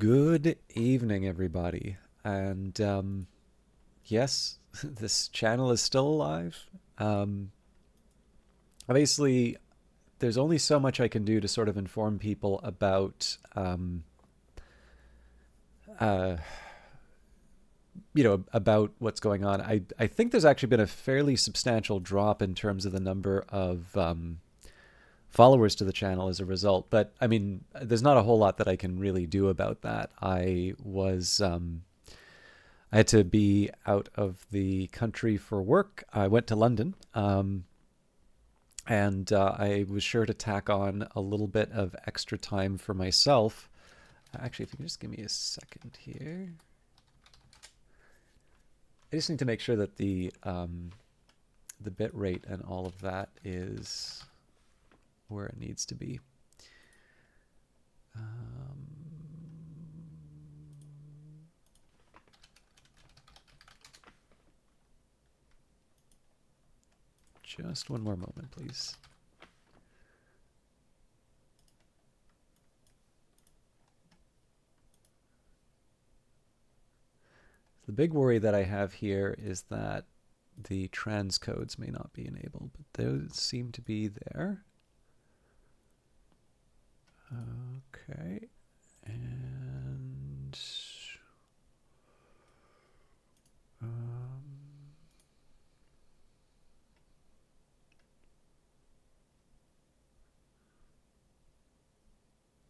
Good evening, everybody. And yes, this channel is still alive. Um, Obviously, there's only so much I can do to sort of inform people about, uh, about what's going on. I think there's actually been a fairly substantial drop in terms of the number of followers to the channel as a result. But I mean, there's not a whole lot that I can really do about that. I had to be out of the country for work. I went to London, and I was sure to tack on a little bit of extra time for myself. Actually, if you can just give me a second here. I just need to make sure that the bit rate and all of that is where it needs to be. Just one more moment, please. The big worry that I have here is that the transcodes may not be enabled, but those seem to be there. Okay. And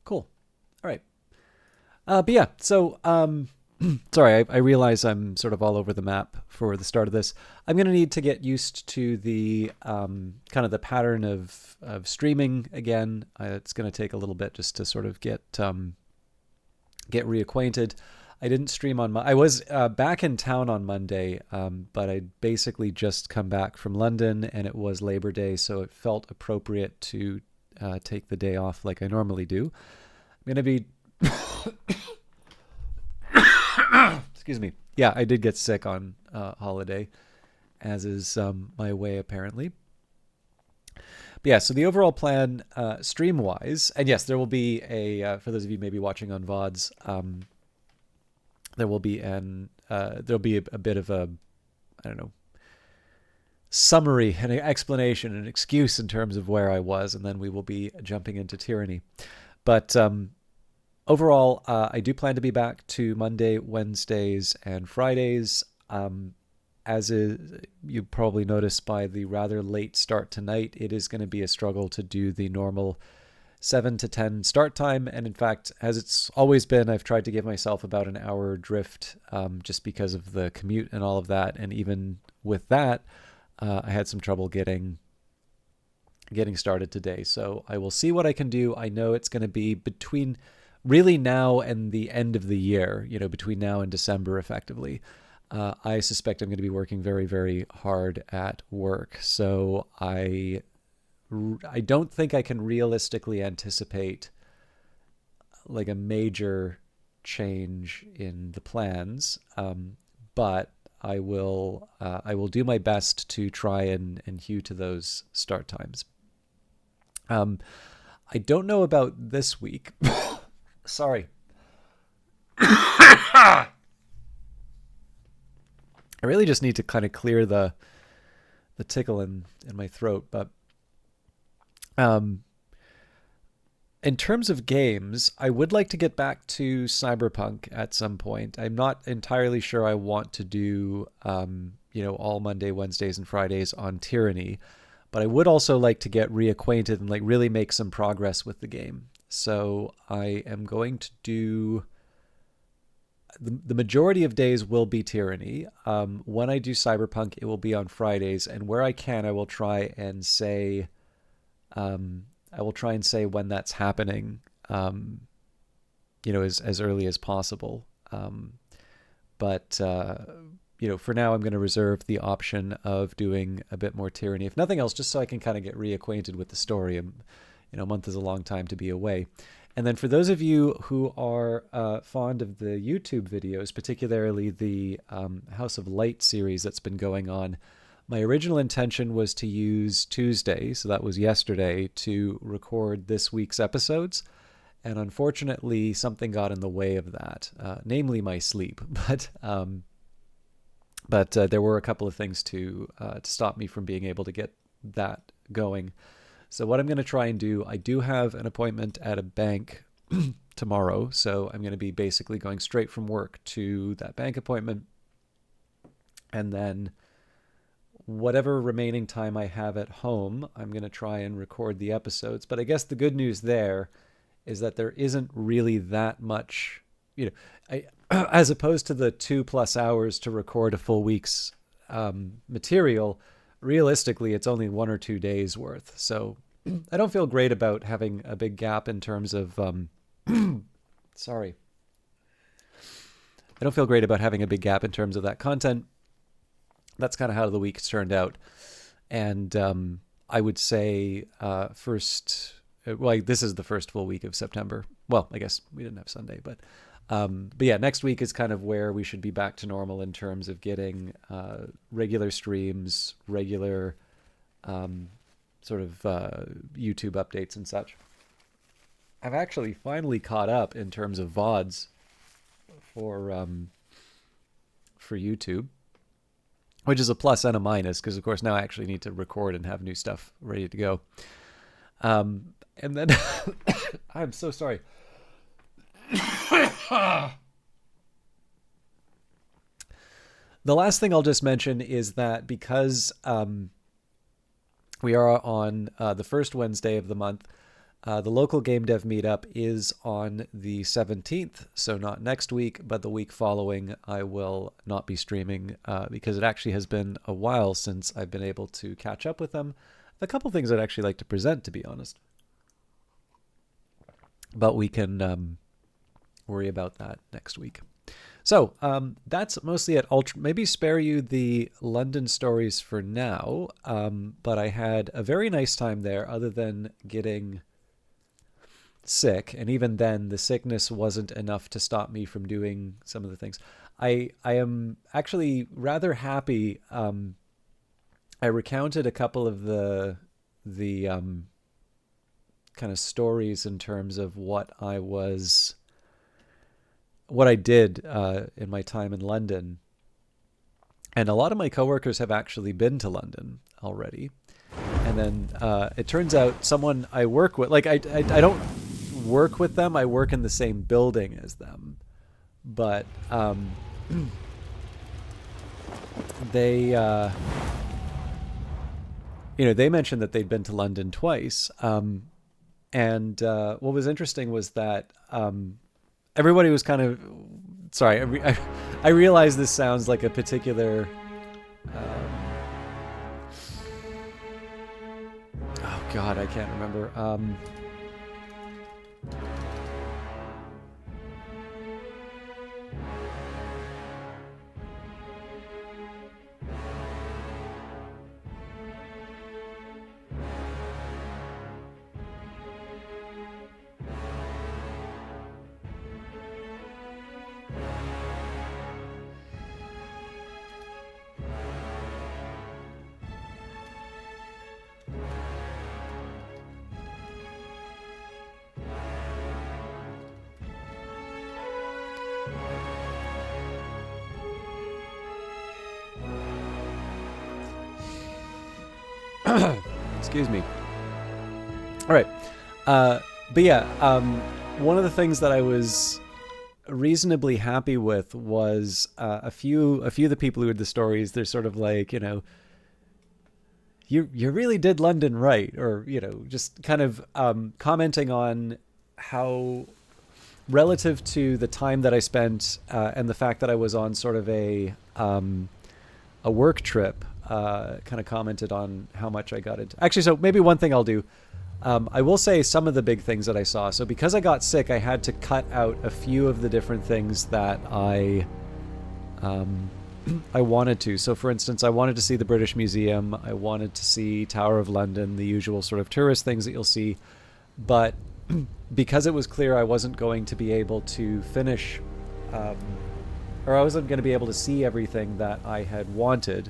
cool. All right. But yeah, so sorry, I realize I'm sort of all over the map for the start of this. I'm going to need to get used to the kind of the pattern of streaming again. It's going to take a little bit just to sort of get reacquainted. I didn't stream on I was back in town on Monday, but I'd basically just come back from London, and it was Labor Day, so it felt appropriate to take the day off like I normally do. I'm going to be excuse me. Yeah, I did get sick on holiday, as is my way apparently. But yeah, so the overall plan, stream wise, and yes, there will be for those of you maybe watching on VODs, there will be there'll be a bit of a, I don't know, summary, an explanation, an excuse in terms of where I was, and then we will be jumping into Tyranny. But overall, I do plan to be back to Monday, Wednesdays, and Fridays. As you probably noticed by the rather late start tonight, it is going to be a struggle to do the normal 7 to 10 start time. And in fact, as it's always been, I've tried to give myself about an hour drift, just because of the commute and all of that. And even with that, I had some trouble getting started today. So I will see what I can do. I know it's going to be between really now and the end of the year, between now and December, effectively. I suspect I'm going to be working very, very hard at work. So I don't think I can realistically anticipate like a major change in the plans, but I will do my best to try and hew to those start times. I don't know about this week. Sorry. I really just need to kind of clear the tickle in my throat. But in terms of games, I would like to get back to Cyberpunk at some point. I'm not entirely sure I want to do all Monday, Wednesdays, and Fridays on Tyranny, but I would also like to get reacquainted and like really make some progress with the game. So I am going to do the majority of days will be Tyranny. When I do Cyberpunk, it will be on Fridays, and where I can, I will try and say, when that's happening, as early as possible. But for now, I'm going to reserve the option of doing a bit more Tyranny, if nothing else, just so I can kind of get reacquainted with the story. A month is a long time to be away. And then for those of you who are fond of the YouTube videos, particularly the House of Light series that's been going on, my original intention was to use Tuesday, so that was yesterday, to record this week's episodes. and unfortunately, something got in the way of that, namely my sleep. But there were a couple of things to stop me from being able to get that going. So what I'm going to try and do, I do have an appointment at a bank tomorrow, so I'm going to be basically going straight from work to that bank appointment, and then whatever remaining time I have at home, I'm going to try and record the episodes. But I guess the good news there is that there isn't really that much, as opposed to the 2+ hours to record a full week's material. Realistically, it's only 1 or 2 days worth. So I don't feel great about having a big gap in terms of, sorry. I don't feel great about having a big gap in terms of that content. That's kind of how the week's turned out. And I would say this is the first full week of September. Well, I guess we didn't have Sunday, but yeah, next week is kind of where we should be back to normal in terms of getting regular streams, regular sort of YouTube updates and such. I've actually finally caught up in terms of VODs for YouTube, which is a plus and a minus, because of course now I actually need to record and have new stuff ready to go. And then I'm so sorry. The last thing I'll just mention is that because we are on the first Wednesday of the month, the local game dev meetup is on the 17th, so not next week, but the week following. I will not be streaming because it actually has been a while since I've been able to catch up with them. A couple things I'd actually like to present, to be honest. But we can worry about that next week. So that's mostly it. I'll maybe spare you the London stories for now, but I had a very nice time there other than getting sick, and even then the sickness wasn't enough to stop me from doing some of the things. I am actually rather happy. I recounted a couple of the kind of stories in terms of what I did in my time in London, and a lot of my coworkers have actually been to London already. And then it turns out someone I work with, like I don't work with them, I work in the same building as them, but they they mentioned that they'd been to London twice, and what was interesting was that everybody was kind of sorry. I realize this sounds like a particular oh God, I can't remember. Excuse me. All right. But yeah, one of the things that I was reasonably happy with was a few of the people who had the stories. They're sort of like, you really did London right, or just kind of commenting on how, relative to the time that I spent and the fact that I was on sort of a work trip, kind of commented on how much I got into. Actually, so maybe one thing I'll do, I will say some of the big things that I saw. So because I got sick, I had to cut out a few of the different things that I wanted to. So for instance, I wanted to see the British Museum. I wanted to see Tower of London, the usual sort of tourist things that you'll see. But because it was clear I wasn't going to be able to finish, or I wasn't going to be able to see everything that I had wanted,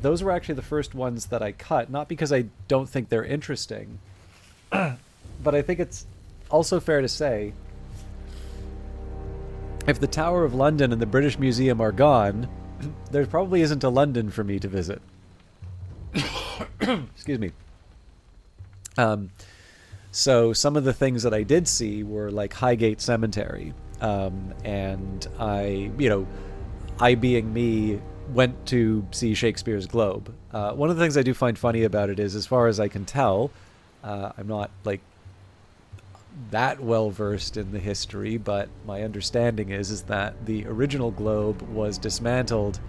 those were actually the first ones that I cut, not because I don't think they're interesting, but I think it's also fair to say, if the Tower of London and the British Museum are gone, there probably isn't a London for me to visit. Excuse me. Um, so some of the things that I did see were like Highgate Cemetery, and I being me, went to see Shakespeare's Globe. One of the things I do find funny about it is, as far as I can tell, I'm not like that well versed in the history, but my understanding is that the original Globe was dismantled,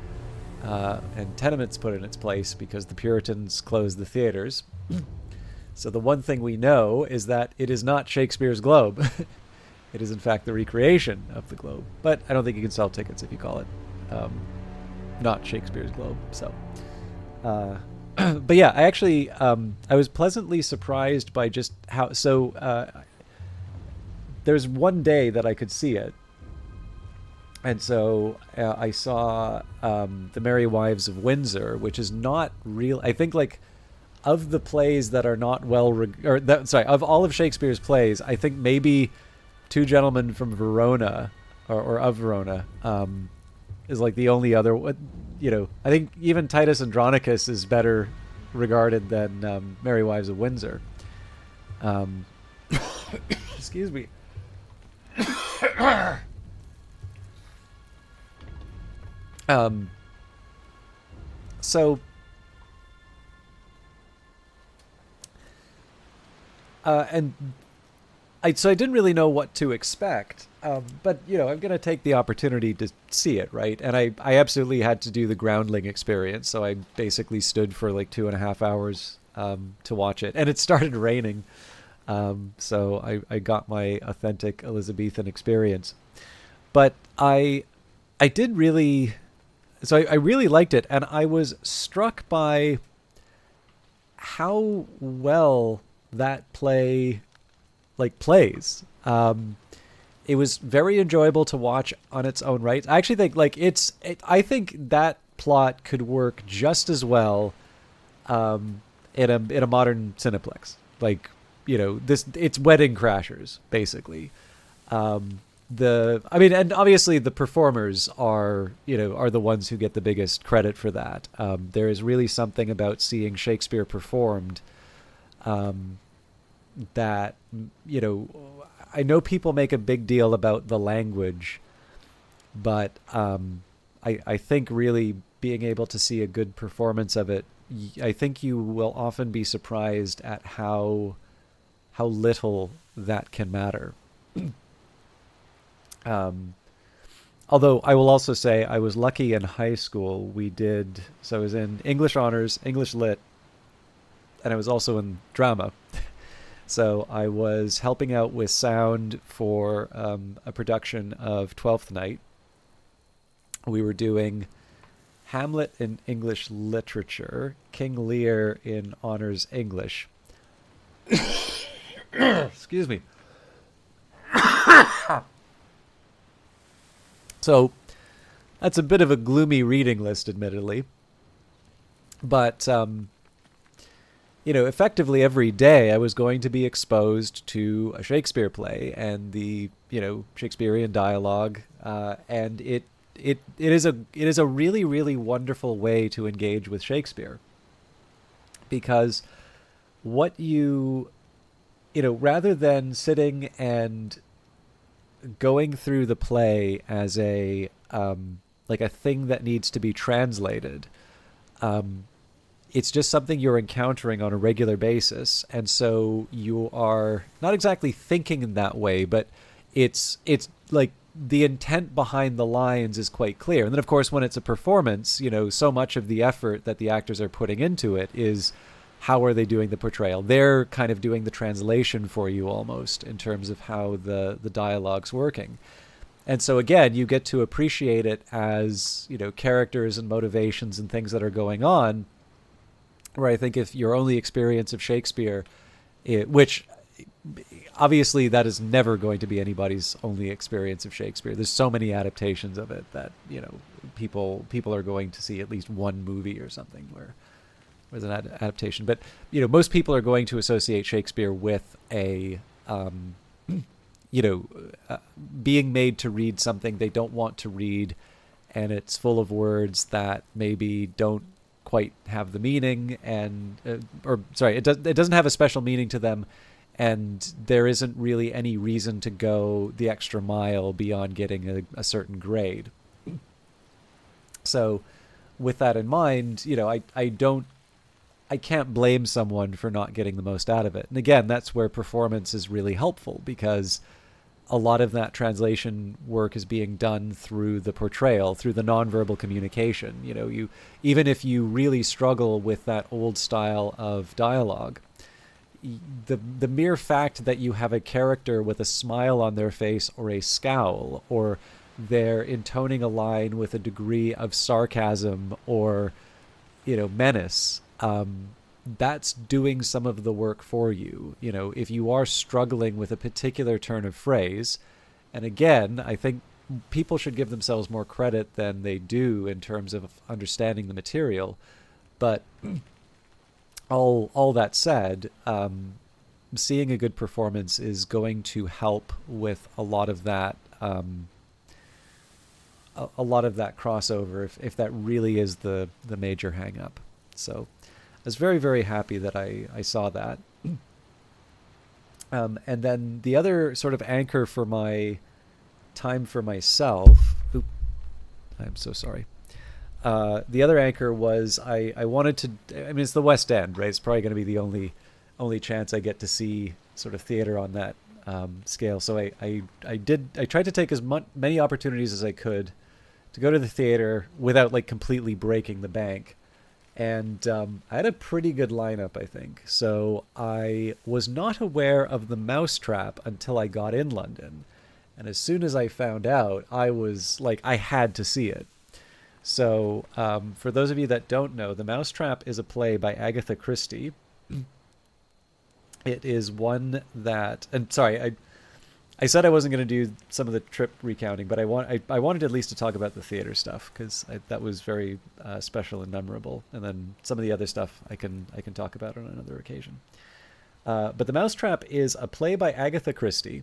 and tenements put in its place because the Puritans closed the theaters. So the one thing we know is that it is not Shakespeare's Globe. It is in fact the recreation of the Globe. But I don't think you can sell tickets if you call it not Shakespeare's Globe. So, but yeah, I actually I was pleasantly surprised by just how. So there's one day that I could see it, and so I saw The Merry Wives of Windsor, which is not real. I think like of the plays that are not of all of Shakespeare's plays, I think maybe Two Gentlemen from Verona, or of Verona, is like the only other. I think even Titus Andronicus is better regarded than Merry Wives of Windsor. Excuse me. So and I didn't really know what to expect, but I'm gonna take the opportunity to see it, right? And I absolutely had to do the groundling experience, so I basically stood for like 2.5 hours to watch it, and it started raining, so I got my authentic Elizabethan experience. But I did really, so I really liked it, and I was struck by how well that play plays. It was very enjoyable to watch on its own right. I actually think I think that plot could work just as well in a modern Cineplex. It's Wedding Crashers basically. And obviously the performers are the ones who get the biggest credit for that. There is really something about seeing Shakespeare performed that I know people make a big deal about the language, but I think really being able to see a good performance of it, I think you will often be surprised at how little that can matter. Although I will also say I was lucky in high school. I was in English honors, English lit, and I was also in drama. So I was helping out with sound for a production of Twelfth Night. We were doing Hamlet in English literature, King Lear in honors English. Excuse me. So that's a bit of a gloomy reading list, admittedly. But effectively every day I was going to be exposed to a Shakespeare play and the Shakespearean dialogue, and it is a really, really wonderful way to engage with Shakespeare, because what rather than sitting and going through the play as a thing that needs to be translated, it's just something you're encountering on a regular basis, and so you are not exactly thinking in that way, but it's like the intent behind the lines is quite clear. And then of course when it's a performance, so much of the effort that the actors are putting into it is how are they doing the portrayal. They're kind of doing the translation for you almost in terms of how the dialogue's working. And so again, you get to appreciate it as characters and motivations and things that are going on, where I think if your only experience of Shakespeare, which obviously that is never going to be anybody's only experience of Shakespeare. There's so many adaptations of it that people are going to see at least one movie or something where there's an adaptation. But most people are going to associate Shakespeare with a you know, being made to read something they don't want to read, and it's full of words that maybe don't quite have the meaning, and or sorry, it doesn't have a special meaning to them, and there isn't really any reason to go the extra mile beyond getting a certain grade. So, with that in mind, I can't blame someone for not getting the most out of it. And again, that's where performance is really helpful, because a lot of that translation work is being done through the portrayal, through the nonverbal communication. You even if you really struggle with that old style of dialogue, the mere fact that you have a character with a smile on their face or a scowl, or they're intoning a line with a degree of sarcasm or menace, that's doing some of the work for you. If you are struggling with a particular turn of phrase, and again, I think people should give themselves more credit than they do in terms of understanding the material, but all that said, seeing a good performance is going to help with a lot of that. A lot of that crossover, if that really is the major hang up. So I was very, very happy that I saw that. And then the other sort of anchor for my time for myself, I'm so sorry. The other anchor was I wanted to, I mean, it's the West End, right? It's probably going to be the only chance I get to see sort of theater on that scale. So I tried to take as many opportunities as I could to go to the theater without like completely breaking the bank. And I had a pretty good lineup, I think. So I was not aware of the Mousetrap until I got in London. And as soon as I found out, I was like, I had to see it. So for those of you that don't know, The Mousetrap is a play by Agatha Christie. It is one that, and sorry, I said I wasn't going to do some of the trip recounting, but I wanted at least to talk about the theater stuff, because that was very special and memorable. And then some of the other stuff I can talk about on another occasion. But The Mousetrap is a play by Agatha Christie.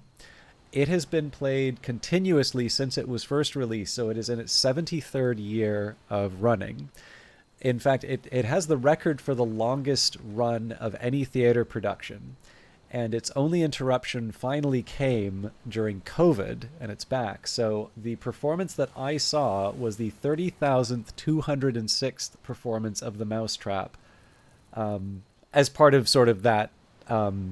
It has been played continuously since it was first released, so it is in its 73rd year of running. In fact, it has the record for the longest run of any theater production. And its only interruption finally came during COVID, and it's back. So the performance that I saw was the 30,206th performance of The Mousetrap, as part of sort of that, that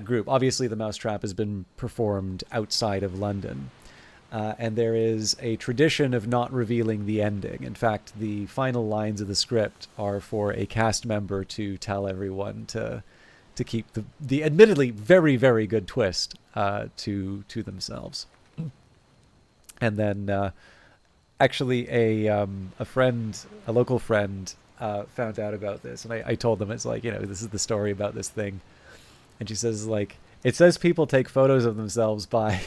group. Obviously, The Mousetrap has been performed outside of London. And there is a tradition of not revealing the ending. In fact, the final lines of the script are for a cast member to tell everyone to keep the admittedly very, very good twist to themselves. And then actually a local friend found out about this, and I told them, it's like, this is the story about this thing. And she says, like, it says people take photos of themselves by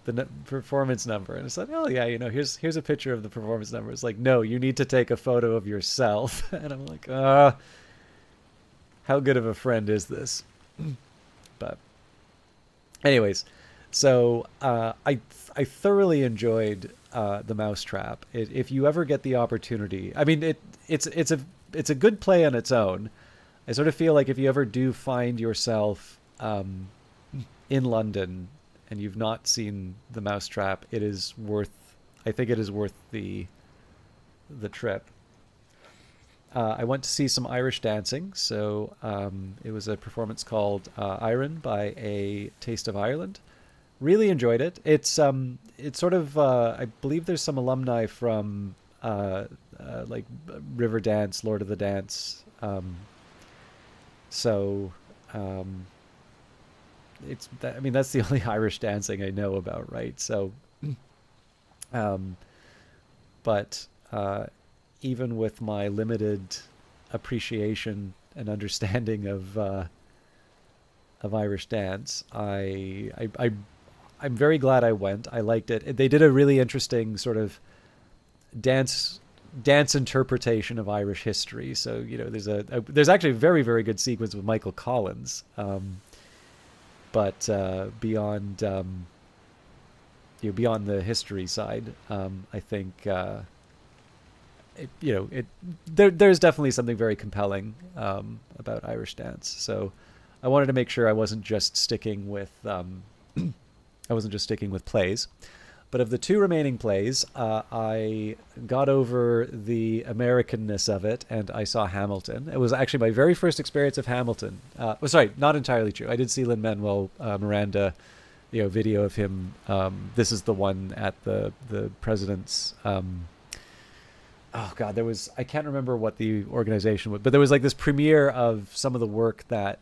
the performance number, and it's like, oh yeah, here's a picture of the performance number. It's like, no, you need to take a photo of yourself. And I'm like, how good of a friend is this? But anyways, so I thoroughly enjoyed The Mousetrap. If you ever get the opportunity, I mean, it's a good play on its own. I sort of feel like if you ever do find yourself in London and you've not seen The Mousetrap, I think it is worth the trip. I went to see some Irish dancing, so it was a performance called Iron by A Taste of Ireland. Really enjoyed it. It's sort of I believe there's some alumni from like Riverdance, Lord of the Dance. So I mean, that's the only Irish dancing I know about, right? So, but even with my limited appreciation and understanding of Irish dance, I'm very glad I went. I liked it. They did a really interesting sort of dance dance interpretation of Irish history. So there's actually a very, very good sequence with Michael Collins, but beyond beyond the history side, I think there's definitely something very compelling about Irish dance. So I wanted to make sure I wasn't just sticking with plays. But of the two remaining plays, I got over the Americanness of it, and I saw Hamilton. It was actually my very first experience of Hamilton. Sorry, not entirely true. I did see Lin-Manuel Miranda, video of him. This is the one at the president's. Oh God, I can't remember what the organization was, but there was like this premiere of some of the work that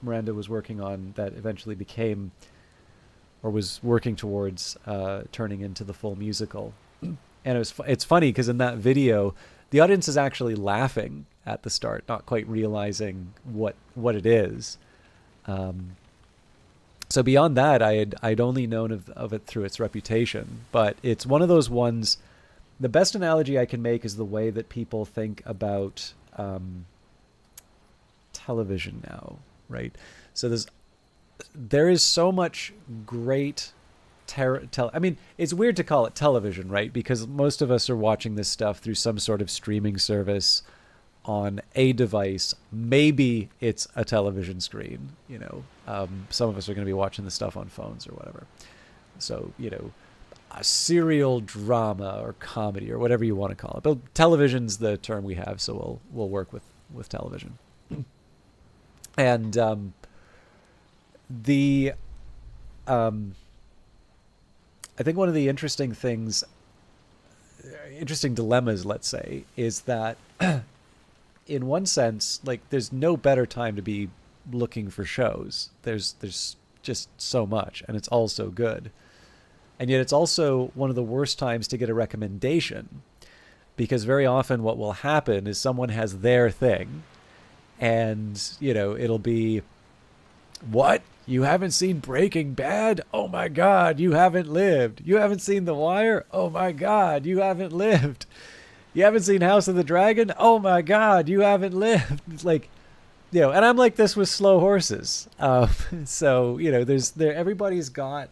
Miranda was working on that eventually became, or was working towards, turning into the full musical. And it's funny because in that video, the audience is actually laughing at the start, not quite realizing what it is. So beyond that, I'd only known of it through its reputation, but it's one of those ones. The best analogy I can make is the way that people think about television now, right? So there is so much great I mean, it's weird to call it television, right? Because most of us are watching this stuff through some sort of streaming service on a device. Maybe it's a television screen, some of us are going to be watching this stuff on phones or whatever. So, a serial drama or comedy or whatever you want to call it. But television's the term we have, so we'll work with television. And I think one of the interesting dilemmas, let's say, is that in one sense, like, there's no better time to be looking for shows. There's just so much, and it's all so good. And yet it's also one of the worst times to get a recommendation, because very often what will happen is someone has their thing, and, it'll be, what? You haven't seen Breaking Bad? Oh my God, you haven't lived. You haven't seen The Wire? Oh my God, you haven't lived. You haven't seen House of the Dragon? Oh my God, you haven't lived. It's like, and I'm like this with Slow Horses. So, everybody's got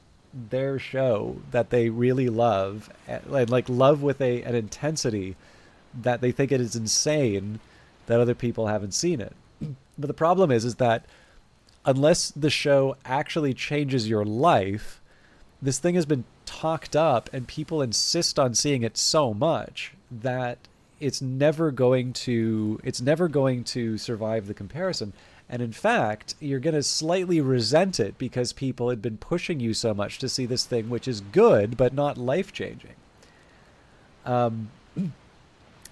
their show that they really love, and like love with an intensity that they think it is insane that other people haven't seen it. But the problem is that unless the show actually changes your life, this thing has been talked up and people insist on seeing it so much that it's never going to survive the comparison. And in fact, you're going to slightly resent it because people had been pushing you so much to see this thing, which is good, but not life-changing.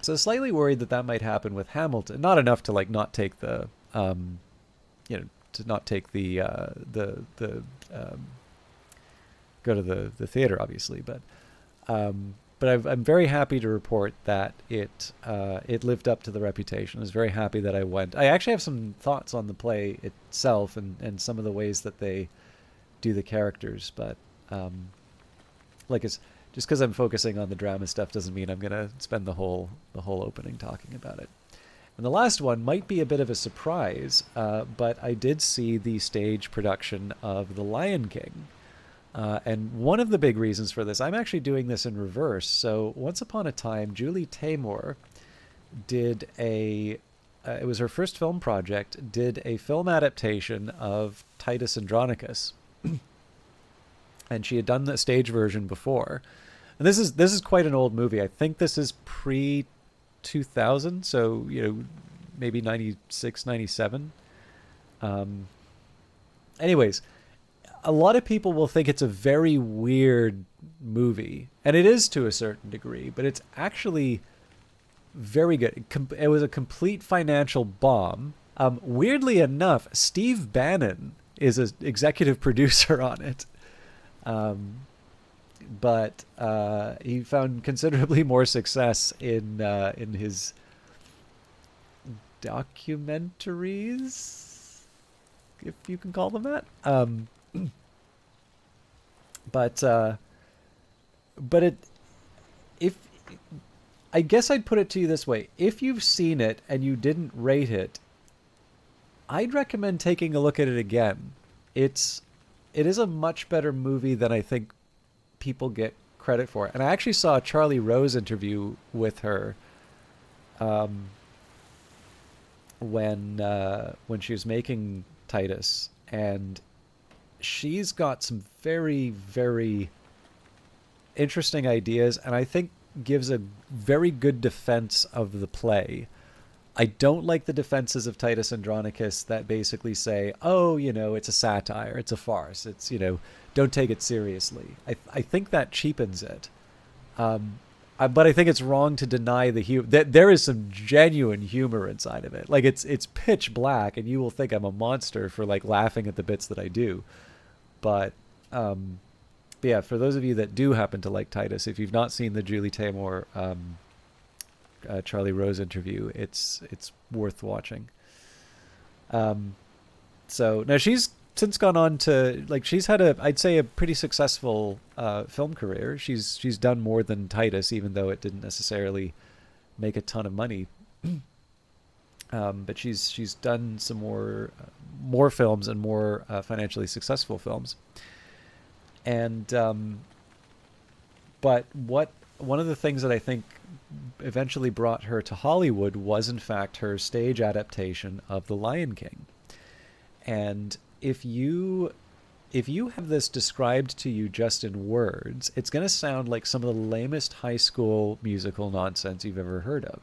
So slightly worried that might happen with Hamilton. Not enough to not take the, to not take the go to the theater, obviously, but I'm very happy to report that it lived up to the reputation. I was very happy that I went. I actually have some thoughts on the play itself and some of the ways that they do the characters, but it's just because I'm focusing on the drama stuff doesn't mean I'm gonna spend the whole opening talking about it. And the last one might be a bit of a surprise, but I did see the stage production of The Lion King. And one of the big reasons for this, I'm actually doing this in reverse. So once upon a time, Julie Taymor did it was her first film project, did a film adaptation of Titus Andronicus. And she had done the stage version before. And this is quite an old movie. I think this is pre-2000, so, maybe 96, 97. Anyways, a lot of people will think it's a very weird movie, and it is to a certain degree, but it's actually very good. It was a complete financial bomb. Weirdly enough, Steve Bannon is an executive producer on it. But he found considerably more success in his documentaries, if you can call them that. But if I guess I'd put it to you this way: if you've seen it and you didn't rate it, I'd recommend taking a look at it again. It's it is a much better movie than I think people get credit for. And I actually saw a Charlie Rose interview with her um, when she was making Titus, and she's got some very very interesting ideas, and I think gives a very good defense of the play. I don't like the defenses of Titus Andronicus that basically say, "Oh, it's a satire, it's a farce, it's don't take it seriously." I think that cheapens it. But I think it's wrong to deny the humor. That there is some genuine humor inside of it. Like it's pitch black, and you will think I'm a monster for like laughing at the bits that I do. But yeah, for those of you that do happen to like Titus, if you've not seen the Julie Taymor Charlie Rose interview, it's worth watching. Um, so now she's since gone on to like she's had a I'd say a pretty successful film career. She's done more than Titus, even though it didn't necessarily make a ton of money. But she's done some more films and more financially successful films. And but what one of the things that I think eventually brought her to Hollywood was in fact her stage adaptation of The Lion King. And if you have this described to you just in words, it's going to sound like some of the lamest high school musical nonsense you've ever heard of.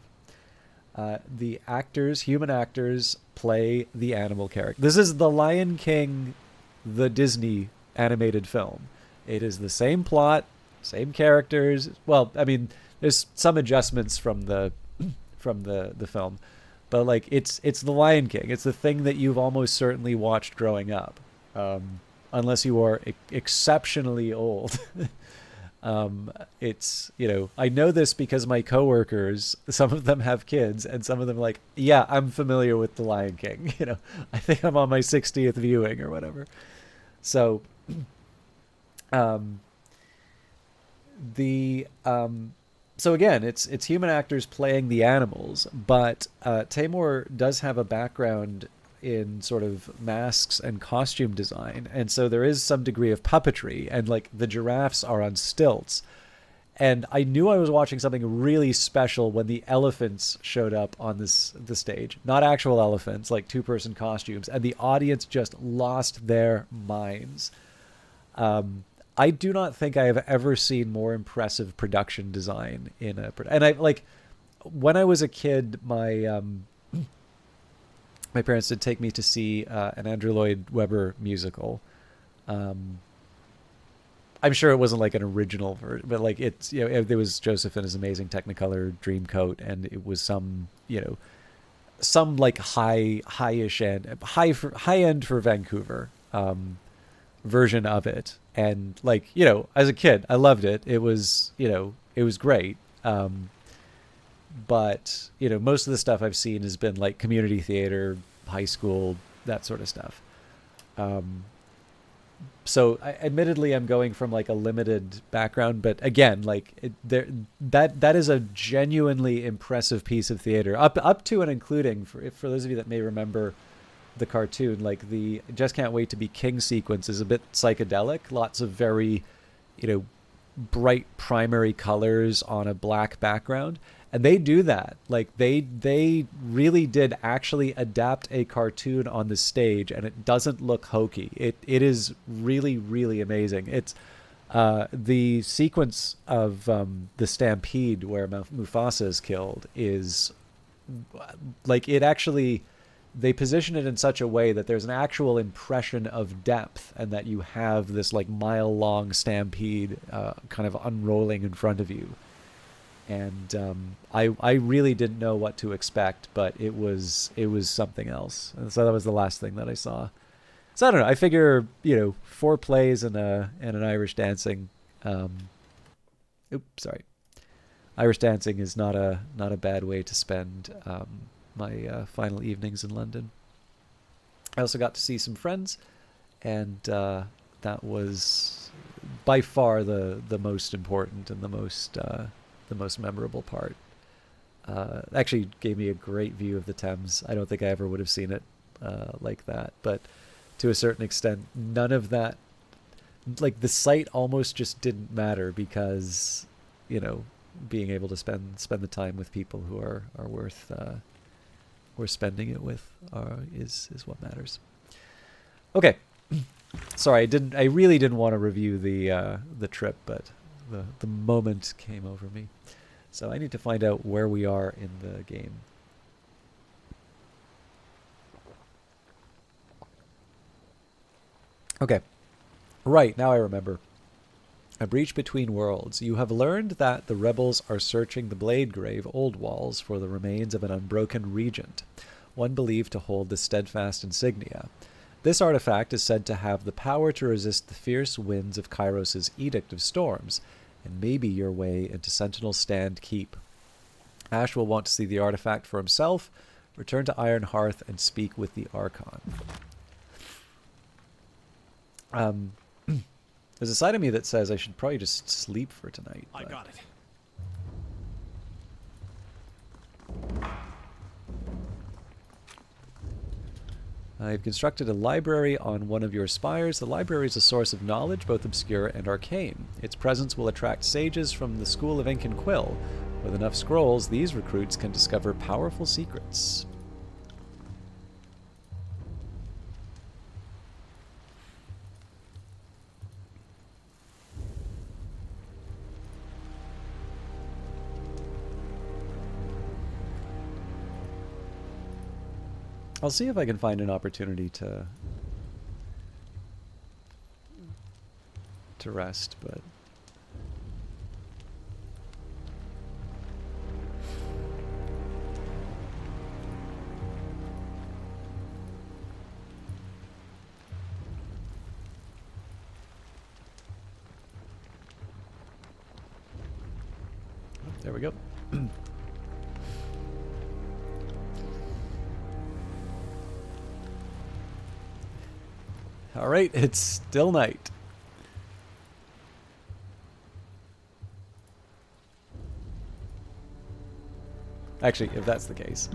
The actors, human actors, play the animal character. This is The Lion King, the Disney animated film. It is the same plot, same characters. Well, I mean, there's some adjustments from the film, but like it's The Lion King. It's the thing that you've almost certainly watched growing up, unless you are exceptionally old. It's I know this because my coworkers, some of them have kids, and some of them are like, yeah, I'm familiar with The Lion King. I think I'm on my 60th viewing or whatever. So, um, the so again, it's human actors playing the animals, but Taymor does have a background in sort of masks and costume design, and so there is some degree of puppetry, and like the giraffes are on stilts. And I knew I was watching something really special when the elephants showed up on the stage. Not actual elephants, like two-person costumes, and the audience just lost their minds. I do not think I have ever seen more impressive production design in and I like when I was a kid, my parents did take me to see an Andrew Lloyd Webber musical. Um, I'm sure it wasn't like an original version, but like it's there was Joseph in his amazing Technicolor Dreamcoat, and it was some like high-ish end high end for Vancouver version of it. And like as a kid I loved it. It was it was great. But most of the stuff I've seen has been like community theater, high school, that sort of stuff. um so admittedly I'm going from like a limited background, but again, like that is a genuinely impressive piece of theater, up to and including for those of you that may remember the cartoon, like the Just Can't Wait to Be King sequence is a bit psychedelic. Lots of very, bright primary colors on a black background. And they do that. Like they really did actually adapt a cartoon on the stage, and it doesn't look hokey. It is really, really amazing. It's the sequence of the stampede where Mufasa is killed is like it actually they position it in such a way that there's an actual impression of depth, and that you have this like mile-long stampede kind of unrolling in front of you. And I really didn't know what to expect, but it was something else. And so that was the last thing that I saw. So I don't know. I figure 4 plays and an Irish dancing. Oops, sorry. Irish dancing is not a bad way to spend my final evenings in London. I also got to see some friends, and that was by far the most important and the most the most memorable part. Actually gave me a great view of the Thames. I don't think I ever would have seen it like that, but to a certain extent, none of that, like the sight almost just didn't matter because, you know, being able to spend the time with people who are worth spending it with is what matters. Okay, sorry, I really didn't want to review the trip, but the moment came over me. So I need to find out where we are in the game. Okay. Right, now I remember. A breach between worlds. You have learned that the rebels are searching the Bladegrave Old Walls for the remains of an unbroken regent, one believed to hold the steadfast insignia. This artifact is said to have the power to resist the fierce winds of Kairos' Edict of Storms, and may be your way into Sentinel Stand Keep. Ash will want to see the artifact for himself, return to Iron Hearth, and speak with the Archon. There's a side of me that says I should probably just sleep for tonight. I got it. I've constructed a library on one of your spires. The library is a source of knowledge, both obscure and arcane. Its presence will attract sages from the School of Ink and Quill. With enough scrolls, these recruits can discover powerful secrets. I'll see if I can find an opportunity to rest, but there we go. All right, it's still night. Actually, if that's the case.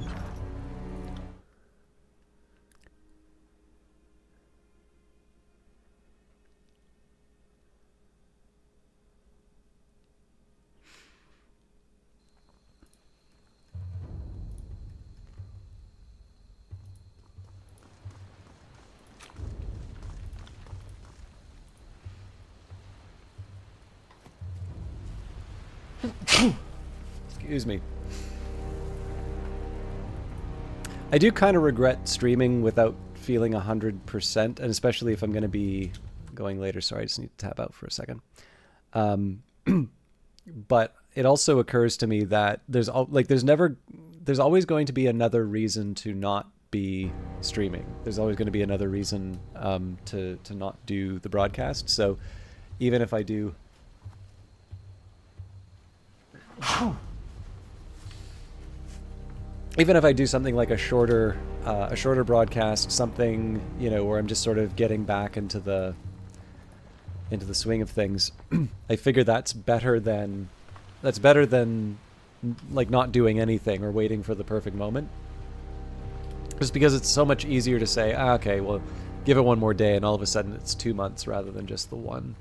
Excuse me. I do kind of regret streaming without feeling 100%, and especially if I'm going to be going later. Sorry, I just need to tap out for a second. But it also occurs to me that there's always going to be another reason to not be streaming. There's always going to be another reason to not do the broadcast. So even if I do... Even if I do something like a shorter broadcast, something, you know, where I'm just sort of getting back into the swing of things, I figure that's better than like not doing anything or waiting for the perfect moment. Just because it's so much easier to say, okay, well, give it one more day, and all of a sudden it's 2 months rather than just the one.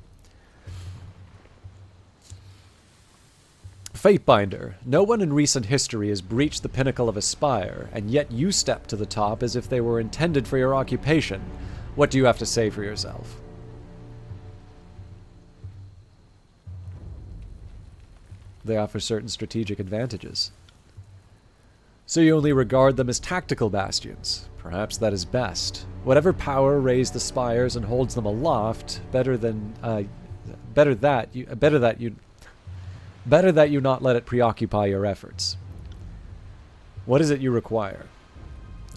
Fatebinder. No one in recent history has breached the pinnacle of a spire, and yet you step to the top as if they were intended for your occupation. What do you have to say for yourself? They offer certain strategic advantages. So you only regard them as tactical bastions. Perhaps that is best. Whatever power raised the spires and holds them aloft, better that you not let it preoccupy your efforts. What is it you require?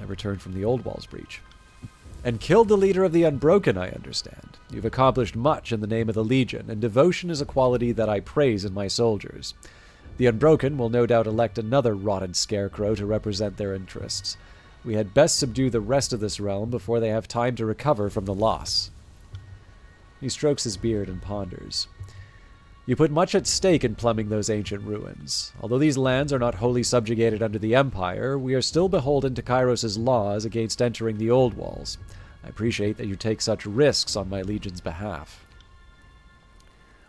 I returned from the Old Walls breach. And killed the leader of the Unbroken, I understand. You've accomplished much in the name of the Legion, and devotion is a quality that I praise in my soldiers. The Unbroken will no doubt elect another rotted scarecrow to represent their interests. We had best subdue the rest of this realm before they have time to recover from the loss. He strokes his beard and ponders. You put much at stake in plumbing those ancient ruins. Although these lands are not wholly subjugated under the Empire, we are still beholden to Kairos' laws against entering the Old Walls. I appreciate that you take such risks on my legion's behalf.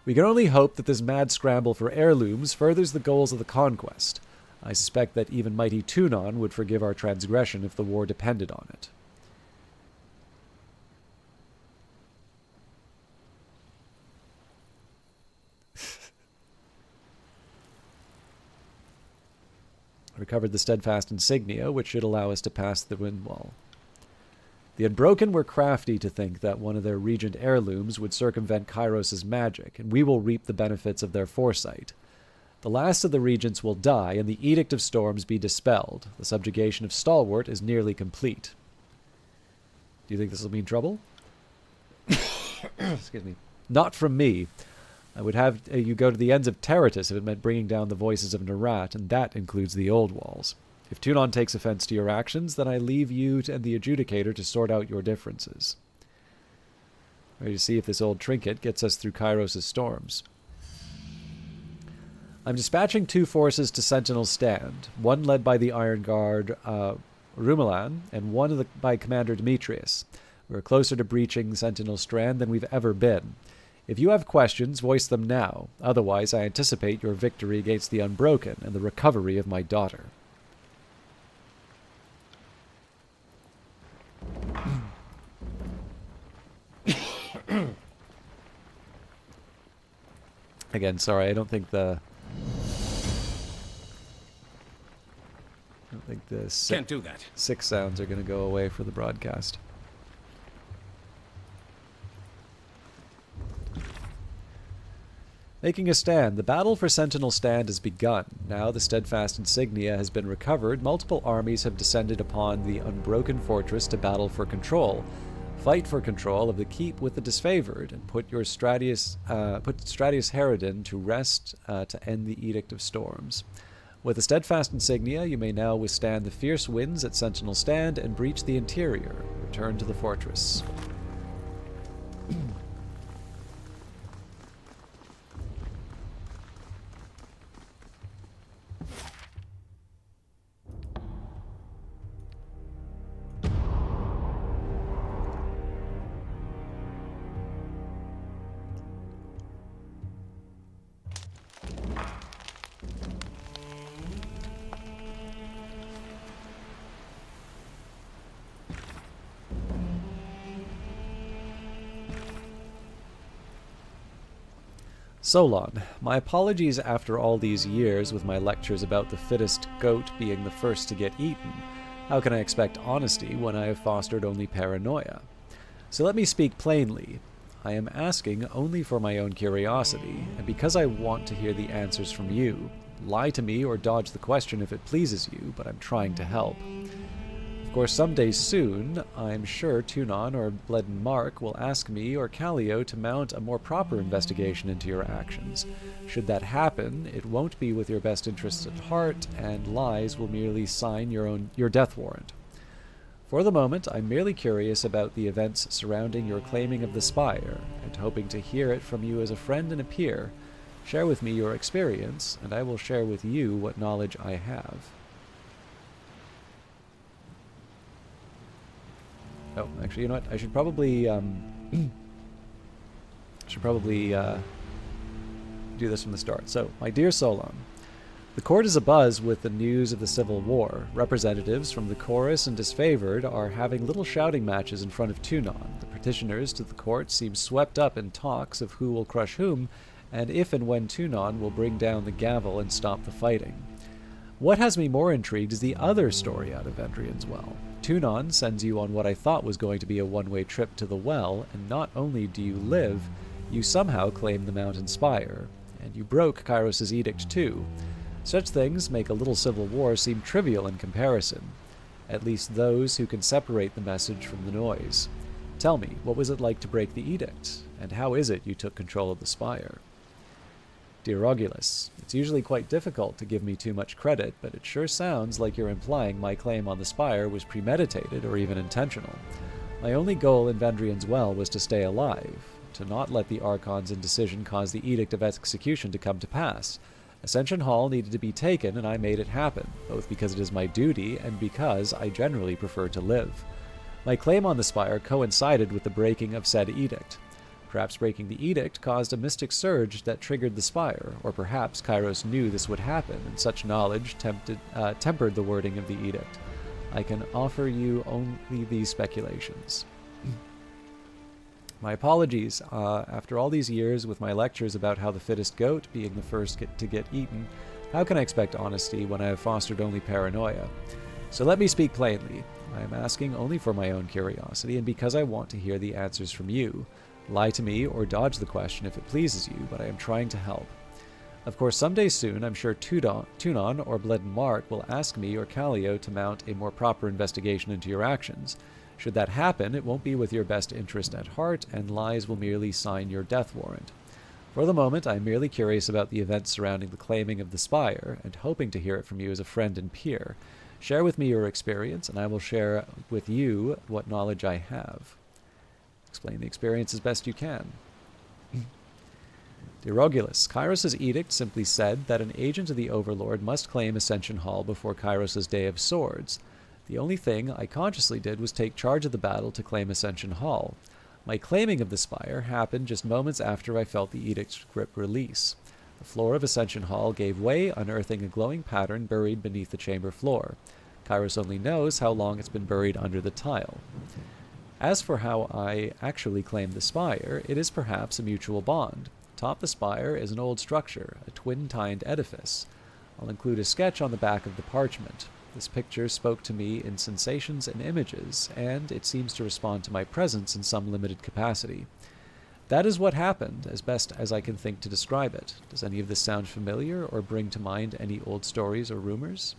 We can only hope that this mad scramble for heirlooms furthers the goals of the conquest. I suspect that even mighty Tunon would forgive our transgression if the war depended on it. Recovered the steadfast insignia, which should allow us to pass the wind wall. The Unbroken were crafty to think that one of their regent heirlooms would circumvent Kairos' magic, and we will reap the benefits of their foresight. The last of the regents will die, and the Edict of Storms be dispelled. The subjugation of Stalwart is nearly complete. Do you think this will mean trouble? Excuse me. Not from me. I would have you go to the ends of Terratus if it meant bringing down the voices of Nerat, and that includes the Old Walls. If Tunon takes offense to your actions, then I leave you and the Adjudicator to sort out your differences. Ready to see if this old trinket gets us through Kairos' storms. I'm dispatching 2 forces to Sentinel Stand, one led by the Iron Guard Rumelan, and one by Commander Demetrius. We're closer to breaching Sentinel Strand than we've ever been. If you have questions, voice them now. Otherwise, I anticipate your victory against the Unbroken and the recovery of my daughter. Again, sorry, I don't think the Can't do that. 6 sounds are going to go away for the broadcast. Making a stand. The battle for Sentinel Stand has begun. Now the steadfast insignia has been recovered. Multiple armies have descended upon the unbroken fortress to battle for control. Fight for control of the keep with the disfavored, and put Stratius Herodin to rest to end the Edict of Storms. With the steadfast insignia, you may now withstand the fierce winds at Sentinel Stand and breach the interior. Return to the fortress. Solon, my apologies after all these years with my lectures about the fittest goat being the first to get eaten. How can I expect honesty when I have fostered only paranoia? So let me speak plainly. I am asking only for my own curiosity, and because I want to hear the answers from you. Lie to me or dodge the question if it pleases you, but I'm trying to help. Of course, someday soon, I'm sure Tunon or Bledden Mark will ask me or Callio to mount a more proper investigation into your actions. Should that happen, it won't be with your best interests at heart, and lies will merely sign your death warrant. For the moment, I'm merely curious about the events surrounding your claiming of the Spire, and hoping to hear it from you as a friend and a peer. Share with me your experience, and I will share with you what knowledge I have. Oh, actually, you know what? I should probably do this from the start. So, my dear Solon, the court is abuzz with the news of the Civil War. Representatives from the chorus and disfavored are having little shouting matches in front of Tunon. The petitioners to the court seem swept up in talks of who will crush whom, and if and when Tunon will bring down the gavel and stop the fighting. What has me more intrigued is the other story out of Vendrian's Well. Tunon sends you on what I thought was going to be a one-way trip to the well, and not only do you live, you somehow claim the mountain spire, and you broke Kairos' edict too. Such things make a little civil war seem trivial in comparison, at least those who can separate the message from the noise. Tell me, what was it like to break the edict, and how is it you took control of the spire? Dear Regulus, it's usually quite difficult to give me too much credit, but it sure sounds like you're implying my claim on the spire was premeditated or even intentional. My only goal in Vendrian's Well was to stay alive. to not let the Archon's indecision cause the Edict of Execution to come to pass. Ascension Hall needed to be taken, and I made it happen, both because it is my duty and because I generally prefer to live. My claim on the spire coincided with the breaking of said edict. Perhaps breaking the edict caused a mystic surge that triggered the spire, or perhaps Kairos knew this would happen, and such knowledge tempered the wording of the edict. I can offer you only these speculations. My apologies. After all these years with my lectures about how the fittest goat being the first to get eaten, how can I expect honesty when I have fostered only paranoia? So let me speak plainly. I am asking only for my own curiosity and because I want to hear the answers from you. Lie to me or dodge the question if it pleases you, but I am trying to help. Of course, someday soon, I'm sure Tunon or Bled and Mark will ask me or Callio to mount a more proper investigation into your actions. Should that happen, it won't be with your best interest at heart, and lies will merely sign your death warrant. For the moment, I am merely curious about the events surrounding the claiming of the spire, and hoping to hear it from you as a friend and peer. Share with me your experience, and I will share with you what knowledge I have. Explain the experience as best you can. Dear Rogulus, Kairos' edict simply said that an agent of the Overlord must claim Ascension Hall before Kairos' Day of Swords. The only thing I consciously did was take charge of the battle to claim Ascension Hall. My claiming of the spire happened just moments after I felt the edict's grip release. The floor of Ascension Hall gave way, unearthing a glowing pattern buried beneath the chamber floor. Kairos only knows how long it's been buried under the tile. As for how I actually claimed the spire, it is perhaps a mutual bond. Atop the spire is an old structure, a twin-tined edifice. I'll include a sketch on the back of the parchment. This picture spoke to me in sensations and images, and it seems to respond to my presence in some limited capacity. That is what happened, as best as I can think to describe it. Does any of this sound familiar, or bring to mind any old stories or rumors?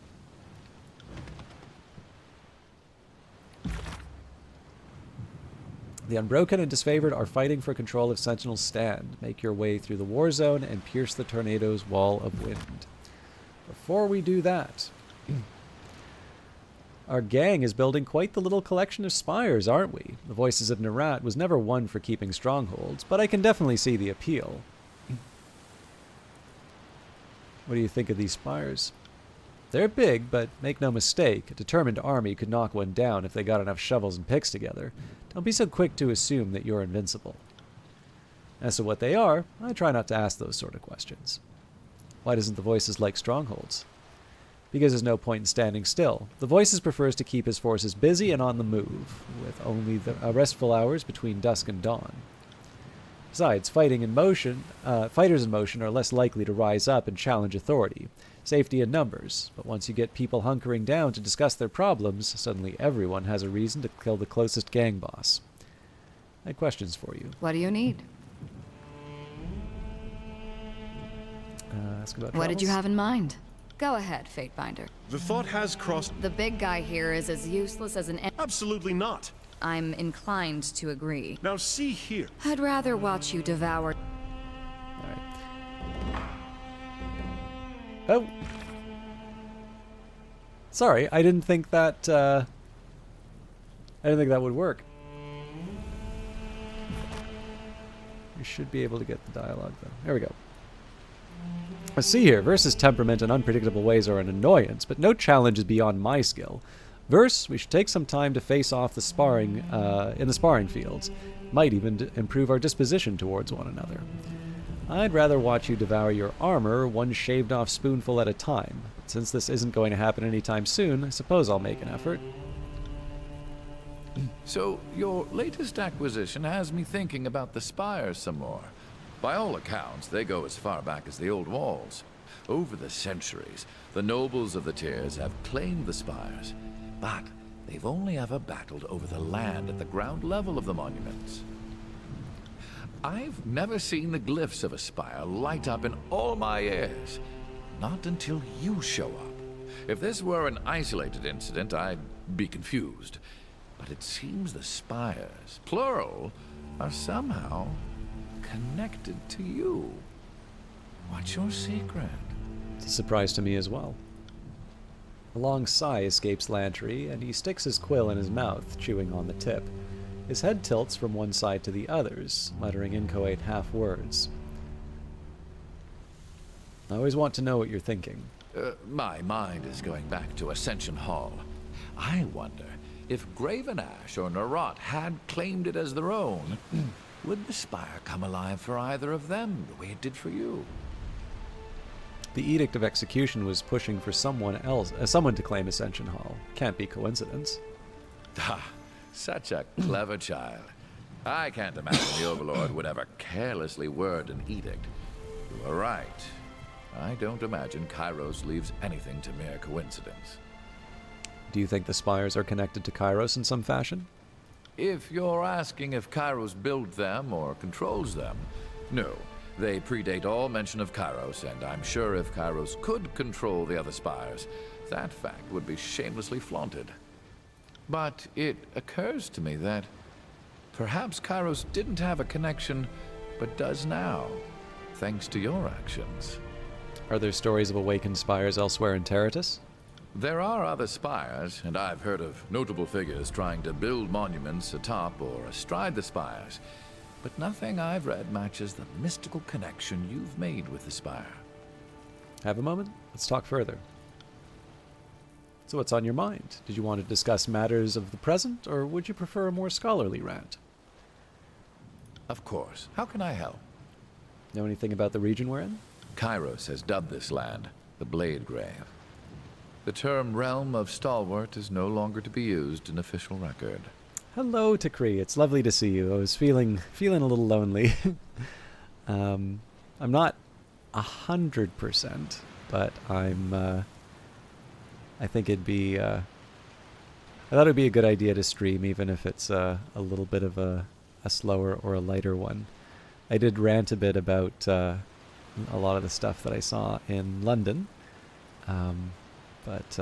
The Unbroken and Disfavored are fighting for control of Sentinel's Stand. Make your way through the war zone and pierce the tornado's wall of wind. Before we do that, our gang is building quite the little collection of spires, aren't we? The Voices of Nerat was never one for keeping strongholds, but I can definitely see the appeal. What do you think of these spires? They're big, but make no mistake, a determined army could knock one down if they got enough shovels and picks together. Don't be so quick to assume that you're invincible. As to what they are, I try not to ask those sort of questions. Why doesn't the Voices like strongholds? Because there's no point in standing still. The Voices prefers to keep his forces busy and on the move, with only the restful hours between dusk and dawn. Besides, fighters in motion are less likely to rise up and challenge authority. Safety in numbers, but once you get people hunkering down to discuss their problems, suddenly everyone has a reason to kill the closest gang boss. I had questions for you. What do you need? Ask about What did you travels? have in mind? Go ahead, Fatebinder. The thought has crossed... The big guy here is as useless as an... Absolutely not. I'm inclined to agree. Now see here. I'd rather watch you devour... Alright. Oh! Sorry, I didn't think that, I didn't think that would work. We should be able to get the dialogue, though. There we go. Let's see here. Verse's temperament and unpredictable ways are an annoyance, but no challenge is beyond my skill. Verse, we should take some time to face off the sparring, in the sparring fields. Might even improve our disposition towards one another. I'd rather watch you devour your armor one shaved-off spoonful at a time. But since this isn't going to happen anytime soon, I suppose I'll make an effort. So, your latest acquisition has me thinking about the spires some more. By all accounts, they go as far back as the old walls. Over the centuries, the nobles of the tiers have claimed the spires, but they've only ever battled over the land at the ground level of the monuments. I've never seen the glyphs of a spire light up in all my years. Not until you show up. If this were an isolated incident, I'd be confused. But it seems the spires, plural, are somehow connected to you. What's your secret? It's a surprise to me as well. A long sigh escapes Lantry, and he sticks his quill in his mouth, chewing on the tip. His head tilts from one side to the others, muttering inchoate half-words. I always want to know what you're thinking. My mind is going back to Ascension Hall. I wonder if Graven Ash or Narot had claimed it as their own, would the spire come alive for either of them the way it did for you? The Edict of Execution was pushing for someone else, someone to claim Ascension Hall. Can't be coincidence. Ah, such a clever child. I can't imagine the Overlord would ever carelessly word an edict. You are right. I don't imagine Kairos leaves anything to mere coincidence. Do you think the spires are connected to Kairos in some fashion? If you're asking if Kairos built them or controls them, no. They predate all mention of Kairos, and I'm sure if Kairos could control the other spires, that fact would be shamelessly flaunted. But it occurs to me that perhaps Kairos didn't have a connection, but does now, thanks to your actions. Are there stories of awakened spires elsewhere in Terratus? There are other spires, and I've heard of notable figures trying to build monuments atop or astride the spires, but nothing I've read matches the mystical connection you've made with the spire. Have a moment? Let's talk further. So what's on your mind? Did you want to discuss matters of the present, or would you prefer a more scholarly rant? Of course. How can I help? Know anything about the region we're in? Kairos has dubbed this land the Blade Grave. The term Realm of Stalwart is no longer to be used in official record. Hello, Takri. It's lovely to see you. I was feeling a little lonely. I'm not 100%, but I think it'd be. I thought it'd be a good idea to stream, even if it's a little bit of a slower or a lighter one. I did rant a bit about a lot of the stuff that I saw in London, but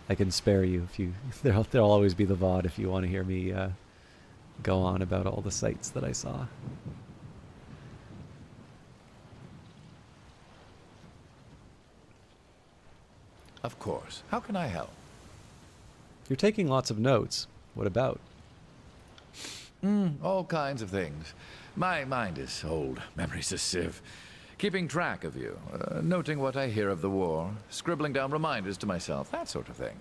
I can spare you if you. There'll always be the VOD if you want to hear me go on about all the sights that I saw. Of course. How can I help? You're taking lots of notes. What about? All kinds of things. My mind is old, memory's a sieve. Keeping track of you, noting what I hear of the war, scribbling down reminders to myself, that sort of thing.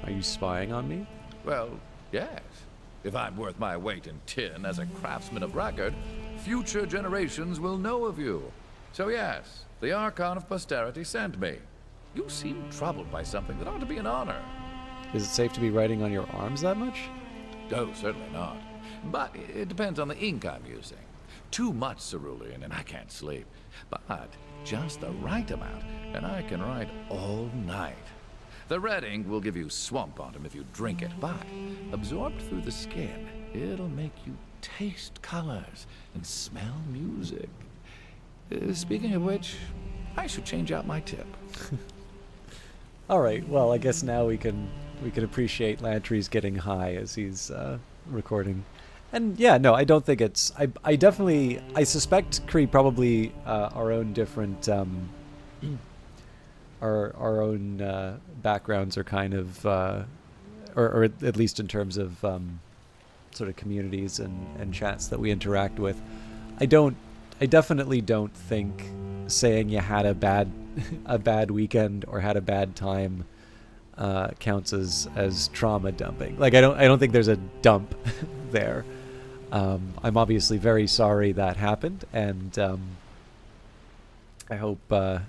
Are you spying on me? Well, yes. If I'm worth my weight in tin as a craftsman of record, future generations will know of you. So yes, the Archon of Posterity sent me. You seem troubled by something that ought to be an honor. Is it safe to be writing on your arms that much? Oh, certainly not. But it depends on the ink I'm using. Too much cerulean and I can't sleep. But just the right amount and I can write all night. The red ink will give you swamp bottom if you drink it, but absorbed through the skin, it'll make you taste colors and smell music. Speaking of which, I should change out my tip. All right. Well, I guess now we can appreciate Lantry's getting high as he's recording. And yeah, no, I don't think it's. I suspect Kree probably our own different our own backgrounds are kind of or at least in terms of sort of communities and chats that we interact with. I definitely don't think saying you had a bad weekend or had a bad time counts as trauma dumping. Like I don't think there's a dump there. I'm obviously very sorry that happened, and I hope. I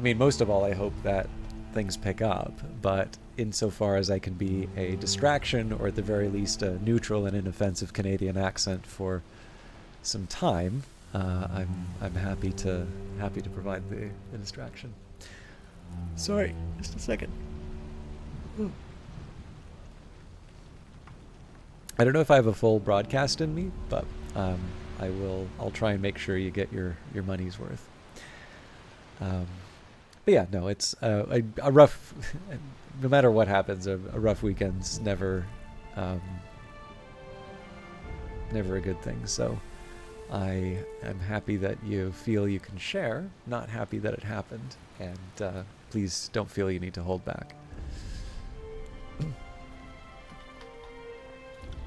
mean, most of all, I hope that things pick up. But insofar as I can be a distraction, or at the very least a neutral and inoffensive Canadian accent for some time, I'm happy to provide the distraction. Sorry, just a second. I don't know if I have a full broadcast in me, but I'll try and make sure you get your money's worth. But yeah, no, it's a rough. No matter what happens, a rough weekend's never a good thing. So I am happy that you feel you can share. Not happy that it happened, and please don't feel you need to hold back.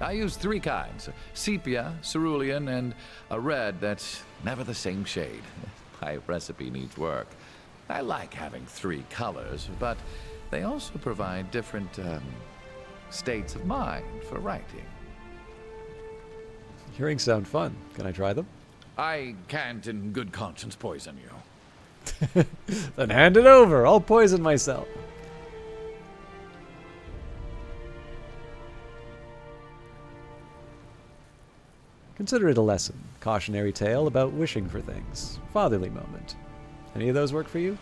I use 3 kinds: sepia, cerulean, and a red that's never the same shade. My recipe needs work. I like having 3 colors, but they also provide different states of mind for writing. Earrings sound fun. Can I try them? I can't in good conscience poison you. Then hand it over. I'll poison myself. Consider it a lesson. Cautionary tale about wishing for things. Fatherly moment. Any of those work for you?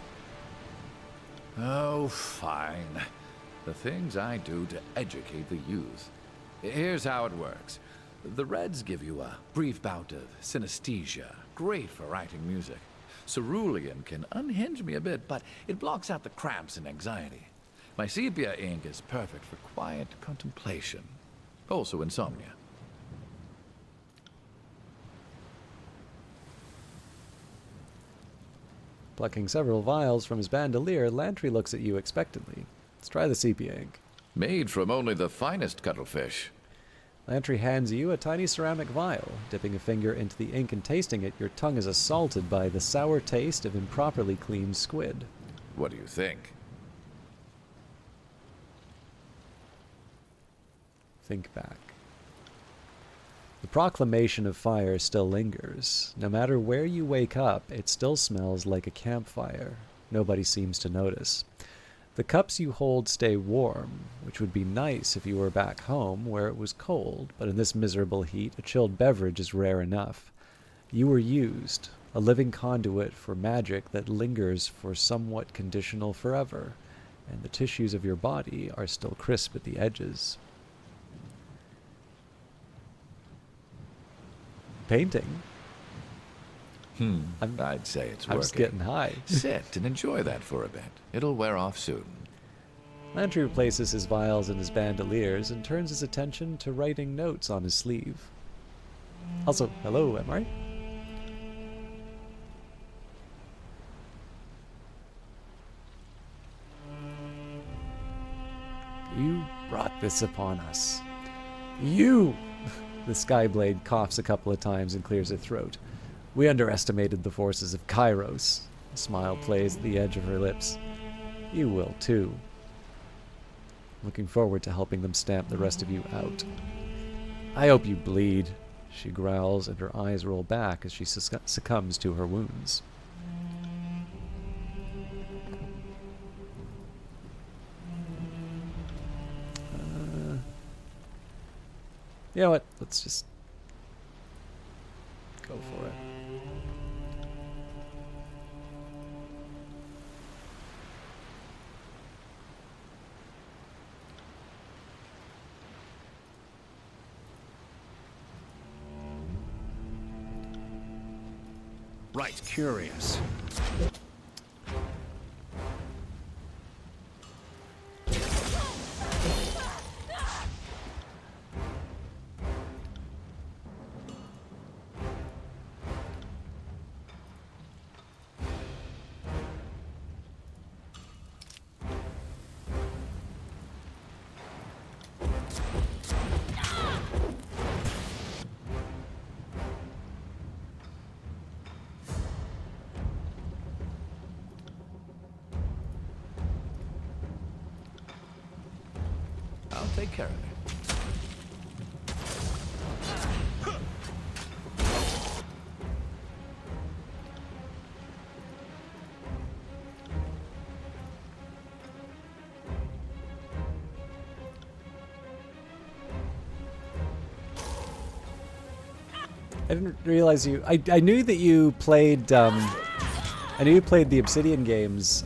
Oh, fine. The things I do to educate the youth. Here's how it works. The reds give you a brief bout of synesthesia, great for writing music. Cerulean can unhinge me a bit, but it blocks out the cramps and anxiety. My sepia ink is perfect for quiet contemplation, also insomnia. Plucking several vials from his bandolier, Lantry looks at you expectantly. Let's try the sepia ink. Made from only the finest cuttlefish. Lantry hands you a tiny ceramic vial. Dipping a finger into the ink and tasting it, your tongue is assaulted by the sour taste of improperly cleaned squid. What do you think? Think back. The proclamation of fire still lingers. No matter where you wake up, it still smells like a campfire. Nobody seems to notice. The cups you hold stay warm, which would be nice if you were back home where it was cold, but in this miserable heat, a chilled beverage is rare enough. You were used, a living conduit for magic that lingers for somewhat conditional forever, and the tissues of your body are still crisp at the edges. Painting. I'd say it's I'm working. just getting high. Sit and enjoy that for a bit. It'll wear off soon. Lantry replaces his vials in his bandoliers and turns his attention to writing notes on his sleeve. Also, hello, am I right? You brought this upon us. You! The Skyblade coughs a couple of times and clears her throat. We underestimated the forces of Kairos. A smile plays at the edge of her lips. You will too. Looking forward to helping them stamp the rest of you out. I hope you bleed, she growls, and her eyes roll back as she succumbs to her wounds. You know what? Let's just go for it. Right, curious. I'll take care of it. I didn't realize you. I knew that you played. I knew you played the Obsidian games,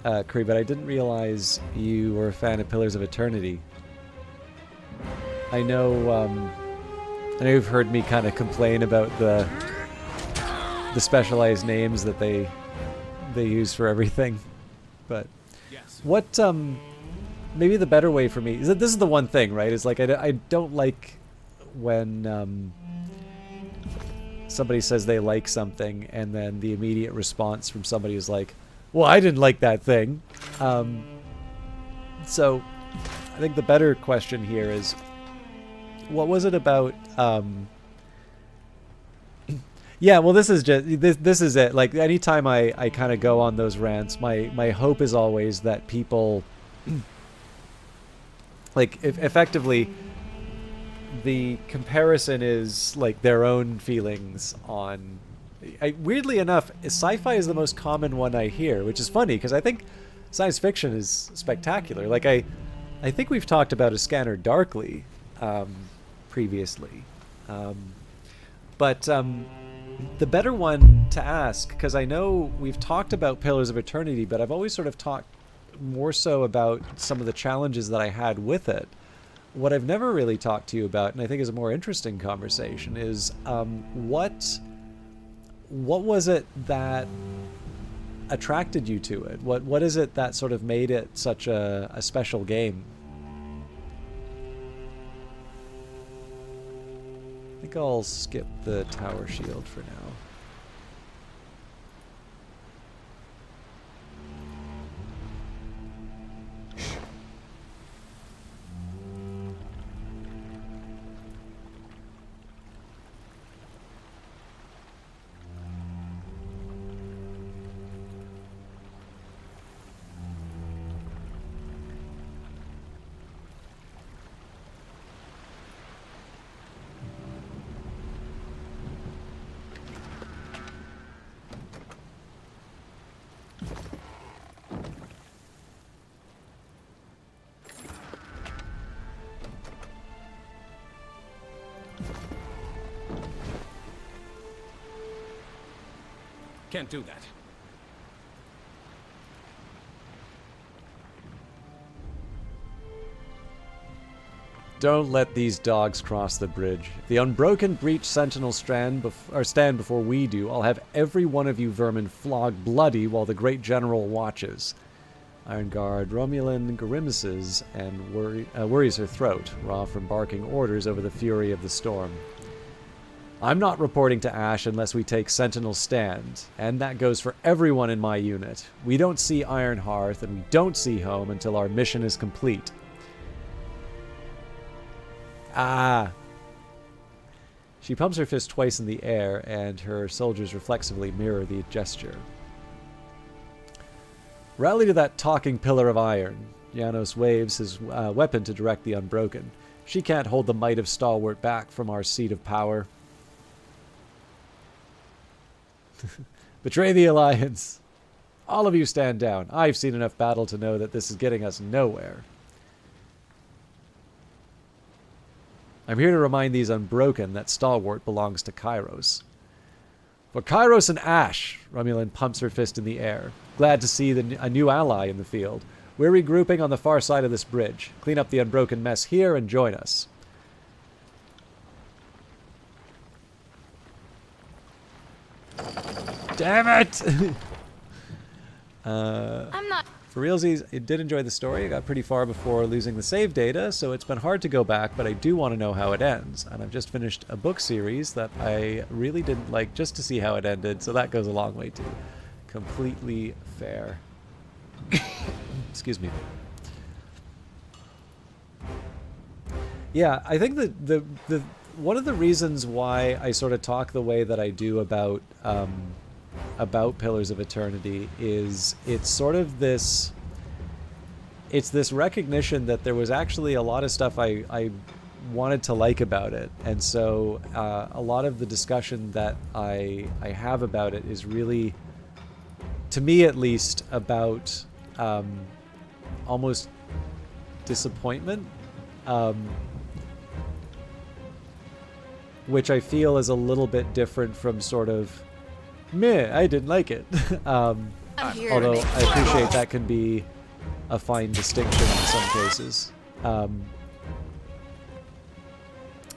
Kree, but I didn't realize you were a fan of Pillars of Eternity. I know you've heard me kind of complain about the specialized names that they use for everything, but Yes. what maybe the better way for me is that this is the one thing, right? Is like I don't like when somebody says they like something and then the immediate response from somebody is like, well, I didn't like that thing. So I think the better question here is, what was it about? Yeah, well, this is just this is it. Like anytime I kind of go on those rants, my hope is always that people, like, if effectively, the comparison is like their own feelings on. Weirdly enough, sci-fi is the most common one I hear, which is funny because I think science fiction is spectacular. Like I think we've talked about A Scanner Darkly previously, but the better one to ask, because I know we've talked about Pillars of Eternity, but I've always sort of talked more so about some of the challenges that I had with it. What I've never really talked to you about, and I think is a more interesting conversation, is what was it that attracted you to it? What is it that sort of made it such a special game? I think I'll skip the tower shield for now. Can't do that. Don't let these dogs cross the bridge. If the Unbroken breach Sentinel stand before we do, I'll have every one of you vermin flogged bloody while the great general watches. Iron Guard Romulan grimaces and worries her throat, raw from barking orders over the fury of the storm. I'm not reporting to Ash unless we take Sentinel stand, and that goes for everyone in my unit. We don't see Iron Hearth, and we don't see home until our mission is complete. Ah. She pumps her fist twice in the air, and her soldiers reflexively mirror the gesture. Rally to that talking pillar of iron. Janos waves his weapon to direct the Unbroken. She can't hold the might of Stalwart back from our seat of power. Betray the Alliance. All of you stand down. I've seen enough battle to know that this is getting us nowhere. I'm here to remind these Unbroken that Stalwart belongs to Kairos. For Kairos and Ash, Romulan pumps her fist in the air. Glad to see a new ally in the field. We're regrouping on the far side of this bridge. Clean up the Unbroken mess here and join us. Damn it! I'm not. For realsies, I did enjoy the story. I got pretty far before losing the save data, so it's been hard to go back, but I do want to know how it ends. And I've just finished a book series that I really didn't like just to see how it ended, so that goes a long way too. Completely fair. Excuse me. Yeah, I think that the one of the reasons why I sort of talk the way that I do about Pillars of Eternity is it's sort of this recognition that there was actually a lot of stuff I wanted to like about it, and so a lot of the discussion that I have about it is really, to me at least, about almost disappointment, which I feel is a little bit different from sort of meh, I didn't like it. I'm here Although to make I appreciate that can be a fine distinction in some cases.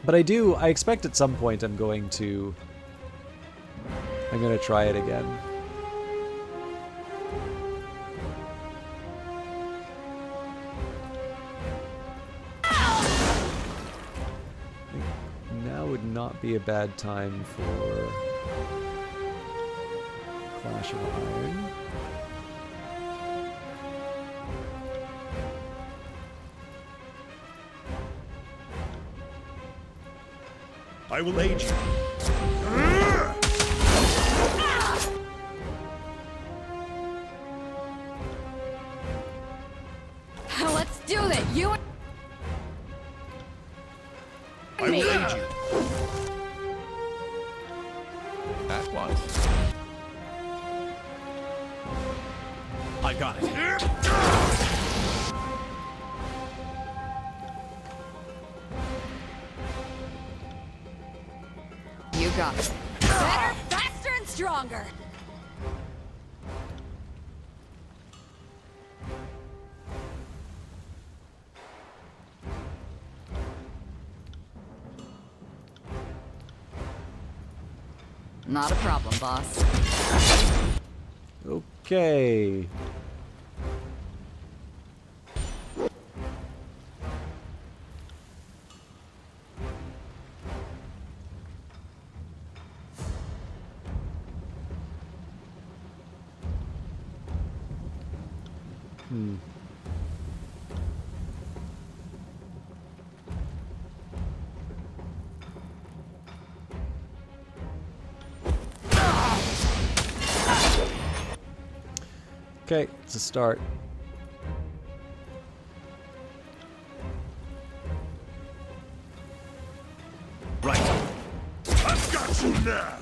But I expect at some point I'm going to try it again. Now would not be a bad time for Clash of Iron. I will aid you. Let's do it. You and I will me. aid you. At once. I got it. You got it. Better, faster, and stronger. Not a problem, boss. Okay. Okay, it's a start. Right. I've got you now.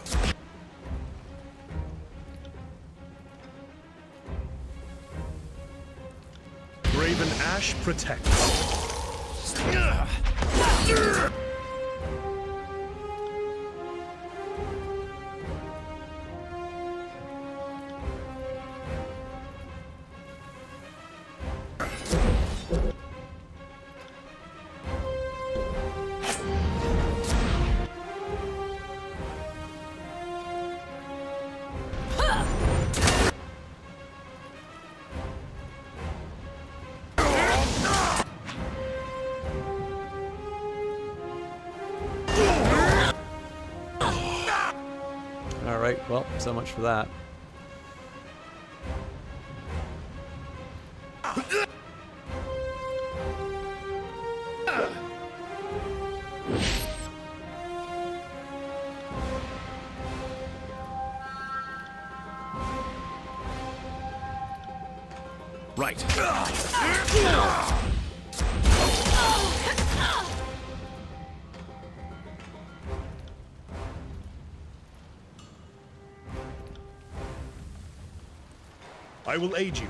Raven Ash protects. Alright, well, so much for that. Right. I will aid you.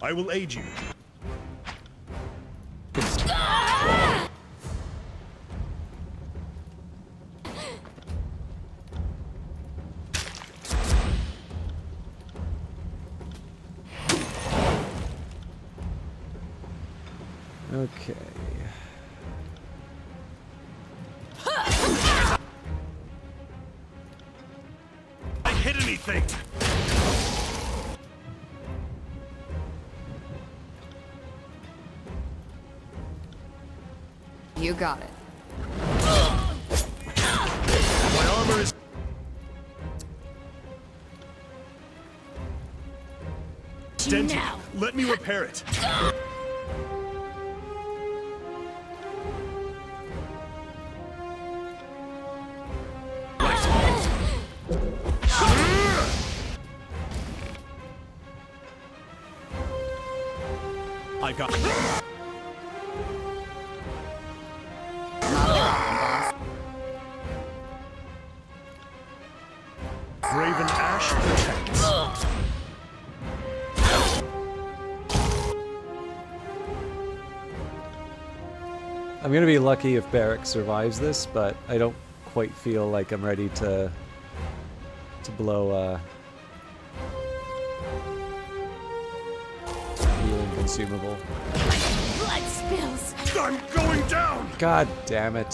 I will aid you. Okay. I hit anything. You got it. My armor is. Dented. Now. Let me repair it. I got it. Raven Ash protects. I'm gonna be lucky if Barrack survives this, but I don't quite feel like I'm ready to blow healing consumable. Blood spills. I'm going down. God damn it.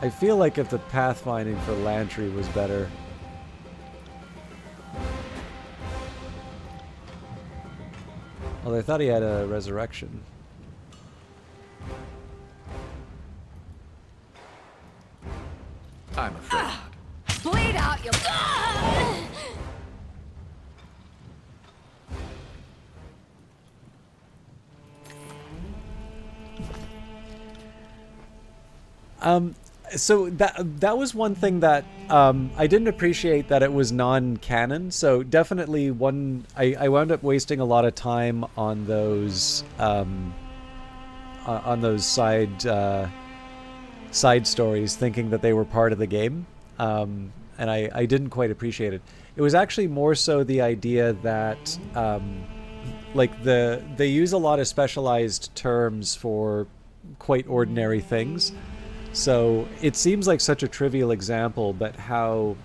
I feel like if the pathfinding for Lantry was better. Well, I thought he had a resurrection. I'm afraid not. Bleed out, you. So that was one thing that I didn't appreciate, that it was non-canon. So definitely I wound up wasting a lot of time on those side stories, thinking that they were part of the game, and I didn't quite appreciate it. It was actually more so the idea that like they use a lot of specialized terms for quite ordinary things. So it seems like such a trivial example, but how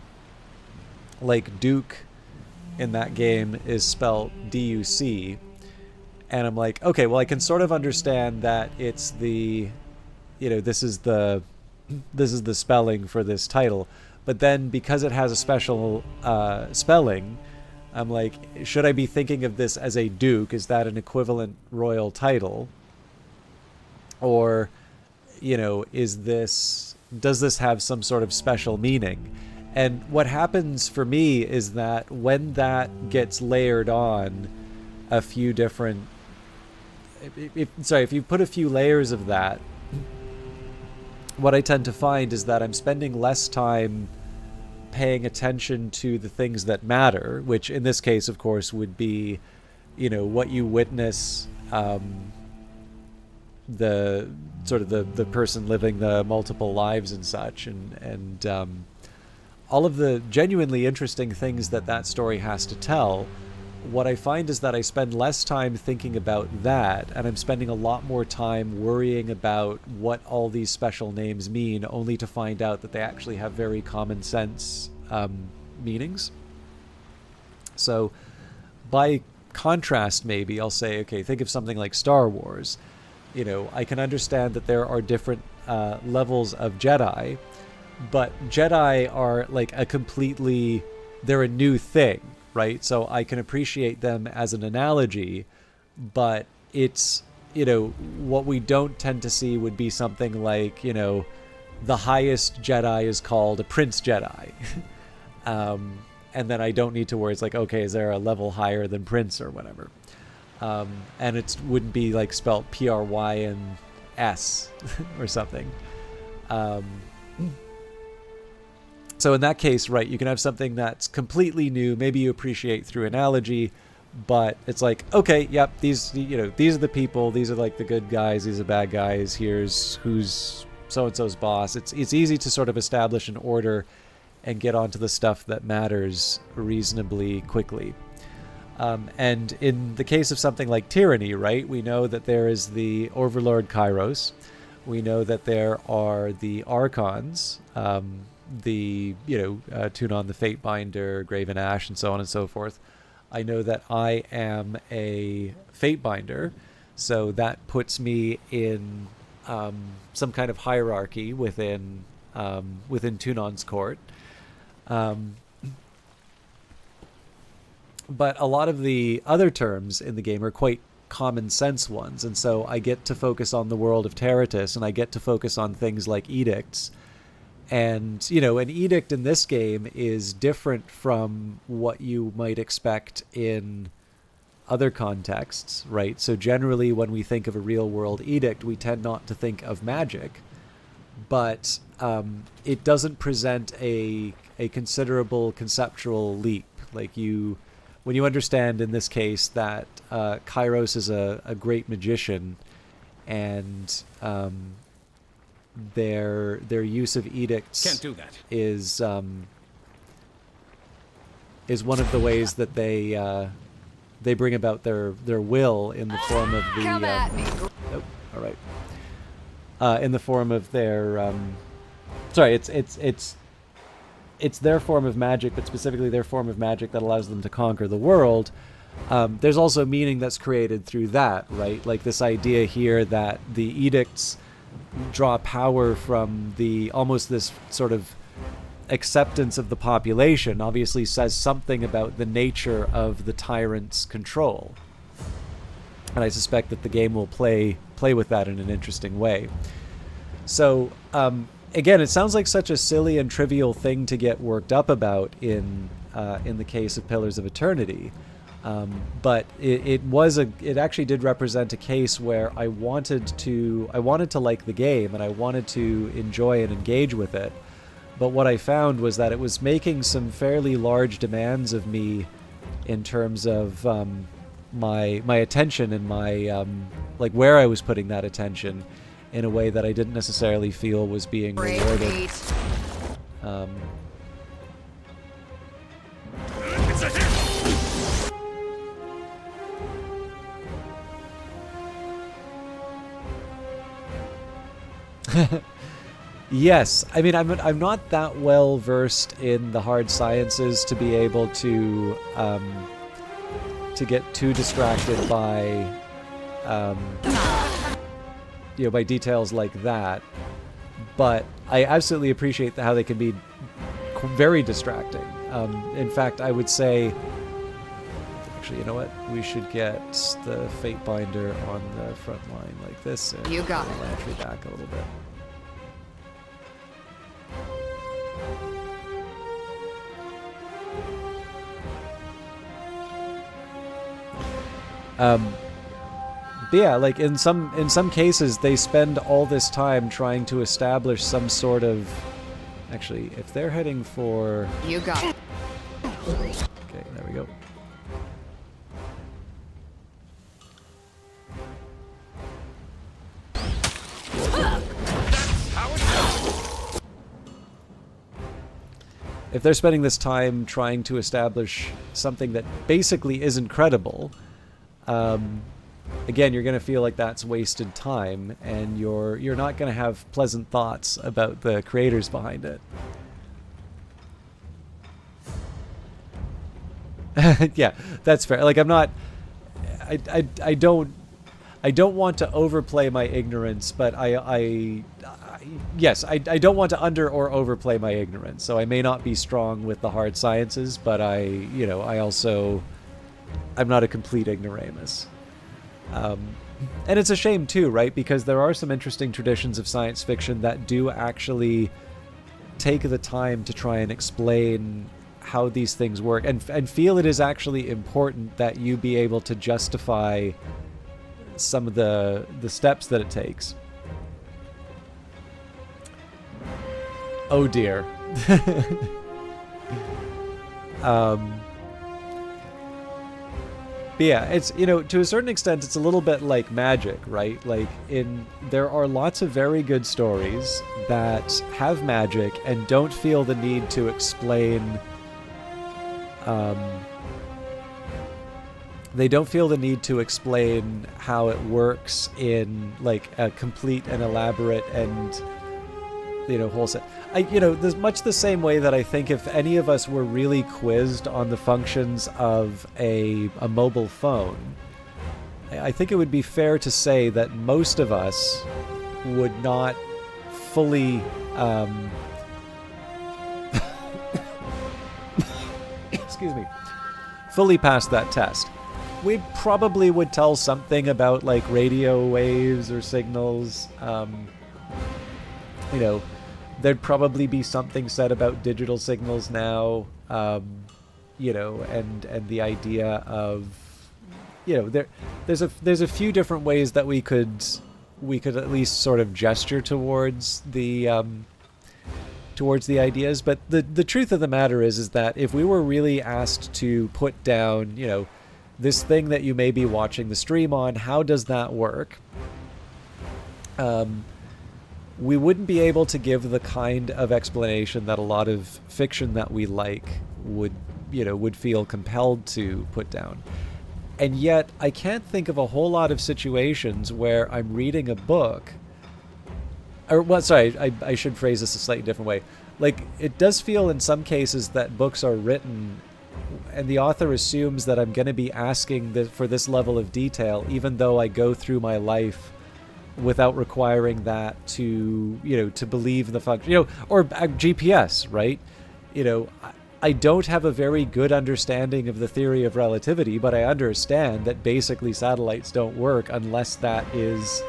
like Duke in that game is spelled D-U-C, and I'm like, okay, well I can sort of understand that it's the, this is the spelling for this title, but then because it has a special spelling, I'm like, should I be thinking of this as a Duke? Is that an equivalent royal title? Or does this have some sort of special meaning? And what happens for me is that when that gets layered on a few different, if you put a few layers of that, what I tend to find is that I'm spending less time paying attention to the things that matter, which in this case, of course, would be, what you witness, the sort of the person living the multiple lives and such, and all of the genuinely interesting things that story has to tell. What I find is that I spend less time thinking about that, and I'm spending a lot more time worrying about what all these special names mean, only to find out that they actually have very common sense meanings. So by contrast, maybe I'll say, okay, think of something like Star Wars. I can understand that there are different levels of Jedi, but Jedi are like they're a new thing, right? So I can appreciate them as an analogy, but it's, what we don't tend to see would be something like, the highest Jedi is called a Prince Jedi. And then I don't need to worry. It's like, okay, is there a level higher than Prince or whatever? And it wouldn't be like spelt P-R-Y-N-S or something. So in that case, right, you can have something that's completely new. Maybe you appreciate through analogy, but it's like, okay, yep, these are the people. These are like the good guys. These are bad guys. Here's who's so-and-so's boss. It's easy to sort of establish an order and get onto the stuff that matters reasonably quickly. And in the case of something like Tyranny, right, we know that there is the Overlord Kairos. We know that there are the Archons, Tunon the Fatebinder, Graven Ash, and so on and so forth. I know that I am a Fatebinder, so that puts me in some kind of hierarchy within Tunon's court. But a lot of the other terms in the game are quite common sense ones, and so I get to focus on the world of Terratus, and I get to focus on things like edicts. And, an edict in this game is different from what you might expect in other contexts, right? So generally when we think of a real-world edict, we tend not to think of magic, but it doesn't present a considerable conceptual leap. Like when you understand in this case that Kairos is a great magician, and their use of edicts Can't do that. is one of the ways that they bring about their will in the form of the Come at me. oh, all right, in the form of their sorry, it's their form of magic, but specifically their form of magic that allows them to conquer the world. There's also meaning that's created through that, right? Like this idea here that the edicts draw power from almost this sort of acceptance of the population, obviously says something about the nature of the tyrant's control. And I suspect that the game will play with that in an interesting way. So again, it sounds like such a silly and trivial thing to get worked up about in the case of Pillars of Eternity. But it actually did represent a case where I wanted to like the game and I wanted to enjoy and engage with it. But what I found was that it was making some fairly large demands of me in terms of my attention and my like where I was putting that attention in a way that I didn't necessarily feel was being rewarded. It's a hit! Yes, I mean I'm not that well versed in the hard sciences to be able to get too distracted by by details like that. But I absolutely appreciate how they can be very distracting. In fact, I would say, actually, you know what? We should get the Fate Binder on the front line like this. And You got pull it. Lantry back a little bit. But yeah, like in some cases, they spend all this time trying to establish some sort of. Actually, if they're heading for. You got it. Okay, there we go. If they're spending this time trying to establish something that basically isn't credible, again, you're going to feel like that's wasted time, and you're not going to have pleasant thoughts about the creators behind it. Yeah, that's fair. Like, I'm not. I don't want to overplay my ignorance, but yes, I don't want to under or overplay my ignorance. So I may not be strong with the hard sciences, but I'm not a complete ignoramus. And it's a shame too, right? Because there are some interesting traditions of science fiction that do actually take the time to try and explain how these things work, and feel it is actually important that you be able to justify some of the steps that it takes. Oh dear. But yeah, it's, to a certain extent, it's a little bit like magic, right? Like, there are lots of very good stories that have magic and don't feel the need to explain. They don't feel the need to explain how it works in like a complete and elaborate and whole set. There's much the same way that I think if any of us were really quizzed on the functions of a mobile phone, I think it would be fair to say that most of us would not fully excuse me, fully pass that test. We probably would tell something about like radio waves or signals. There'd probably be something said about digital signals now, and the idea of, there's a few different ways that we could at least sort of gesture towards the ideas. But the truth of the matter is that if we were really asked to put down, this thing that you may be watching the stream on, how does that work? We wouldn't be able to give the kind of explanation that a lot of fiction that we like would feel compelled to put down. And yet, I can't think of a whole lot of situations where I'm reading a book. I should phrase this a slightly different way. Like, it does feel in some cases that books are written and the author assumes that I'm going to be asking for this level of detail, even though I go through my life without requiring that to believe the function, or GPS, right? I don't have a very good understanding of the theory of relativity, but I understand that basically satellites don't work unless that is,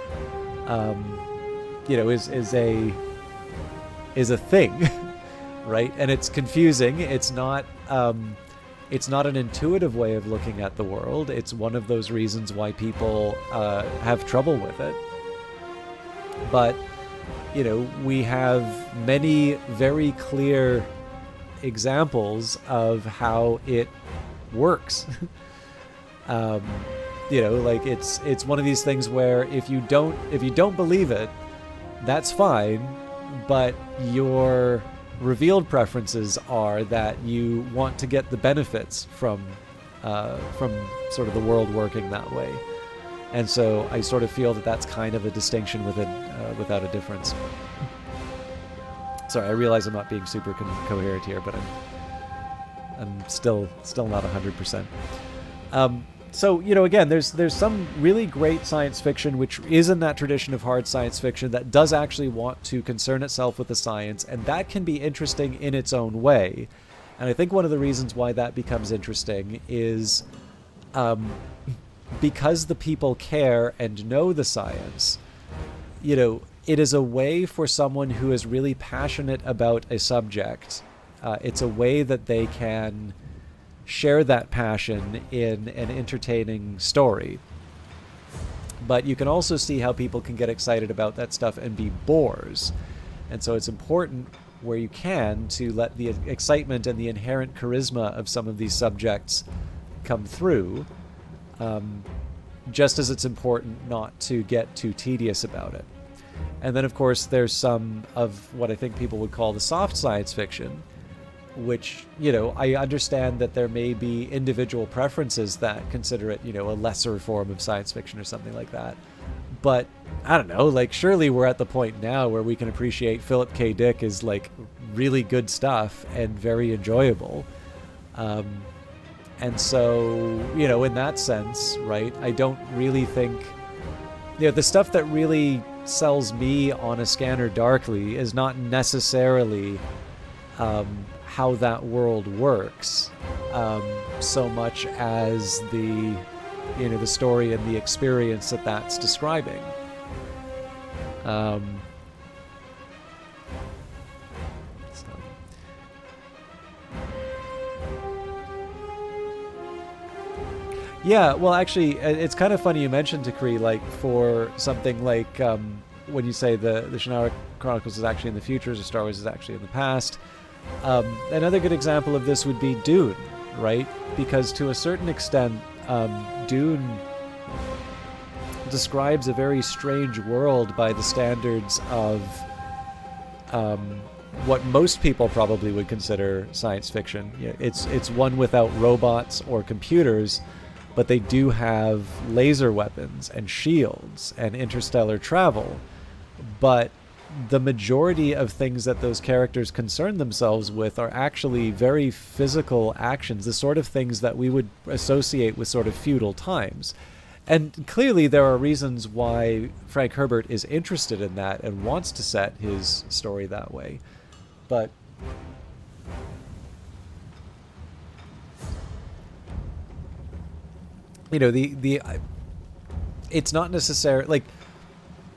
is a is a thing, right? And it's confusing. It's not an intuitive way of looking at the world. It's one of those reasons why people have trouble with it. But, you know, we have many very clear examples of how it works. You know, like it's one of these things where if you don't believe it, that's fine, but your revealed preferences are that you want to get the benefits from sort of the world working that way. And so I sort of feel that that's kind of a distinction without a difference. Sorry, I realize I'm not being super coherent here, but I'm still not 100%. So, you know, again, there's some really great science fiction which is in that tradition of hard science fiction that does actually want to concern itself with the science, and that can be interesting in its own way. And I think one of the reasons why that becomes interesting is because the people care and know the science. You know, it is a way for someone who is really passionate about a subject. It's a way that they can share that passion in an entertaining story. But you can also see how people can get excited about that stuff and be bores. And so it's important where you can to let the excitement and the inherent charisma of some of these subjects come through, just as it's important not to get too tedious about it. And then, of course, there's some of what I think people would call the soft science fiction, which, you know, I understand that there may be individual preferences that consider it, you know, a lesser form of science fiction or something like that. But I don't know, like, surely we're at the point now where we can appreciate Philip K. Dick as, like, really good stuff and very enjoyable. And so, you know, in that sense, right, I don't really think, you know, the stuff that really sells me on A Scanner Darkly is not necessarily how that world works, so much as the, you know, the story and the experience that that's describing. Yeah, well, actually, it's kind of funny you mentioned Takri, like, for something like when you say the Shannara Chronicles is actually in the future, so Star Wars is actually in the past. Another good example of this would be Dune, right? Because to a certain extent, Dune describes a very strange world by the standards of what most people probably would consider science fiction. You know, it's one without robots or computers, but they do have laser weapons and shields and interstellar travel. But the majority of things that those characters concern themselves with are actually very physical actions, the sort of things that we would associate with sort of feudal times. And clearly there are reasons why Frank Herbert is interested in that and wants to set his story that way. But you know, it's not necessarily, like,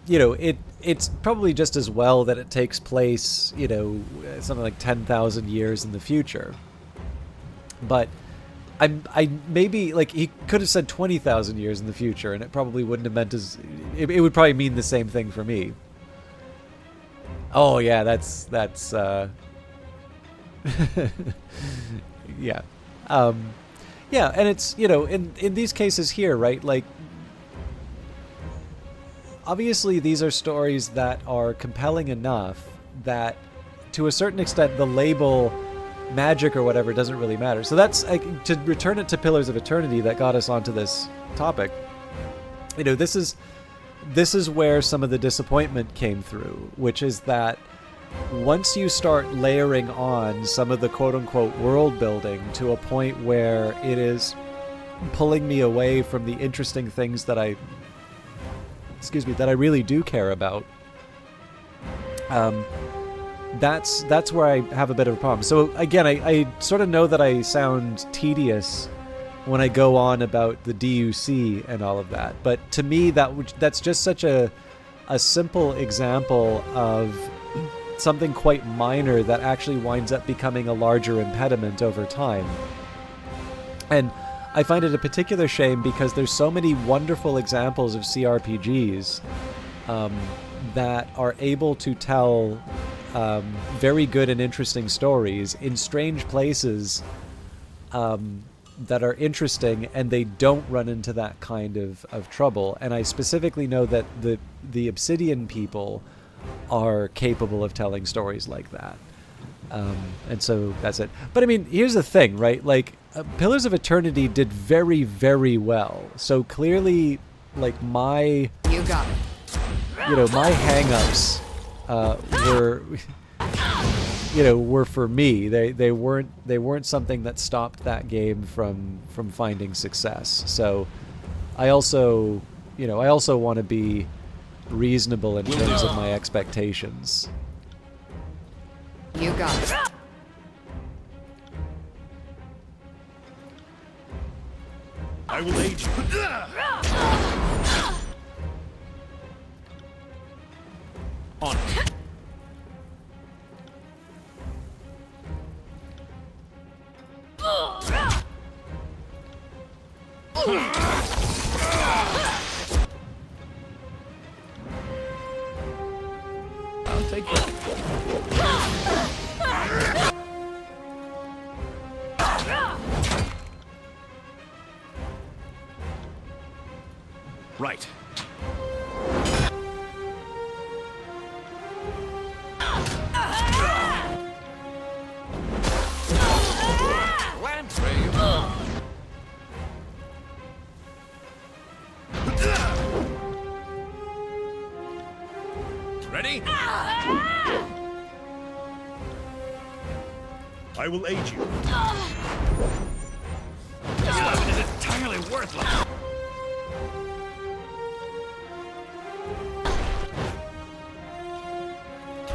you know, it's probably just as well that it takes place, you know, something like 10,000 years in the future. But I maybe, like, he could have said 20,000 years in the future, and it probably wouldn't have meant as, it would probably mean the same thing for me. Oh yeah, that's yeah. Yeah, and it's, you know, in these cases here, right, like, obviously these are stories that are compelling enough that, to a certain extent, the label magic or whatever doesn't really matter. So that's, to return it to Pillars of Eternity that got us onto this topic, you know, this is where some of the disappointment came through, which is that once you start layering on some of the quote-unquote world building to a point where it is pulling me away from the interesting things that I really do care about, that's where I have a bit of a problem. So again, I sort of know that I sound tedious when I go on about the DUC and all of that, but to me that's just such a simple example of something quite minor that actually winds up becoming a larger impediment over time. And I find it a particular shame because there's so many wonderful examples of CRPGs that are able to tell very good and interesting stories in strange places that are interesting, and they don't run into that kind of trouble. And I specifically know that the Obsidian people are capable of telling stories like that. And so that's it. But I mean, here's the thing, right? Like, Pillars of Eternity did very, very well. So clearly, like, my... You got it. You know, my hang-ups were... were for me. They weren't something that stopped that game from finding success. So I also want to be reasonable in terms of my expectations. You got it. I will aid you. On it. I'll take that. Right. Where you are. Ready? I will aid you. This weapon is entirely worthless.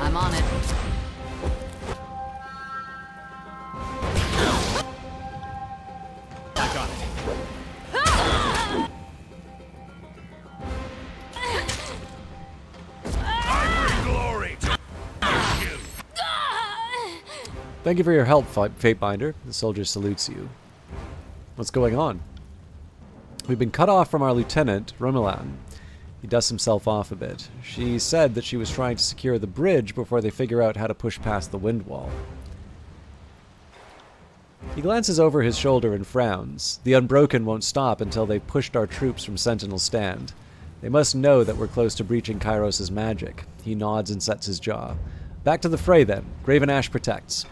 I'm on it. I got it. I bring glory to you. Thank you for your help, Fatebinder. The soldier salutes you. What's going on? We've been cut off from our lieutenant, Romulan. He dusts himself off a bit. She said that she was trying to secure the bridge before they figure out how to push past the wind wall. He glances over his shoulder and frowns. The Unbroken won't stop until they've pushed our troops from Sentinel's stand. They must know that we're close to breaching Kairos' magic. He nods and sets his jaw. Back to the fray, then. Graven Ash protects.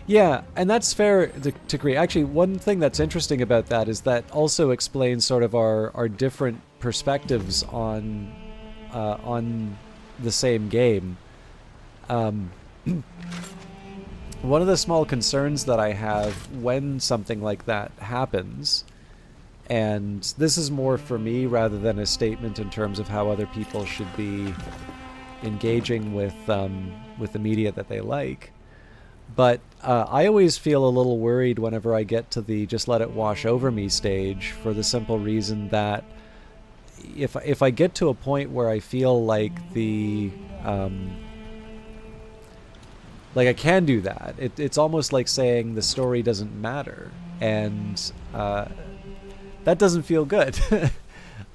Yeah, and that's fair to agree. Actually, one thing that's interesting about that is that also explains sort of our different perspectives on the same game. One of the small concerns that I have when something like that happens, and this is more for me rather than a statement in terms of how other people should be engaging with the media that they like. But I always feel a little worried whenever I get to the just let it wash over me stage, for the simple reason that if I get to a point where I feel like like I can do that, it's almost like saying the story doesn't matter, and that doesn't feel good.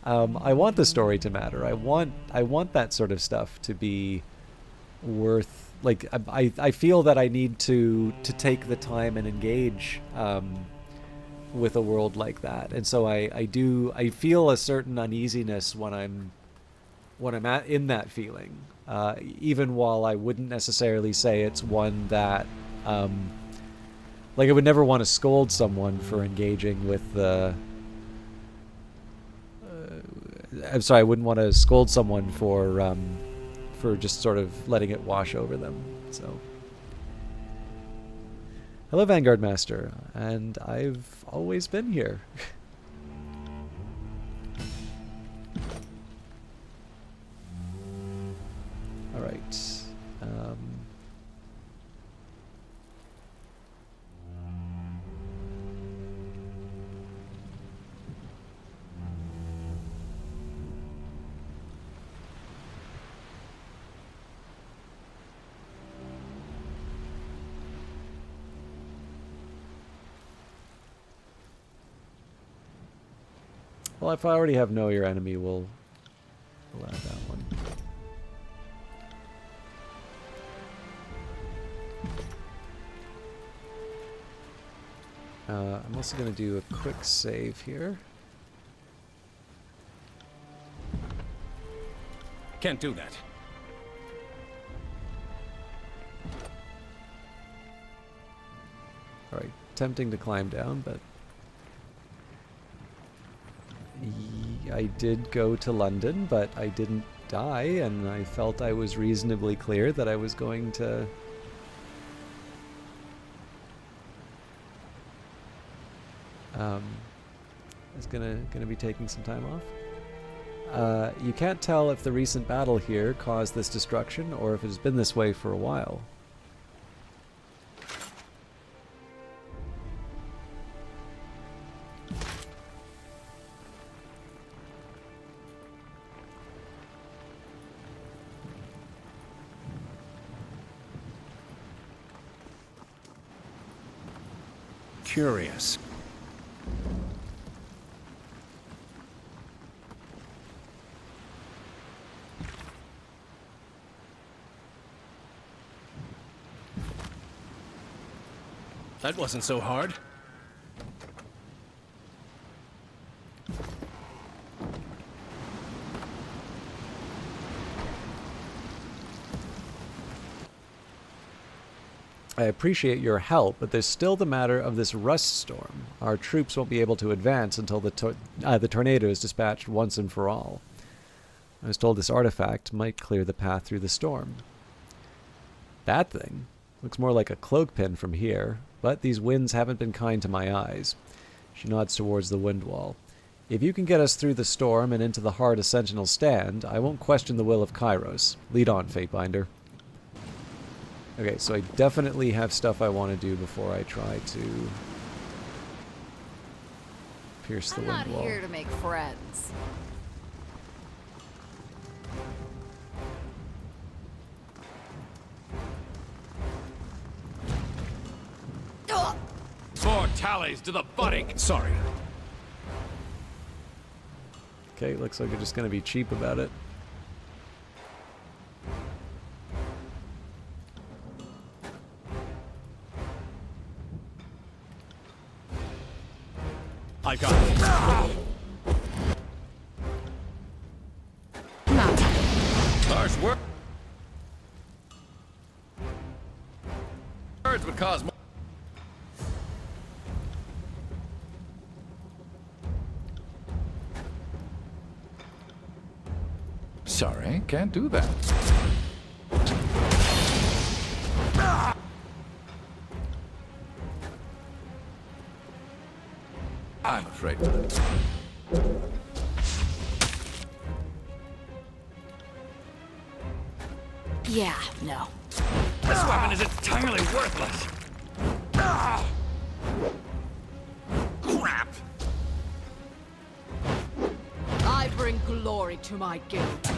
I want the story to matter. I want that sort of stuff to be worth. Like, I feel that I need to take the time and engage with a world like that, and so I feel a certain uneasiness when I'm in that feeling, even while I wouldn't necessarily say it's one that like I would never want to scold someone for engaging with the. I'm sorry, I wouldn't want to scold someone for just sort of letting it wash over them. So, hello, Vanguard Master, and I've always been here. All right. Well, if I already have Know Your Enemy, we'll add that one. I'm also going to do a quick save here. Can't do that. Alright, tempting to climb down, but I did go to London, but I didn't die, and I felt I was reasonably clear that I was going to... is gonna be taking some time off. You can't tell if the recent battle here caused this destruction, or if it has been this way for a while. Curious. That wasn't so hard. I appreciate your help, but there's still the matter of this rust storm. Our troops won't be able to advance until the tornado is dispatched once and for all. I was told this artifact might clear the path through the storm. That thing looks more like a cloak pin from here, but these winds haven't been kind to my eyes. She nods towards the wind wall. If you can get us through the storm and into the heart of Sentinel's stand, I won't question the will of Kairos. Lead on, Fatebinder. Okay, so I definitely have stuff I want to do before I try to pierce the I'm wind not wall. here to make friends. Ugh! 4 tallies to the butting. Sorry. Okay, looks like you're just going to be cheap about it. I got it. Harsh words would cause more. Sorry, can't do that. I'm afraid not. Yeah, no. This weapon is entirely worthless. Crap. I bring glory to my guild.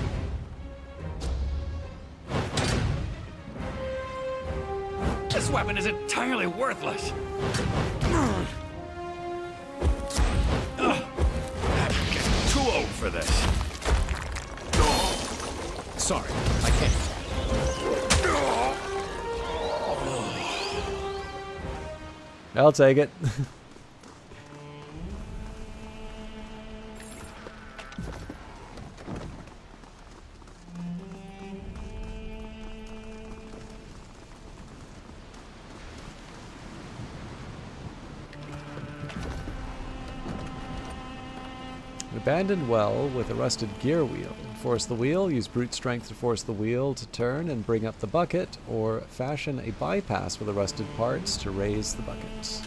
This weapon is entirely worthless. I'm getting too old for this. Sorry, I can't. I'll take it. An abandoned well with a rusted gear wheel. Force the wheel, use brute strength to force the wheel to turn and bring up the bucket, or fashion a bypass with the rusted parts to raise the bucket.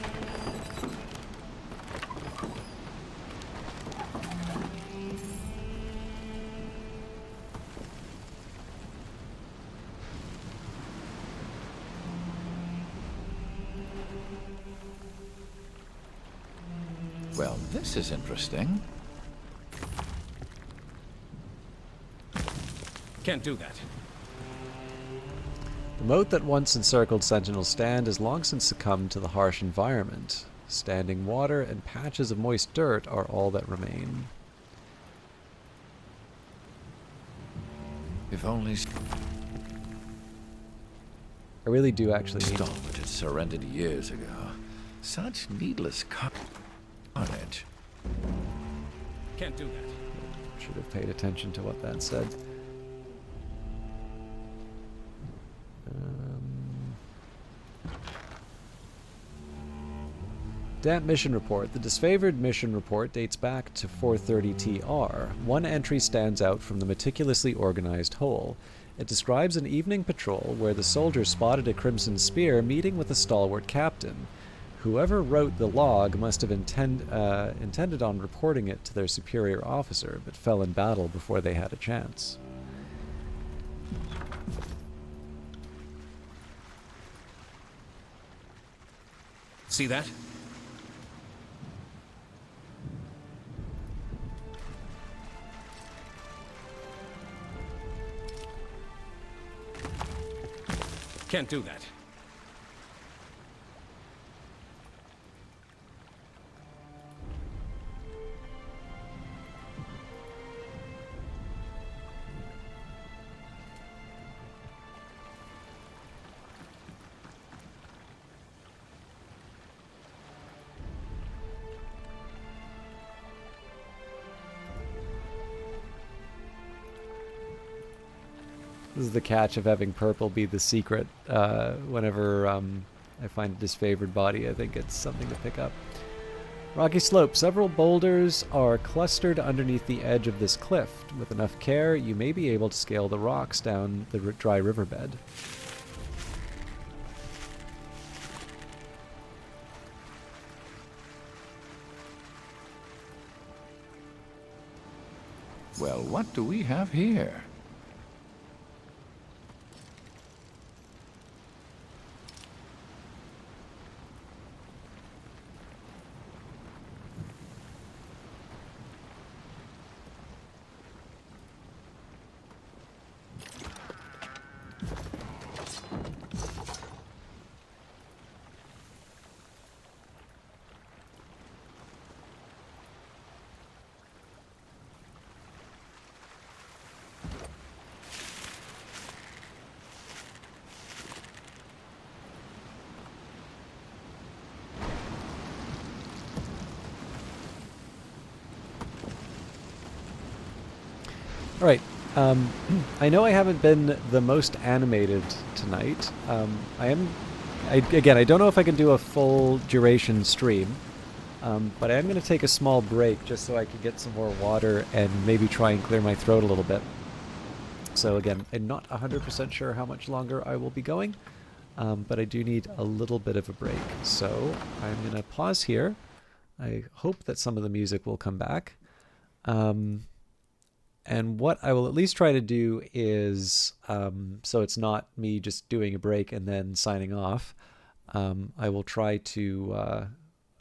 Well, this is interesting. Can't do that. The moat that once encircled Sentinel's stand has long since succumbed to the harsh environment. Standing water and patches of moist dirt are all that remain. If only I really do actually need... Stalwart had surrendered years ago. Such needless carnage. Can't do that. Should have paid attention to what that said. Damp mission report. The disfavored mission report dates back to 430 TR. One entry stands out from the meticulously organized whole. It describes an evening patrol where the soldiers spotted a Crimson Spear meeting with a stalwart captain. Whoever wrote the log must have intended on reporting it to their superior officer, but fell in battle before they had a chance. See that? Can't do that. This is the catch of having purple be the secret. Whenever I find a disfavored body, I think it's something to pick up. Rocky slope. Several boulders are clustered underneath the edge of this cliff. With enough care, you may be able to scale the rocks down the dry riverbed. Well, what do we have here? All right. I know I haven't been the most animated tonight. Again, I don't know if I can do a full duration stream, but I am going to take a small break just so I can get some more water and maybe try and clear my throat a little bit. So again, I'm not 100% sure how much longer I will be going, but I do need a little bit of a break. So I'm going to pause here. I hope that some of the music will come back. And what I will at least try to do is, so it's not me just doing a break and then signing off, I will try to,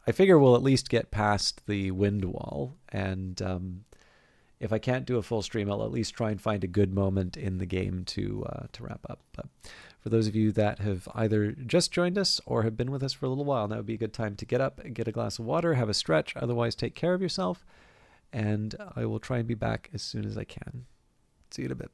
I figure we'll at least get past the wind wall, and if I can't do a full stream, I'll at least try and find a good moment in the game to wrap up. But for those of you that have either just joined us or have been with us for a little while, now would be a good time to get up and get a glass of water, have a stretch, otherwise take care of yourself. And I will try and be back as soon as I can. See you in a bit.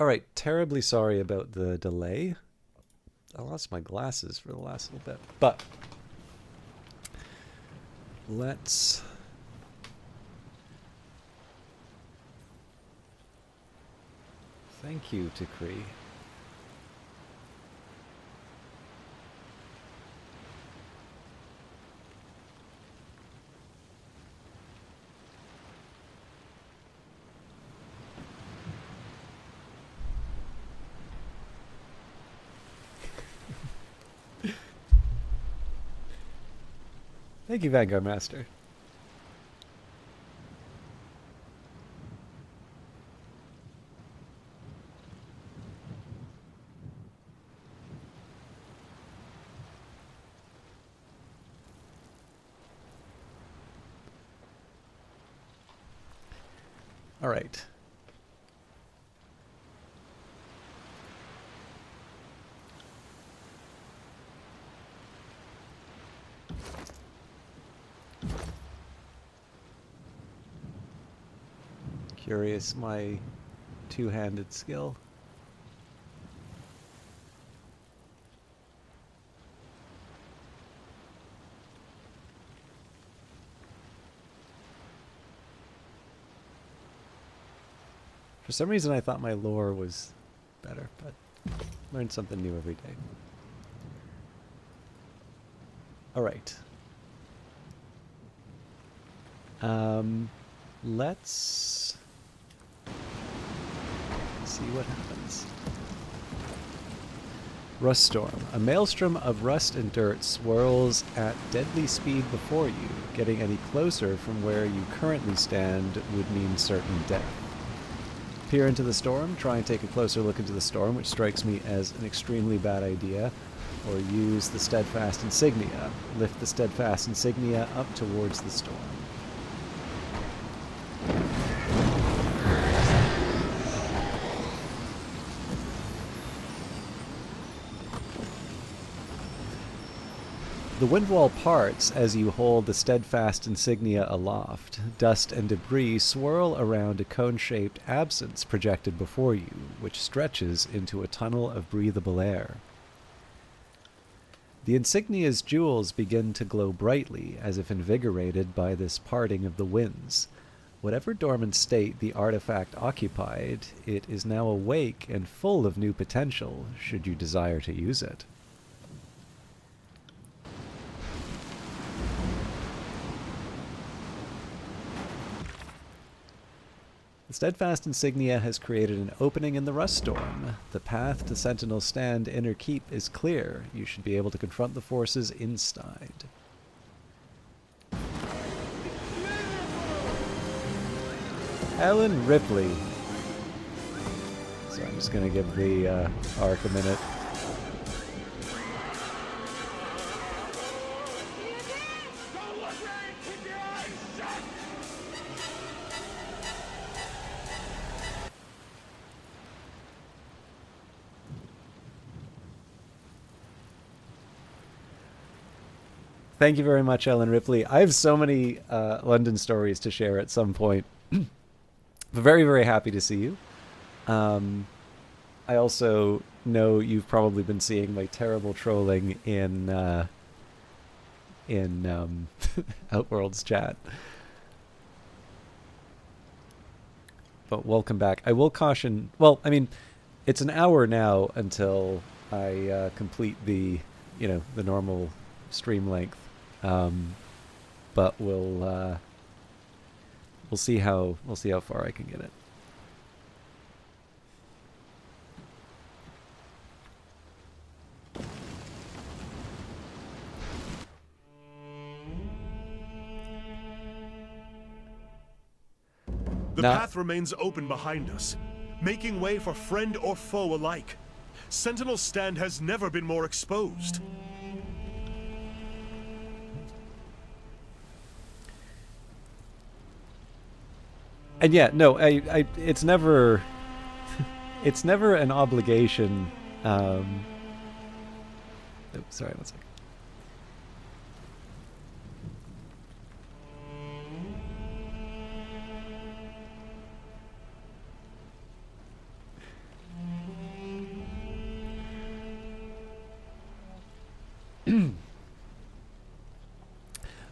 All right, terribly sorry about the delay. I lost my glasses for the last little bit. But let's... Thank you, Tikri. Thank you, Vanguard Master. All right. Curious, my two-handed skill. For some reason, I thought my lore was better, but learn something new every day. All right. Let's see what happens. Rust Storm. A maelstrom of rust and dirt swirls at deadly speed before you. Getting any closer from where you currently stand would mean certain death. Peer into the storm, try and take a closer look into the storm, which strikes me as an extremely bad idea, or use the steadfast insignia. Lift the steadfast insignia up towards the storm. The wind wall parts as you hold the steadfast insignia aloft. Dust and debris swirl around a cone-shaped absence projected before you, which stretches into a tunnel of breathable air. The insignia's jewels begin to glow brightly, as if invigorated by this parting of the winds. Whatever dormant state the artifact occupied, it is now awake and full of new potential, should you desire to use it. The steadfast insignia has created an opening in the rust storm. The path to Sentinel's Stand Inner Keep is clear. You should be able to confront the forces inside. Ellen Ripley. So I'm just going to give the arc a minute. Thank you very much, Ellen Ripley. I have so many London stories to share at some point. Very, very happy to see you. I also know you've probably been seeing my terrible trolling in Outworld's chat. But welcome back. I will caution... Well, I mean, it's an hour now until I complete the normal stream length. But we'll see how far I can get it. The path remains open behind us, making way for friend or foe alike. Sentinel's Stand has never been more exposed. And yeah, no, it's never, it's never an obligation. Oh, sorry, one second.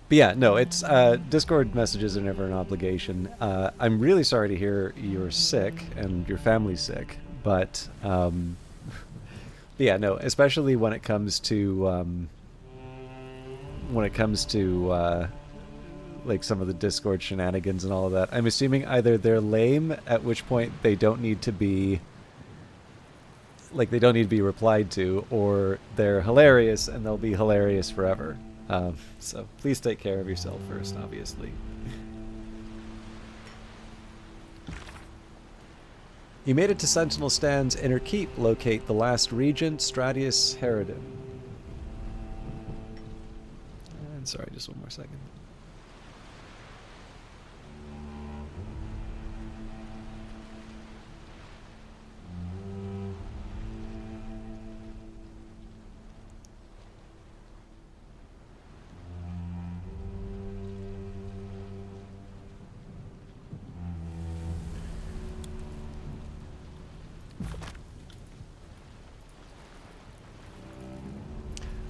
But yeah, no, it's Discord messages are never an obligation. I'm really sorry to hear you're sick and your family's sick, but yeah, no, especially when it comes to like some of the Discord shenanigans and all of that. I'm assuming either they're lame, at which point they don't need to be replied to, or they're hilarious and they'll be hilarious forever. So please take care of yourself first, obviously. You made it to Sentinel Stand's inner keep. Locate the last regent, Stratius Herodin. And sorry, just one more second.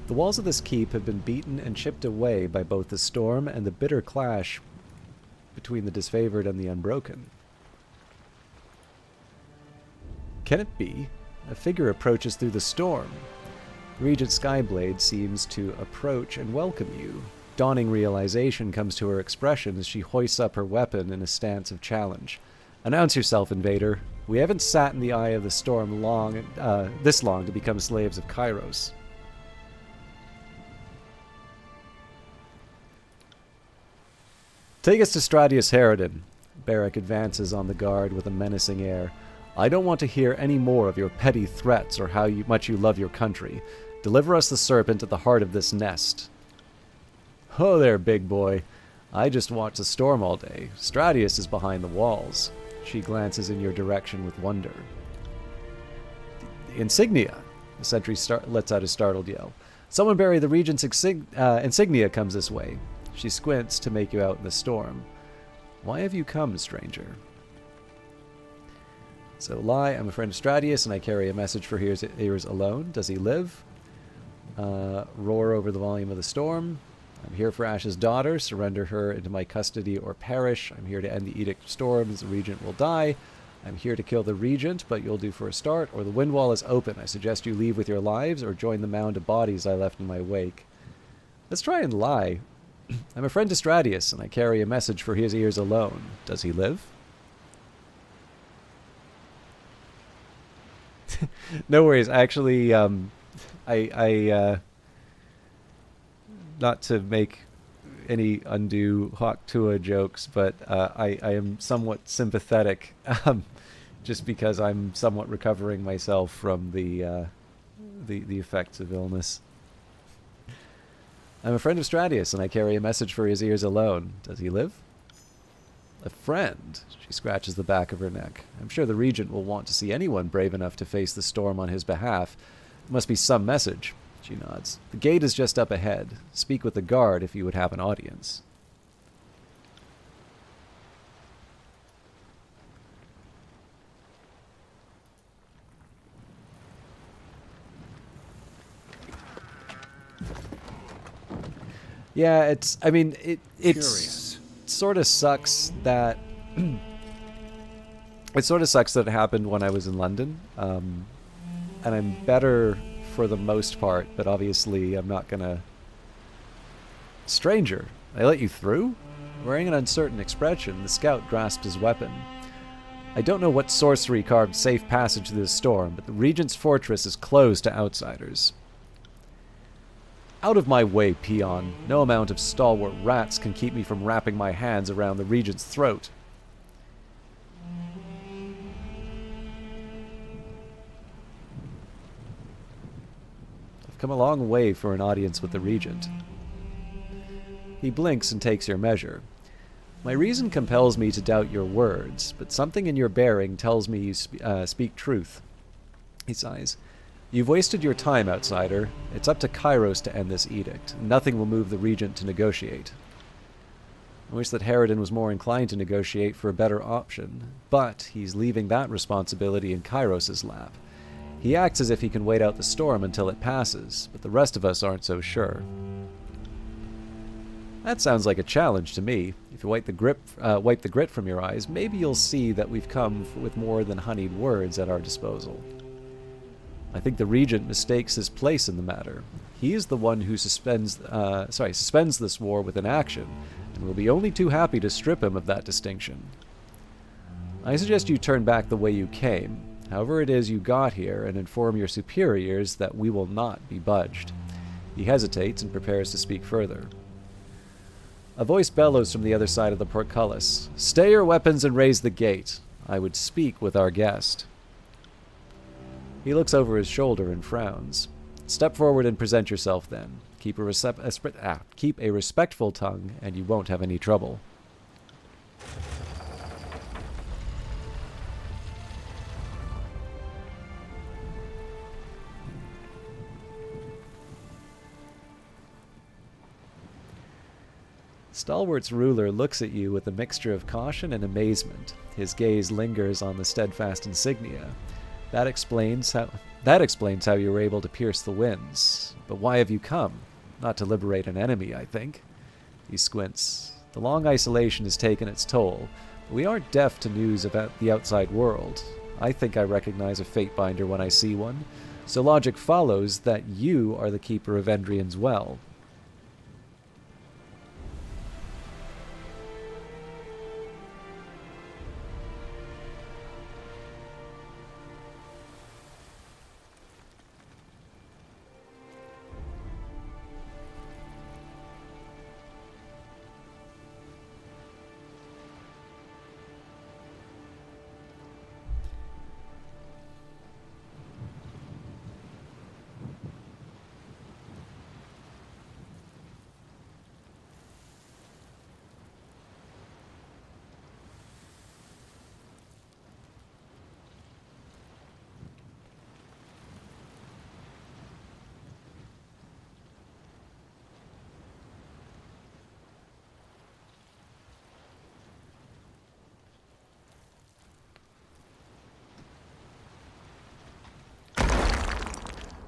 The walls of this keep have been beaten and chipped away by both the storm and the bitter clash between the disfavored and the unbroken. Can it be? A figure approaches through the storm. Regent Skyblade seems to approach and welcome you. Dawning realization comes to her expression as she hoists up her weapon in a stance of challenge. Announce yourself, invader. We haven't sat in the eye of the storm this long to become slaves of Kairos. Take us to Stratius Herodin. Barrack advances on the guard with a menacing air. I don't want to hear any more of your petty threats or how much you love your country. Deliver us the serpent at the heart of this nest. Oh there, big boy. I just watched the storm all day. Stratius is behind the walls. She glances in your direction with wonder. The insignia. The sentry lets out a startled yell. Someone bury the regent's insignia comes this way. She squints to make you out in the storm. Why have you come, stranger? So, lie, I'm a friend of Stratius, and I carry a message for his ears alone. Does he live? Roar over the volume of the storm. I'm here for Ash's daughter. Surrender her into my custody or perish. I'm here to end the Edict of Storms. The regent will die. I'm here to kill the regent, but you'll do for a start, or the wind wall is open. I suggest you leave with your lives, or join the mound of bodies I left in my wake. Let's try and lie. I'm a friend to Stratius, and I carry a message for his ears alone. Does he live? No worries. Actually, not to make any undue Hawk Tua jokes, but I am somewhat sympathetic, just because I'm somewhat recovering myself from the effects of illness. I'm a friend of Stratius, and I carry a message for his ears alone. Does he live? A friend? She scratches the back of her neck. I'm sure the regent will want to see anyone brave enough to face the storm on his behalf. It must be some message. She nods. The gate is just up ahead. Speak with the guard if you would have an audience. Yeah, it sort of sucks that it happened when I was in London, and I'm better for the most part, but obviously I'm not gonna... Stranger, I let you through? Wearing an uncertain expression, the scout grasps his weapon. I don't know what sorcery carved safe passage through the storm, but the regent's fortress is closed to outsiders. Out of my way, peon. No amount of stalwart rats can keep me from wrapping my hands around the regent's throat. I've come a long way for an audience with the regent. He blinks and takes your measure. My reason compels me to doubt your words, but something in your bearing tells me you speak truth. He sighs. You've wasted your time, outsider. It's up to Kairos to end this edict. Nothing will move the regent to negotiate. I wish that Herodin was more inclined to negotiate for a better option, but he's leaving that responsibility in Kairos' lap. He acts as if he can wait out the storm until it passes, but the rest of us aren't so sure. That sounds like a challenge to me. If you wipe the grit from your eyes, maybe you'll see that we've come with more than honeyed words at our disposal. I think the Regent mistakes his place in the matter. He is the one who suspends this war with inaction, and will be only too happy to strip him of that distinction. I suggest you turn back the way you came, however it is you got here, and inform your superiors that we will not be budged. He hesitates and prepares to speak further. A voice bellows from the other side of the portcullis. "Stay your weapons and raise the gate. I would speak with our guest." He looks over his shoulder and frowns. "Step forward and present yourself then. Keep a respectful tongue, and you won't have any trouble." Stalwart's ruler looks at you with a mixture of caution and amazement. His gaze lingers on the steadfast insignia. That explains how you were able to pierce the winds. But why have you come? Not to liberate an enemy, I think. He squints. The long isolation has taken its toll, but we aren't deaf to news about the outside world. I think I recognize a Fatebinder when I see one, so logic follows that you are the keeper of Endrian's Well.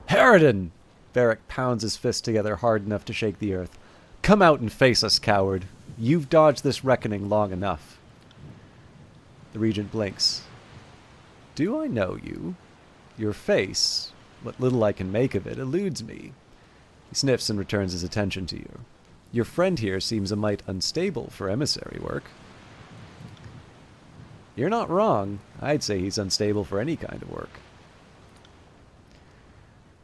Harridan! Varric pounds his fist together hard enough to shake the earth. "Come out and face us, coward. You've dodged this reckoning long enough." The Regent blinks. "Do I know you? Your face, what little I can make of it, eludes me." He sniffs and returns his attention to you. "Your friend here seems a mite unstable for emissary work." "You're not wrong. I'd say he's unstable for any kind of work."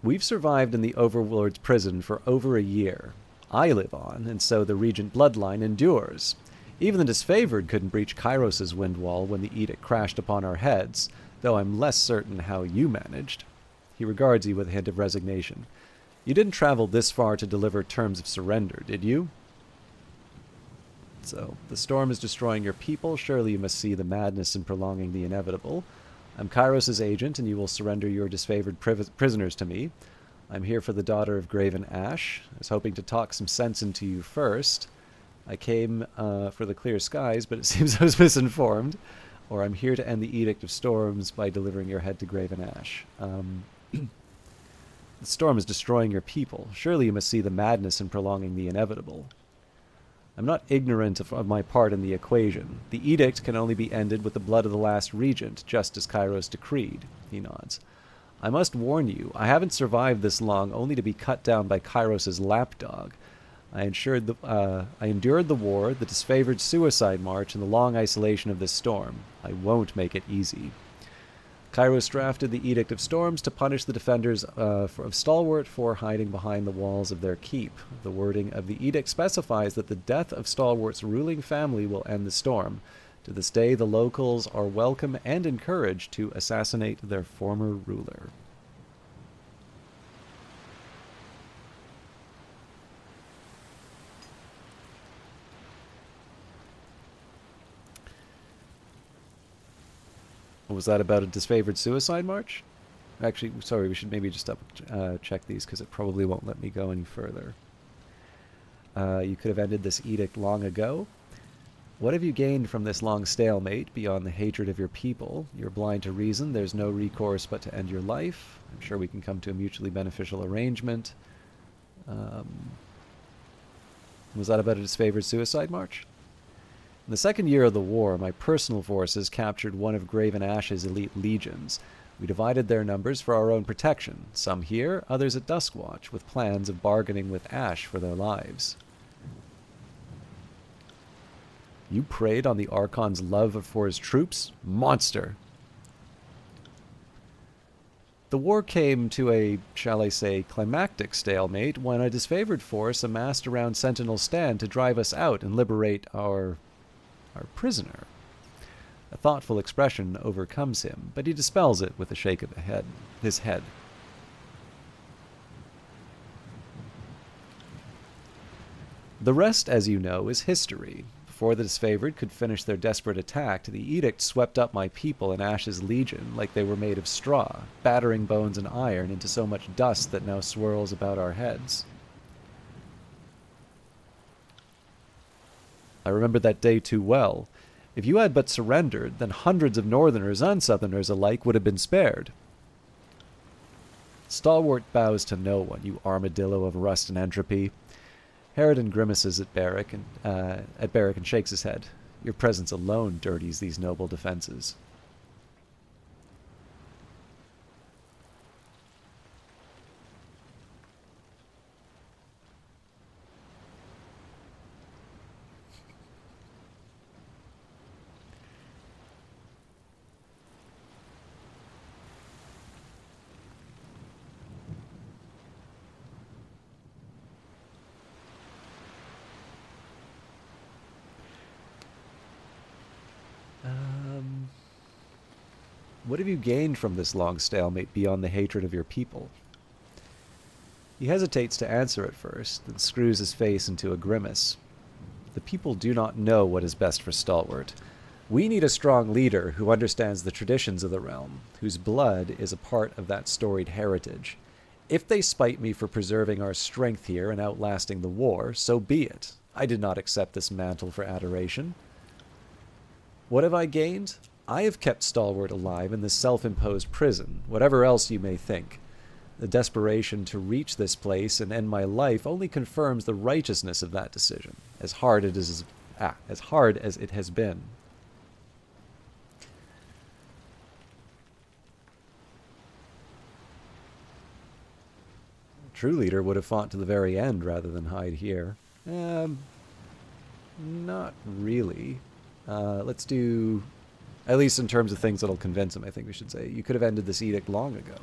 "We've survived in the Overlord's prison for over a year. I live on, and so the Regent bloodline endures. Even the disfavored couldn't breach Kairos' wind wall when the edict crashed upon our heads, though I'm less certain how you managed." He regards you with a hint of resignation. "You didn't travel this far to deliver terms of surrender, did you?" "So, the storm is destroying your people. Surely you must see the madness in prolonging the inevitable. I'm Kairos' agent, and you will surrender your disfavored prisoners to me. I'm here for the daughter of Graven Ash. I was hoping to talk some sense into you first. I came for the clear skies, but it seems I was misinformed. Or I'm here to end the Edict of Storms by delivering your head to Graven Ash. The storm is destroying your people. Surely you must see the madness in prolonging the inevitable. I'm not ignorant of my part in the equation. The edict can only be ended with the blood of the last regent, just as Kairos decreed." He nods. "I must warn you, I haven't survived this long only to be cut down by Kairos' lapdog. I endured the war, the disfavored suicide march, and the long isolation of this storm. I won't make it easy." Kairos drafted the Edict of Storms to punish the defenders of Stalwart for hiding behind the walls of their keep. The wording of the edict specifies that the death of Stalwart's ruling family will end the storm. To this day, the locals are welcome and encouraged to assassinate their former ruler. Was that about a disfavored suicide march? Actually, sorry, we should maybe just check these because it probably won't let me go any further. You could have ended this edict long ago. What have you gained from this long stalemate beyond the hatred of your people? You're blind to reason. There's no recourse but to end your life. I'm sure we can come to a mutually beneficial arrangement. Was that about a disfavored suicide march? In the second year of the war, my personal forces captured one of Graven Ash's elite legions. We divided their numbers for our own protection, some here, others at Duskwatch, with plans of bargaining with Ash for their lives. You preyed on the Archon's love for his troops? Monster! The war came to a, shall I say, climactic stalemate when a disfavored force amassed around Sentinel's stand to drive us out and liberate our prisoner. A thoughtful expression overcomes him, but he dispels it with a shake of his head. The rest, as you know, is history. Before the disfavored could finish their desperate attack, the edict swept up my people and Ash's legion like they were made of straw, battering bones and iron into so much dust that now swirls about our heads. I remember that day too well. If you had but surrendered, then hundreds of Northerners and Southerners alike would have been spared. Stalwart bows to no one, you armadillo of rust and entropy. Harridan grimaces at Barrack and shakes his head. Your presence alone dirties these noble defenses. What have you gained from this long stalemate beyond the hatred of your people? He hesitates to answer at first, then screws his face into a grimace. The people do not know what is best for Stalwart. We need a strong leader who understands the traditions of the realm, whose blood is a part of that storied heritage. If they spite me for preserving our strength here and outlasting the war, so be it. I did not accept this mantle for adoration. What have I gained? I have kept Stalwart alive in this self-imposed prison, whatever else you may think. The desperation to reach this place and end my life only confirms the righteousness of that decision, as hard as it has been. A true leader would have fought to the very end rather than hide here. Not really. Let's do... At least in terms of things that'll convince him, I think we should say. You could have ended this edict long ago.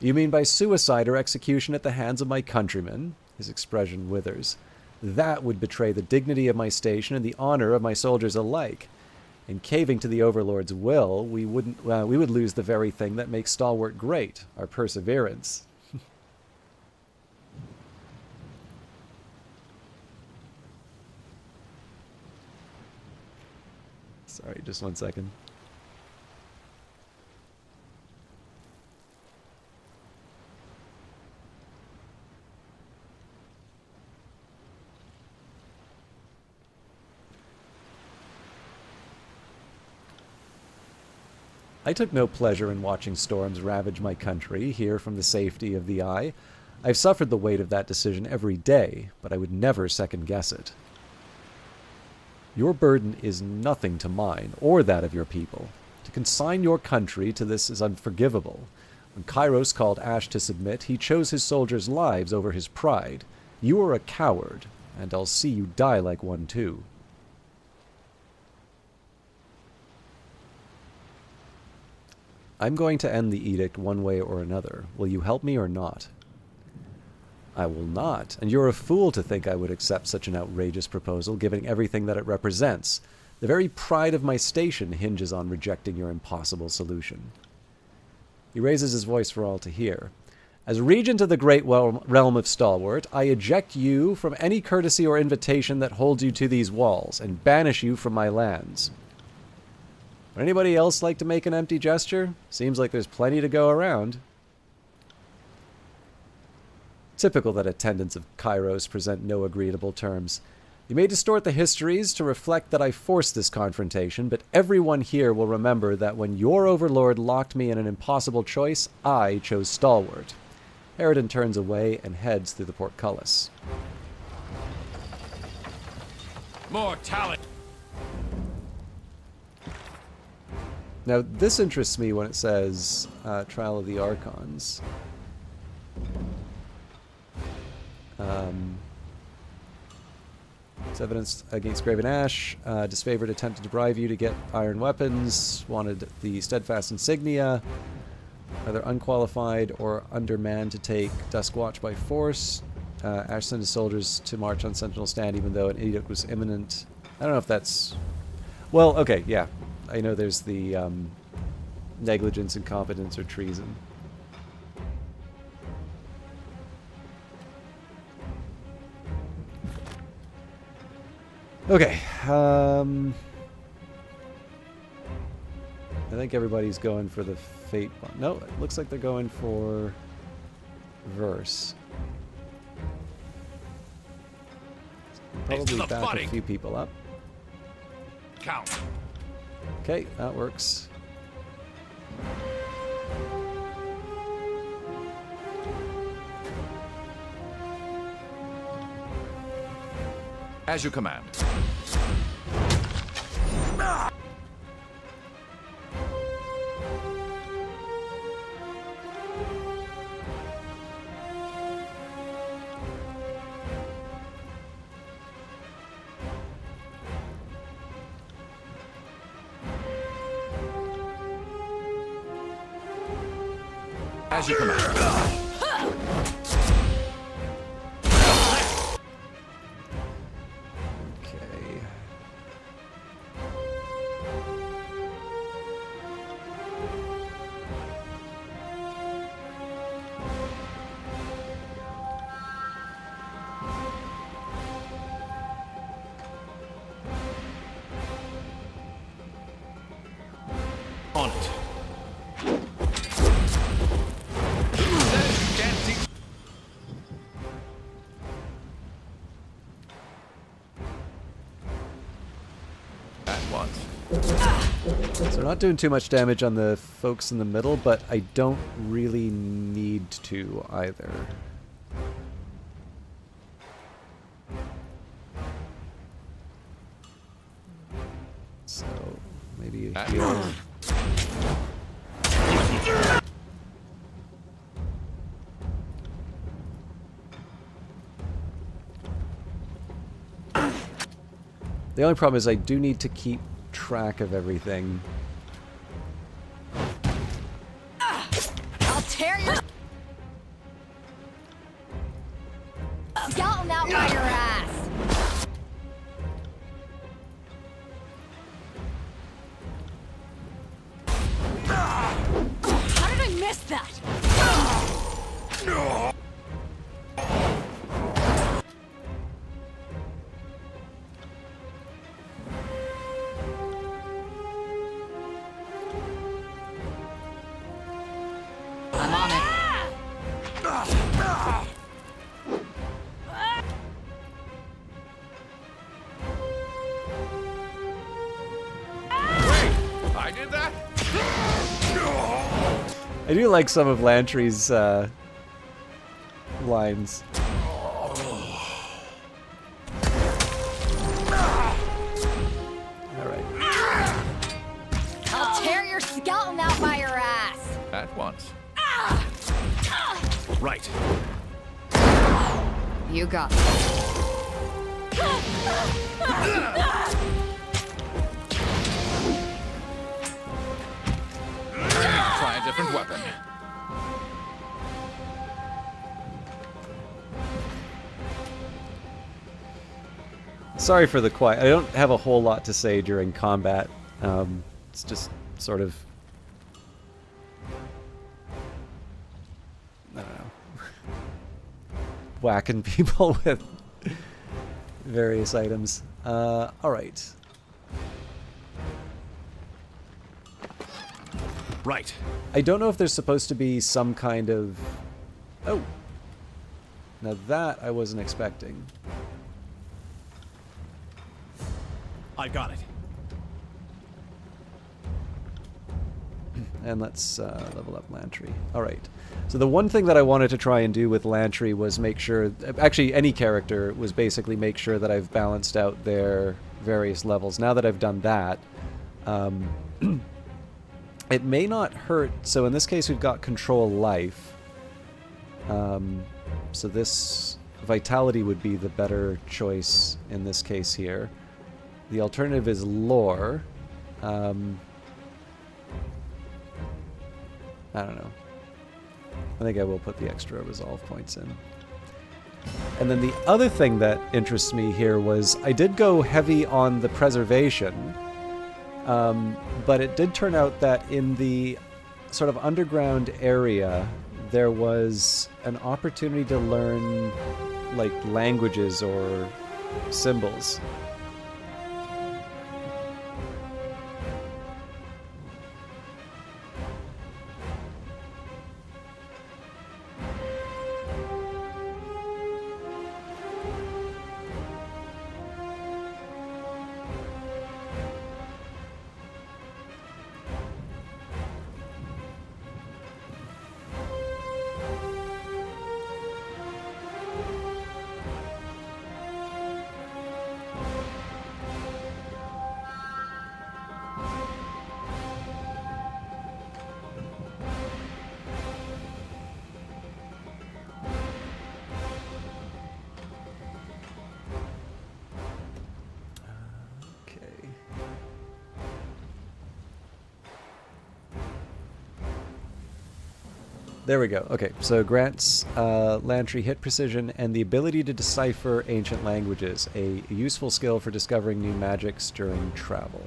You mean by suicide or execution at the hands of my countrymen? His expression withers. That would betray the dignity of my station and the honor of my soldiers alike. In caving to the Overlord's will, we would lose the very thing that makes Stalwart great, our perseverance. Sorry, just 1 second. I took no pleasure in watching storms ravage my country here from the safety of the eye. I've suffered the weight of that decision every day, but I would never second-guess it. Your burden is nothing to mine, or that of your people. To consign your country to this is unforgivable. When Kairos called Ash to submit, he chose his soldiers' lives over his pride. You are a coward, and I'll see you die like one too. I'm going to end the edict one way or another. Will you help me or not? I will not, and you're a fool to think I would accept such an outrageous proposal, given everything that it represents. The very pride of my station hinges on rejecting your impossible solution. He raises his voice for all to hear. As regent of the great realm of Stalwart, I eject you from any courtesy or invitation that holds you to these walls, and banish you from my lands. Would anybody else like to make an empty gesture? Seems like there's plenty to go around. Typical that attendants of Kairos present no agreeable terms. You may distort the histories to reflect that I forced this confrontation, but everyone here will remember that when your overlord locked me in an impossible choice, I chose Stalwart. Harridan turns away and heads through the portcullis. More talent. Now, this interests me when it says Trial of the Archons. It's evidence against Graven Ash. Disfavored attempted to bribe you to get iron weapons. Wanted the steadfast insignia. Either unqualified or undermanned to take Dusk Watch by force. Ash sent his soldiers to march on Sentinel Stand even though an edict was imminent. I don't know if that's... Well, okay, yeah. I know there's the negligence, incompetence, or treason. Okay. I think everybody's going for the Fate one. No, it looks like they're going for Verse. Probably the back fighting. a few people up. Count. Okay, that works. As you command. As you command. Okay. On it. At once. So we're not doing too much damage on the folks in the middle, but I don't really need to either. So maybe a At heal. once. The only problem is I do need to keep track of everything. I'll tear your skeleton out by your ass. How did I miss that? I'm on it. I did that? I do like some of Lantry's lines. Alright. I'll tear your skeleton out by your ass. At once. Right. You got it. Try a different weapon. Sorry for the quiet. I don't have a whole lot to say during combat. It's just sort of... I don't know. Whacking people with various items. Alright. Right. I don't know if there's supposed to be some kind of... Oh! Now that I wasn't expecting. I got it. And let's level up Lantry. All right. So the one thing that I wanted to try and do with Lantry was make sure... Actually, any character was basically make sure that I've balanced out their various levels. Now that I've done that, it may not hurt. So in this case, we've got Control Life. So this Vitality would be the better choice in this case here. The alternative is Lore. I don't know. I think I will put the extra resolve points in. And then the other thing that interests me here was I did go heavy on the preservation, but it did turn out that in the sort of underground area there was an opportunity to learn like languages or symbols. There we go. Okay, so grants Lantry hit precision and the ability to decipher ancient languages, a useful skill for discovering new magics during travel.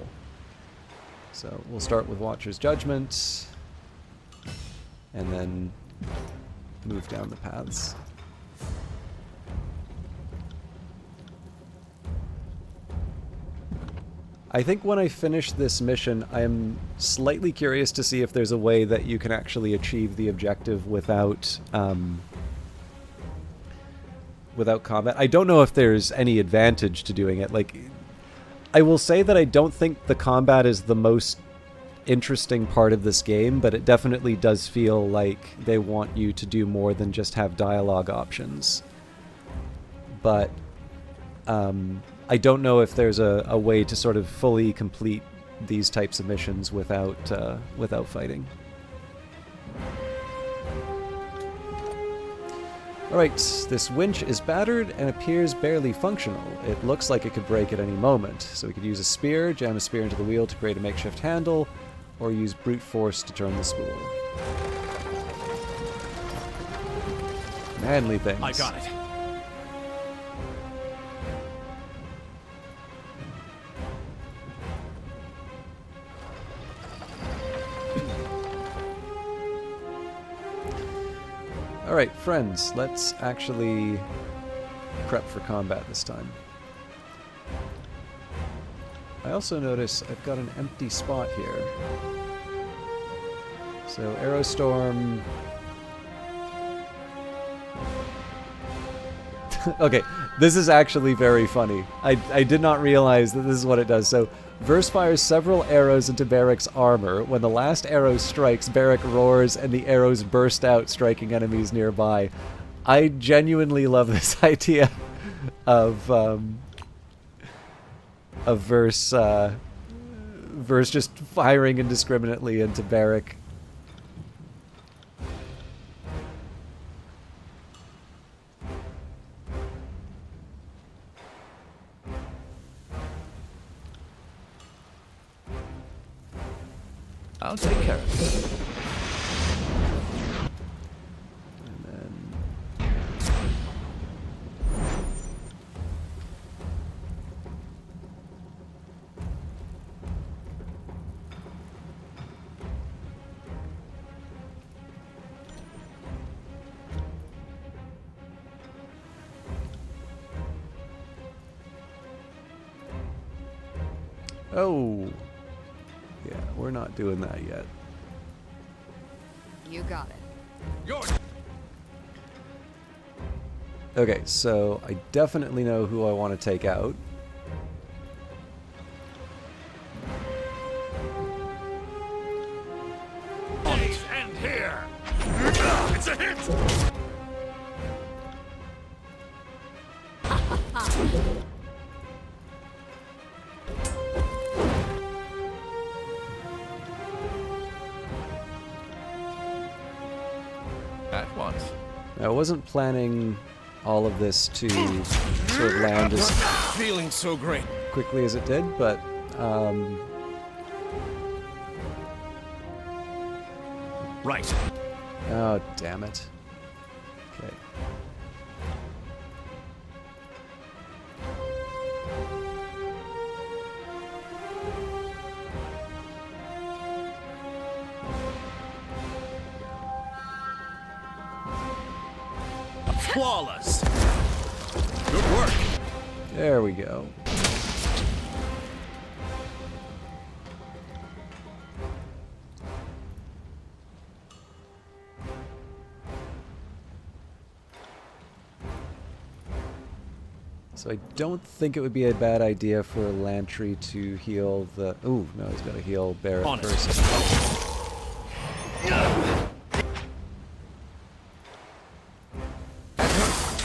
So we'll start with Watcher's Judgment, and then move down the paths. I think when I finish this mission, I am slightly curious to see if there's a way that you can actually achieve the objective without without combat. I don't know if there's any advantage to doing it. Like, I will say that I don't think the combat is the most interesting part of this game, but it definitely does feel like they want you to do more than just have dialogue options. But I don't know if there's a way to sort of fully complete these types of missions without without fighting. Alright, this winch is battered and appears barely functional. It looks like it could break at any moment, so we could use a spear, jam a spear into the wheel to create a makeshift handle, or use brute force to turn the spool. Manly things. I got it. Alright, friends, let's actually prep for combat this time. I also notice I've got an empty spot here. So, Aerostorm... Okay, this is actually very funny. I did not realize that this is what it does. So, Verse fires several arrows into Barrick's armor. When the last arrow strikes, Barrick roars and the arrows burst out, striking enemies nearby. I genuinely love this idea of Verse just firing indiscriminately into Barrick. I'll take care of it. And then... Oh! Yeah, we're not doing that yet. You got it. Yours. Okay, so I definitely know who I want to take out. At once. I wasn't planning all of this to sort of land as Feeling so great. quickly as it did, but Right. oh, damn it. Okay. Flawless. Good work. There we go. So I don't think it would be a bad idea for Lantry to heal the... Ooh, no, he's got to heal Barrett On it. first.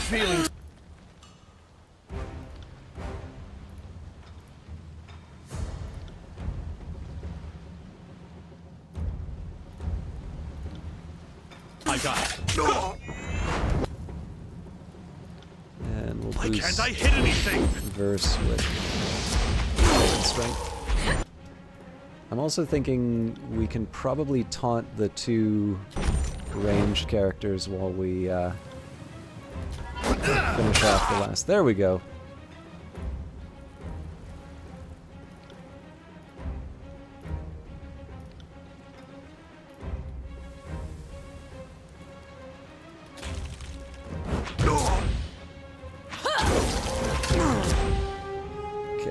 Feeling. I got it. And we'll Why boost can't I hit anything? Verse with fighting strength. I'm also thinking we can probably taunt the two ranged characters while we finish off the last. There we go. Okay,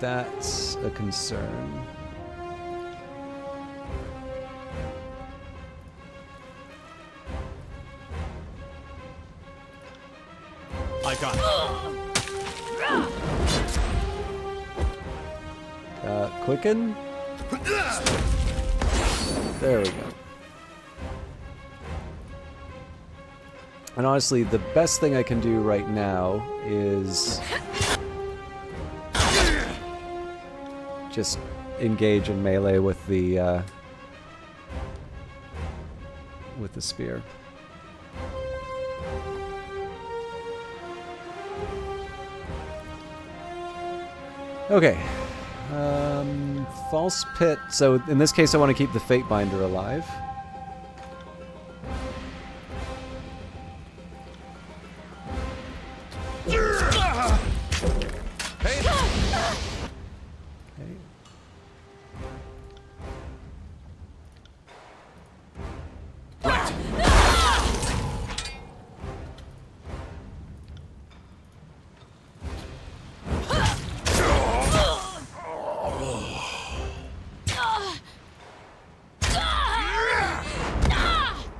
that's a concern. I got it. Quicken? There we go. And honestly, the best thing I can do right now is just engage in melee with the spear. Okay. False Pit. So in this case, I want to keep the Fate Binder alive. Okay.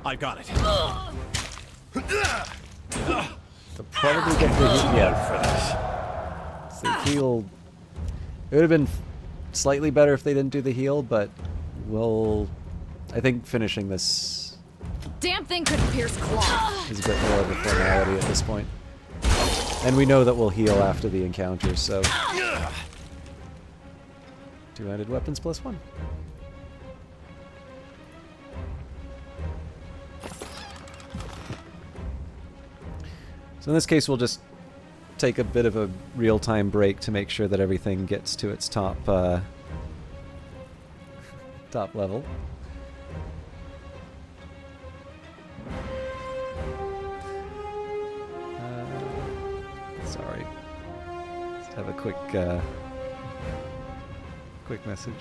I got it. They'll probably get the heal. Yeah. So heal. It would have been slightly better if they didn't do the heal, but we'll. I think finishing this Damn thing couldn't pierce claw. is a bit more of a formality at this point. And we know that we'll heal after the encounter, so. Two-handed weapons +1. So in this case, we'll just take a bit of a real-time break to make sure that everything gets to its top top level. Sorry. Just have a quick quick message.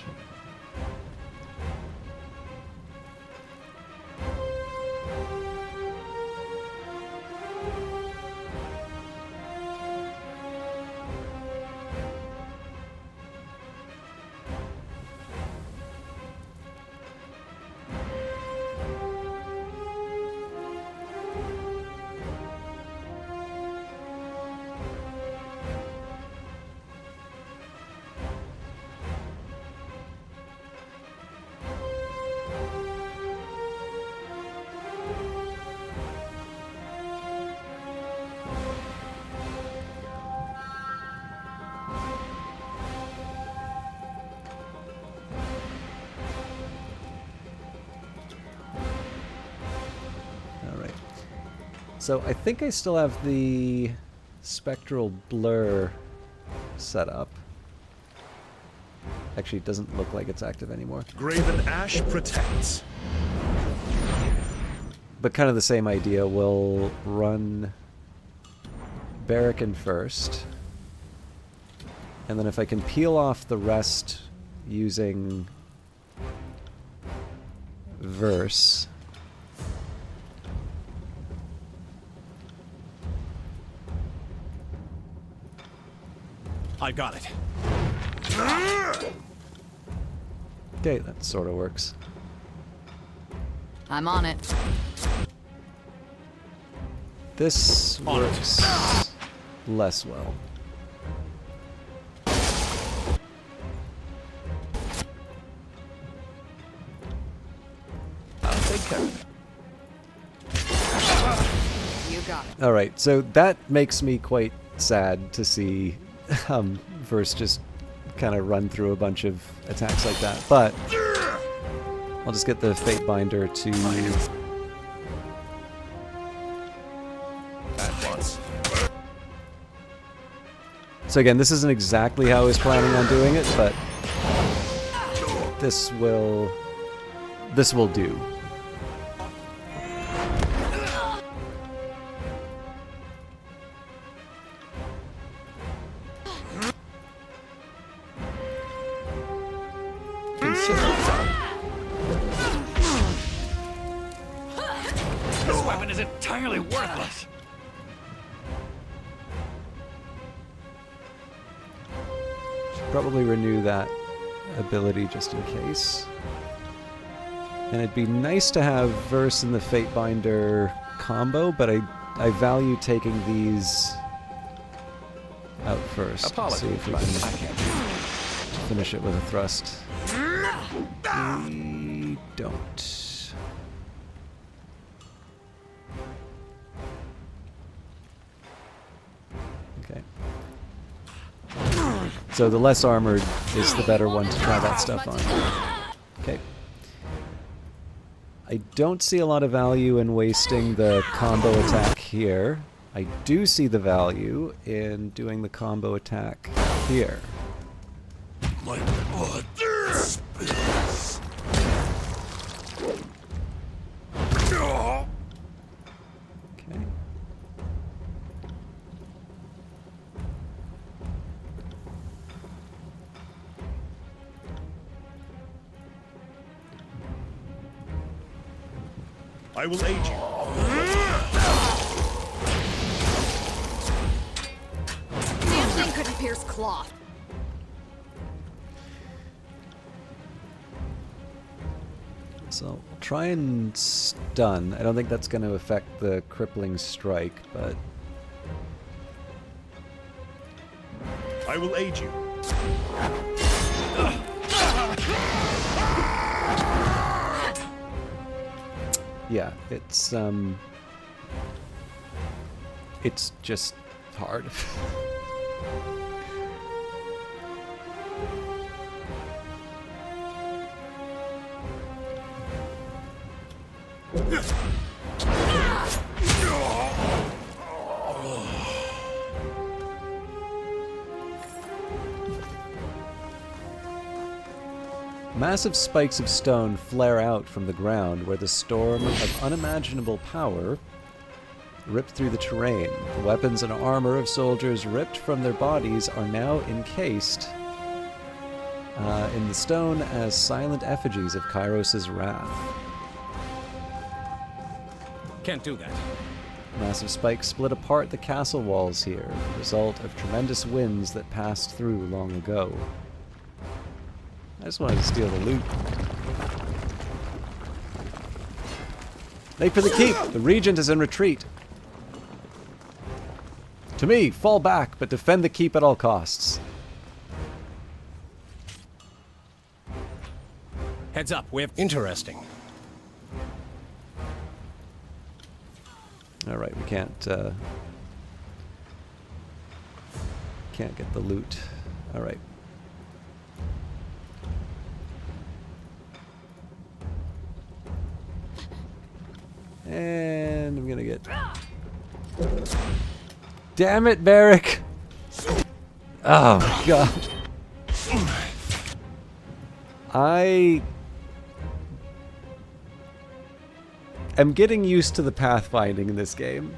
So I think I still have the spectral blur set up. Actually, it doesn't look like it's active anymore. Graven Ash protects. But kind of the same idea. We'll run Barracan first. And then if I can peel off the rest using Verse. I got it. Okay, that sort of works. I'm on it. This works less well. I'll take care of it. You got it. Alright, so that makes me quite sad to see Verse just kind of run through a bunch of attacks like that. But I'll just get the Fate Binder to... At once. So again, this isn't exactly how I was planning on doing it, but this will do. This weapon is entirely worthless. Should probably renew that ability just in case. And it'd be nice to have Verse and the Fate Binder combo, but I value taking these out first. Apologies, See if we but can I can't. finish it with a thrust. We don't. Okay. So the less armored is the better one to try that stuff on. Okay. I don't see a lot of value in wasting the combo attack here. I do see the value in doing the combo attack here. My blood spills. Okay. I will aid you. Damn thing couldn't pierce cloth. So I'll try and stun. I don't think that's going to affect the crippling strike, but I will aid you. yeah, it's just hard. Massive spikes of stone flare out from the ground where the storm of unimaginable power ripped through the terrain. The weapons and armor of soldiers ripped from their bodies are now encased in the stone as silent effigies of Kairos' wrath. Can't do that. Massive spikes split apart the castle walls here, the result of tremendous winds that passed through long ago. I just wanted to steal the loot. Make for the keep! The regent is in retreat. To me, fall back, but defend the keep at all costs. Heads up, we have... Interesting. Alright, we can't get the loot. Alright. And I'm gonna get Damn it, Barrick! Oh my god. I am getting used to the pathfinding in this game.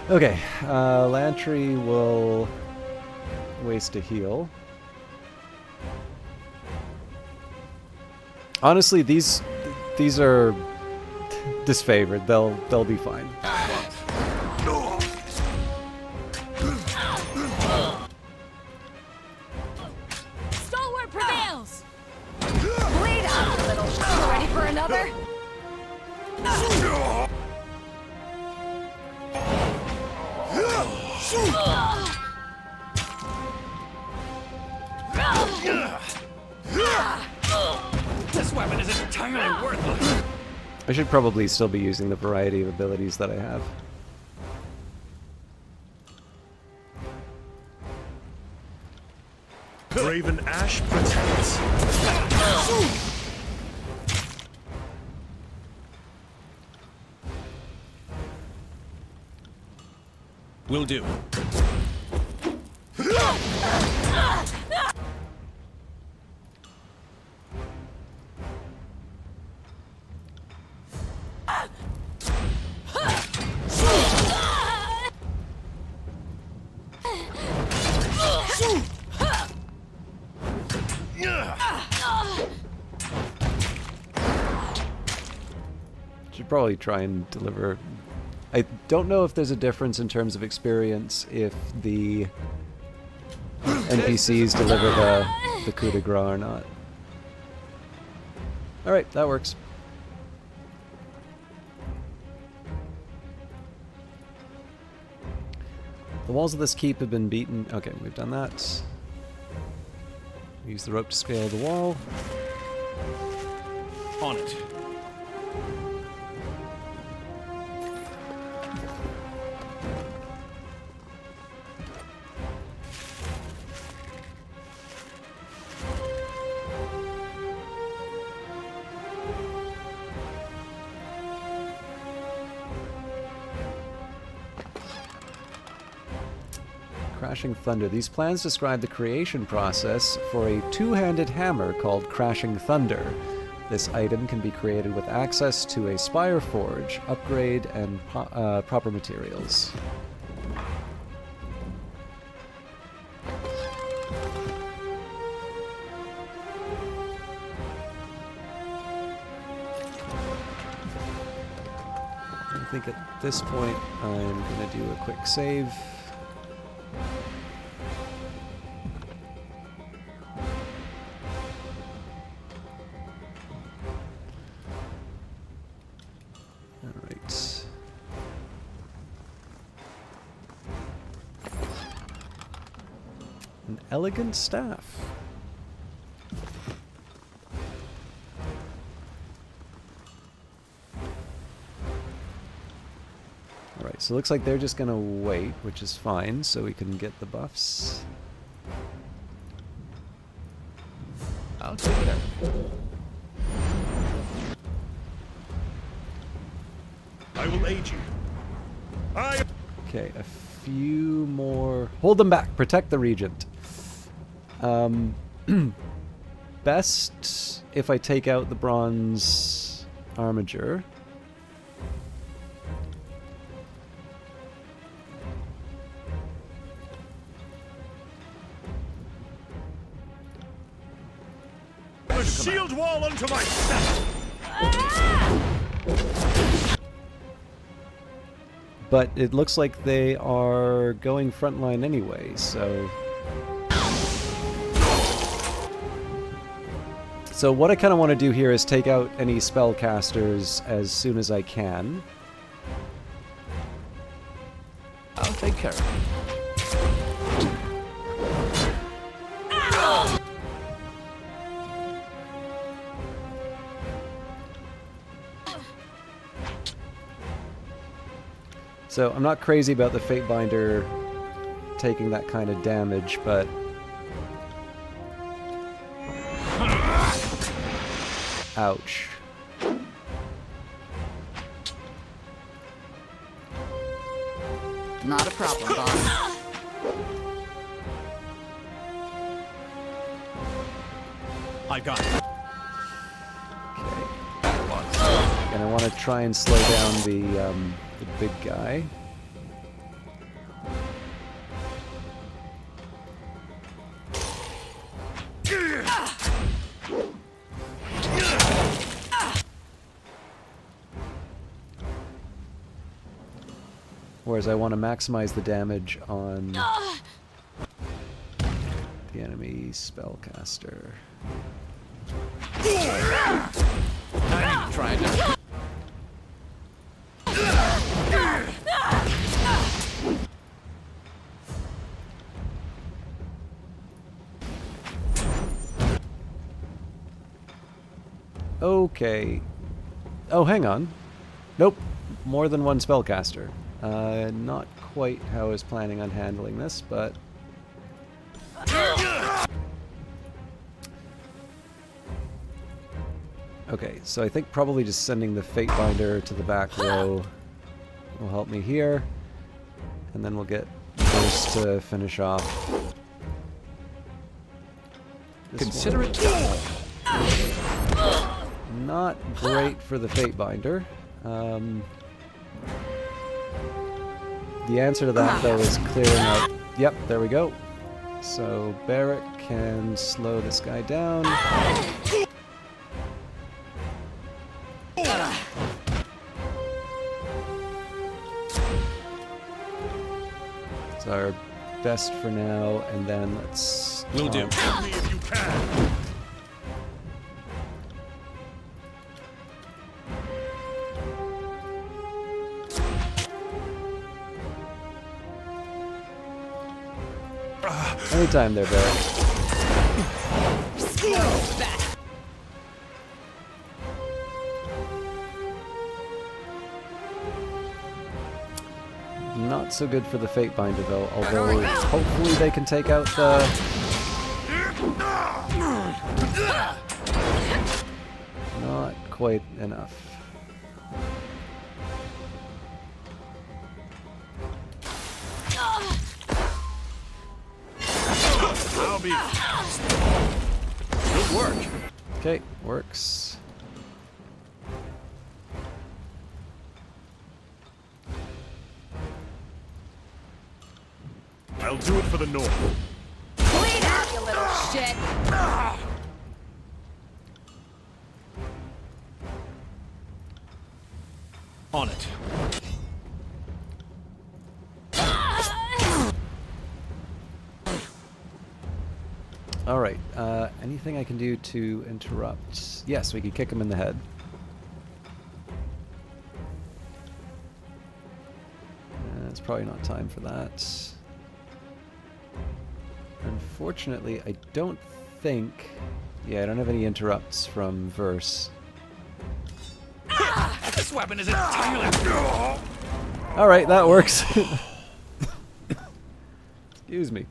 Okay, Lantry will waste a heal. Honestly, these are disfavored. They'll be fine. Stalwart prevails! Bleed out a little. Ready for another? This weapon is entirely worthless. I should probably still be using the variety of abilities that I have. Graven Ash protects. Will do. Should probably try and deliver. I don't know if there's a difference in terms of experience if the NPCs deliver the coup de grace or not. Alright, that works. The walls of this keep have been beaten. Okay, we've done that. Use the rope to scale the wall. On it. Crashing Thunder. These plans describe the creation process for a two-handed hammer called Crashing Thunder. This item can be created with access to a Spire Forge, upgrade, and proper materials. I think at this point I'm going to do a quick save. Alright. An elegant staff. Alright, so it looks like they're just gonna wait, which is fine, so we can get the buffs. I'll take it. I will aid you. Okay, a few more. Hold them back. Protect the Regent. Best if I take out the bronze armature. The shield wall unto myself. But it looks like they are going frontline anyway, so... So what I kind of want to do here is take out any spellcasters as soon as I can. I'll take care of it. So I'm not crazy about the Fate Binder taking that kind of damage, but ouch. Not a problem, boss. I got it. Okay. And I want to try and slow down the big guy. Whereas I want to maximize the damage on the enemy spellcaster. I'm trying to... Okay. Oh, hang on. Nope. More than one spellcaster. Not quite how I was planning on handling this, but... Okay, so I think probably just sending the Fate Binder to the back row will help me here. And then we'll get Burst to finish off. Consider it done. Not great for the Fate Binder. The answer to that, though, is clearing out... Yep, there we go. So Barrick can slow this guy down. It's our best for now, and then let's... Will do. Help me if you can. Anytime there, Barrick. Not so good for the Fate Binder, though, although hopefully they can take out the... Not quite enough. I'll be... Good work. Okay, works. I'll do it for the North. Bleed out, you little shit! On it. Alright, anything I can do to interrupt? Yes, we can kick him in the head. It's probably not time for that. Unfortunately, I don't think... Yeah, I don't have any interrupts from Verse. This weapon is entirely... Alright, that works. Excuse me.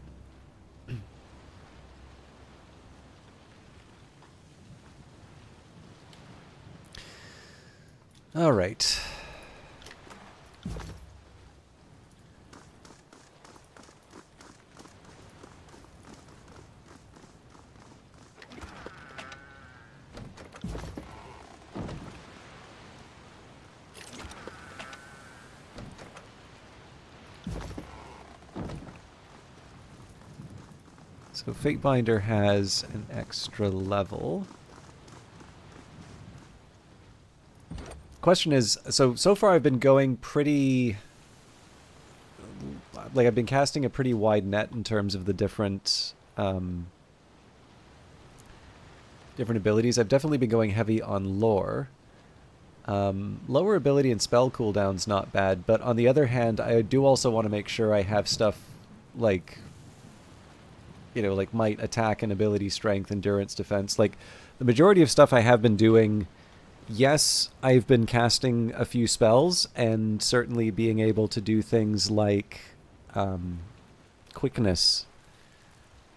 Alright. So Fate Binder has an extra level. Question is, so far I've been going pretty... Like, I've been casting a pretty wide net in terms of the different different abilities. I've definitely been going heavy on lore. Lower ability and spell cooldown's not bad, but on the other hand, I do also want to make sure I have stuff like, you know, like might, attack, and ability, strength, endurance, defense. Like, the majority of stuff I have been doing, yes, I've been casting a few spells, and certainly being able to do things like quickness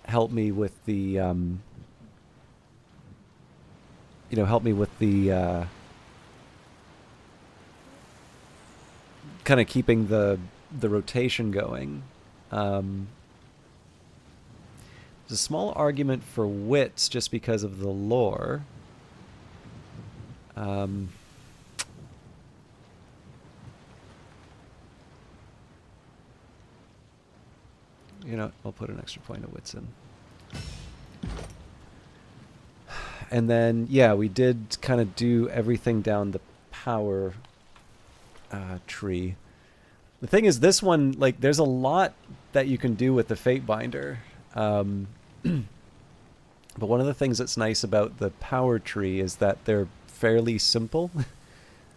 help me with the, you know, help me with the kind of keeping the rotation going. There's a small argument for wits just because of the lore. You know, I'll put an extra point of wits in. And then, yeah, we did kind of do everything down the power tree. The thing is, this one, like, there's a lot that you can do with the Fate Binder. But one of the things that's nice about the power tree is that they're fairly simple.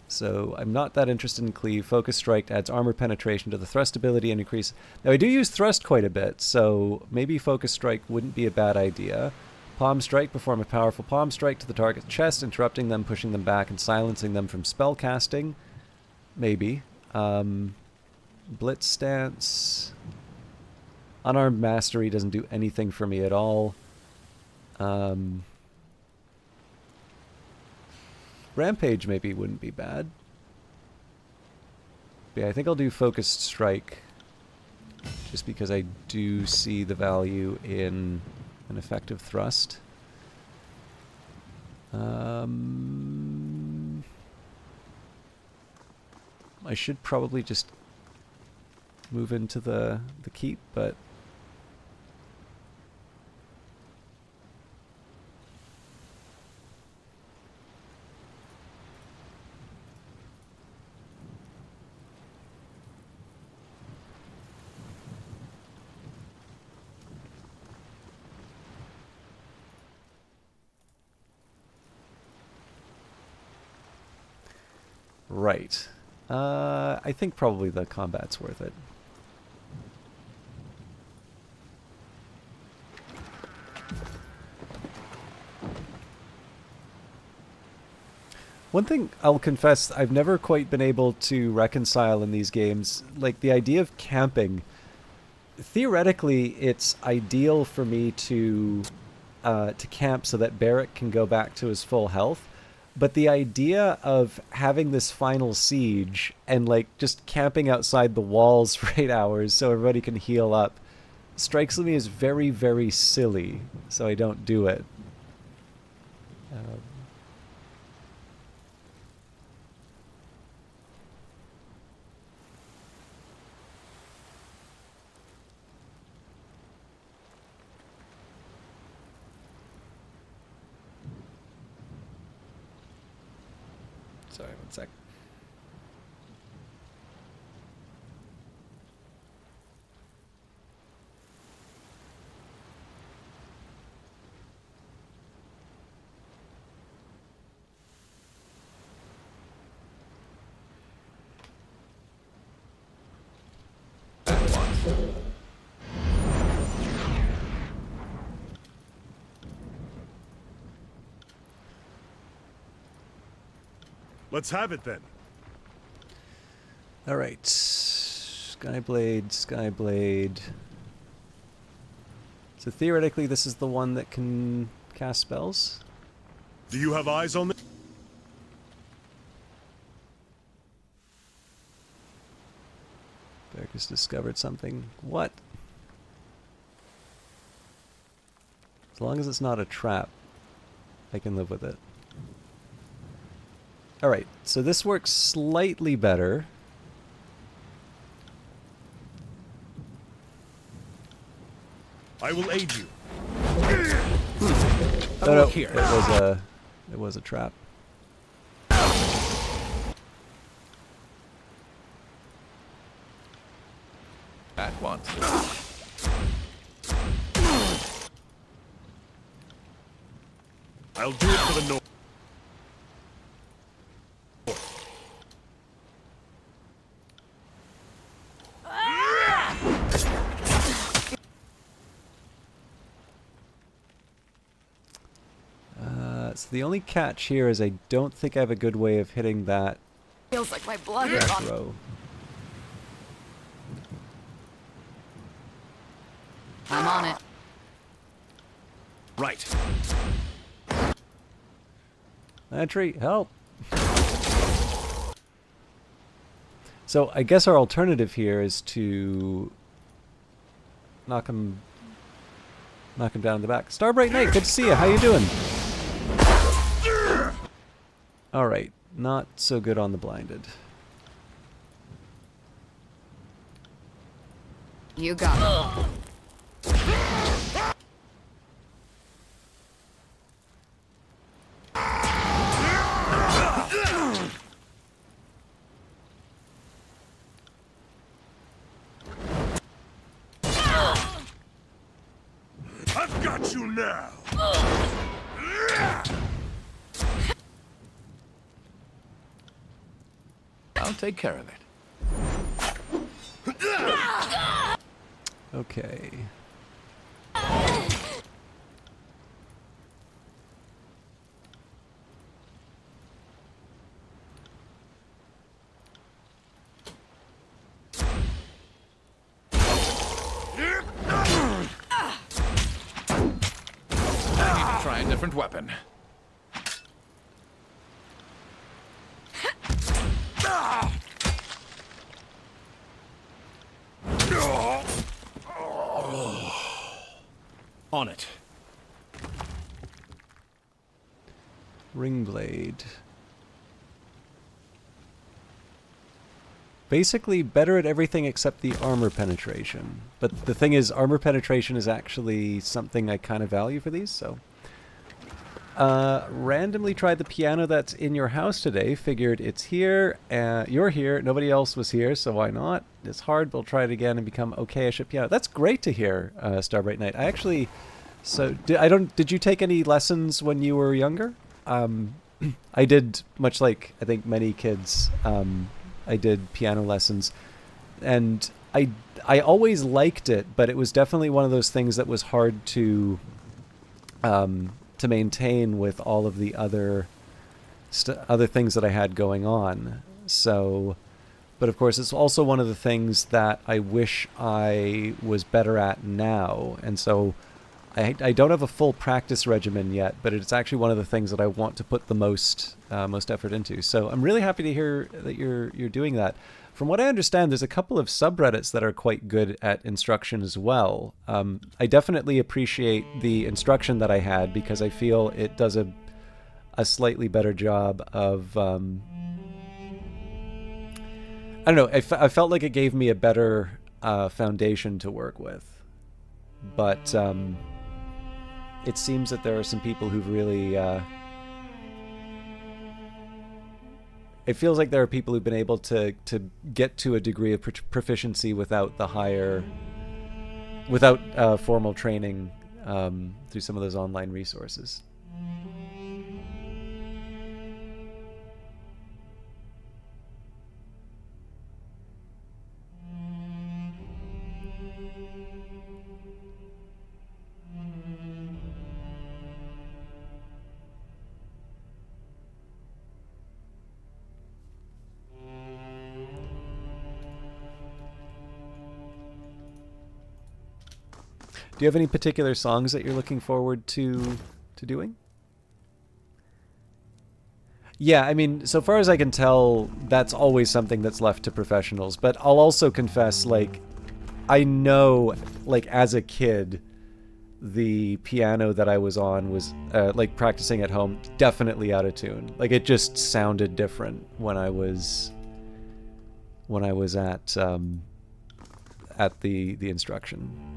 So I'm not that interested in cleave. Focus strike adds armor penetration to the thrust ability and increase. Now I do use thrust quite a bit, so maybe focus strike wouldn't be a bad idea. Palm strike, perform a powerful palm strike to the target's chest, interrupting them, pushing them back, and silencing them from spell casting. Maybe. Blitz stance. Unarmed mastery doesn't do anything for me at all. Rampage maybe wouldn't be bad. But yeah, I think I'll do focused strike, just because I do see the value in an effective thrust. I should probably just move into the keep, but right. I think probably the combat's worth it. One thing I'll confess I've never quite been able to reconcile in these games, like the idea of camping. Theoretically, it's ideal for me to camp so that Barrick can go back to his full health. But the idea of having this final siege and like just camping outside the walls for 8 hours so everybody can heal up strikes me as very, very silly. So I don't do it. Sorry, one sec. Let's have it then. All right. Skyblade, Skyblade. So theoretically, this is the one that can cast spells? Do you have eyes on this? Barrick has discovered something. What? As long as it's not a trap, I can live with it. Alright, so this works slightly better. I will aid you. Oh no, it was a trap. At once. I'll do it for the North. So the only catch here is I don't think I have a good way of hitting that Feels like my blood is on. row. I'm on it. Right. Entry, help. So I guess our alternative here is to knock him down in the back. Starbright Knight, good to see you. How you doing? All right, not so good on the blinded. You got it. I've got you now! I'll take care of it. Okay. I need to try a different weapon. On it. Ring blade. Basically better at everything except the armor penetration. But the thing is, armor penetration is actually something I kind of value for these, so. Randomly tried the piano that's in your house today. Figured it's here, you're here, nobody else was here, so why not? It's hard, we'll try it again and become okay-ish at piano. That's great to hear, Starbright Knight. I actually, so, did you take any lessons when you were younger? I did, much like I think many kids, I did piano lessons, and I always liked it, but it was definitely one of those things that was hard to maintain with all of the other things that I had going on. So, but of course, it's also one of the things that I wish I was better at now, and so I don't have a full practice regimen yet, but it's actually one of the things that I want to put the most effort into. So I'm really happy to hear that you're doing that. From what I understand, there's a couple of subreddits that are quite good at instruction as well. I definitely appreciate the instruction that I had because I feel it does a slightly better job of... I don't know, I felt like it gave me a better foundation to work with. But it seems that there are some people who've really... it feels like there are people who've been able to get to a degree of proficiency without the higher... without formal training through some of those online resources. Do you have any particular songs that you're looking forward to doing? Yeah, I mean, so far as I can tell, that's always something that's left to professionals. But I'll also confess, like, I know, like, as a kid, the piano that I was on was, like, practicing at home, definitely out of tune. Like, it just sounded different when I was at the instruction.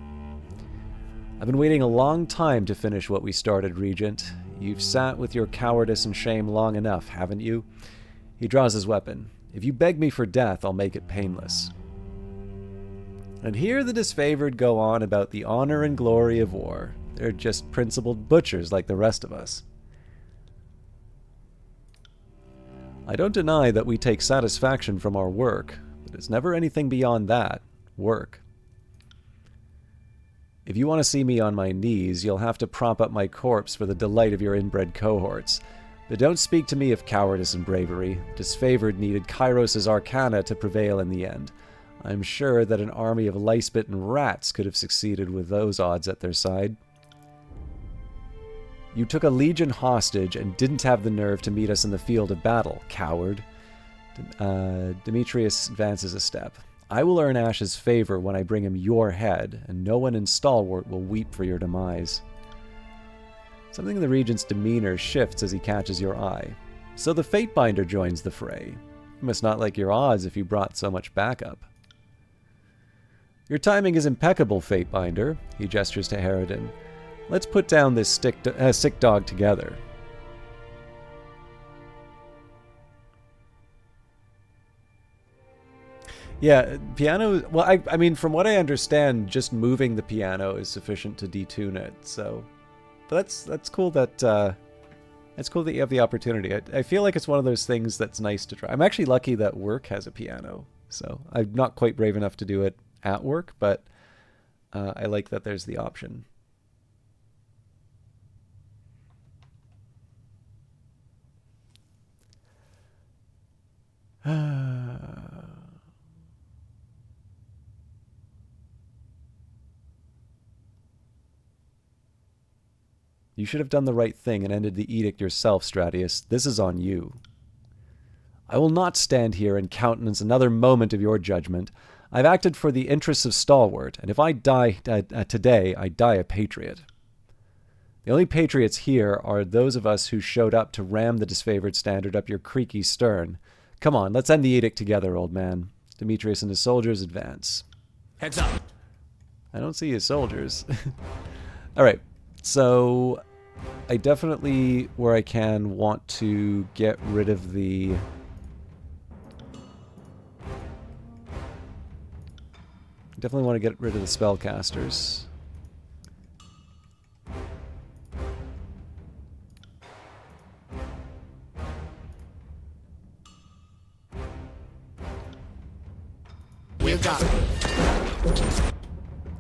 I've been waiting a long time to finish what we started, Regent. You've sat with your cowardice and shame long enough, haven't you? He draws his weapon. If you beg me for death, I'll make it painless. And here the disfavored go on about the honor and glory of war. They're just principled butchers like the rest of us. I don't deny that we take satisfaction from our work, but it's never anything beyond that. Work. If you want to see me on my knees, you'll have to prop up my corpse for the delight of your inbred cohorts. But don't speak to me of cowardice and bravery. Disfavored needed Kairos' arcana to prevail in the end. I'm sure that an army of lice-bitten rats could have succeeded with those odds at their side. You took a legion hostage and didn't have the nerve to meet us in the field of battle, coward. Demetrius advances a step. I will earn Ash's favor when I bring him your head, and no one in Stalwart will weep for your demise. Something in the Regent's demeanor shifts as he catches your eye. So the Fatebinder joins the fray. You must not like your odds if you brought so much backup. Your timing is impeccable, Fatebinder, he gestures to Harridan. Let's put down this sick dog together. Yeah, piano... Well, I mean, from what I understand, just moving the piano is sufficient to detune it, so... But that's cool that... it's cool that you have the opportunity. I feel like it's one of those things that's nice to try. I'm actually lucky that work has a piano, so I'm not quite brave enough to do it at work, but I like that there's the option. You should have done the right thing and ended the edict yourself, Stratius. This is on you. I will not stand here and countenance another moment of your judgment. I've acted for the interests of Stalwart, and if I die today, I die a patriot. The only patriots here are those of us who showed up to ram the disfavored standard up your creaky stern. Come on, let's end the edict together, old man. Demetrius and his soldiers advance. Heads up. I don't see his soldiers. All right. So, I definitely, where I can, want to get rid of the... Definitely want to get rid of the spellcasters. We've got it.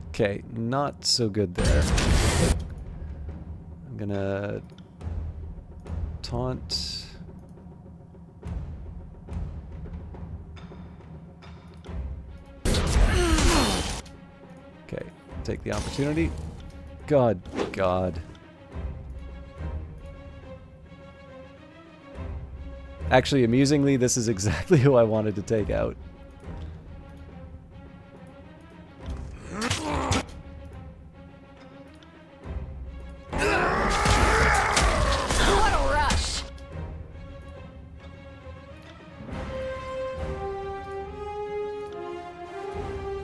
Okay, not so good there. I'm gonna taunt. Okay, take the opportunity. God. Actually, amusingly, this is exactly who I wanted to take out.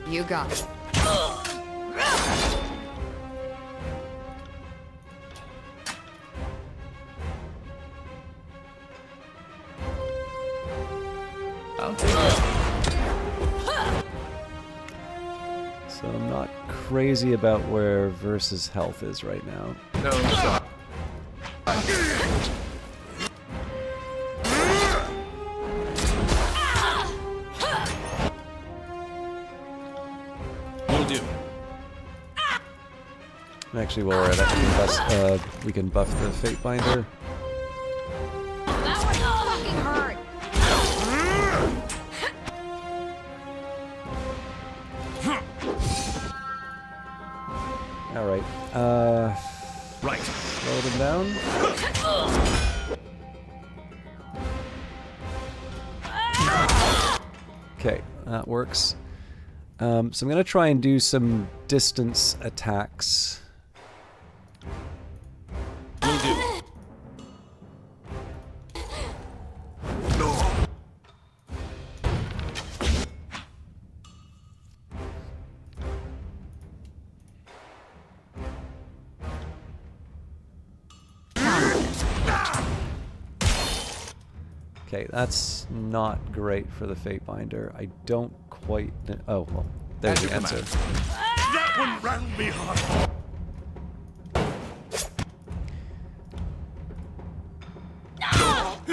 You got it. So I'm not crazy about where Versus health is right now. No, sorry. Will do. Actually, while we're at it, we can buff the Fatebinder. That one fucking hurt. All right. Right. Slow them down. Okay, that works. So I'm going to try and do some distance attacks. Will do. Okay, that's not great for the Fatebinder. I don't quite... Oh, well, there's the answer. That one rattled me hard.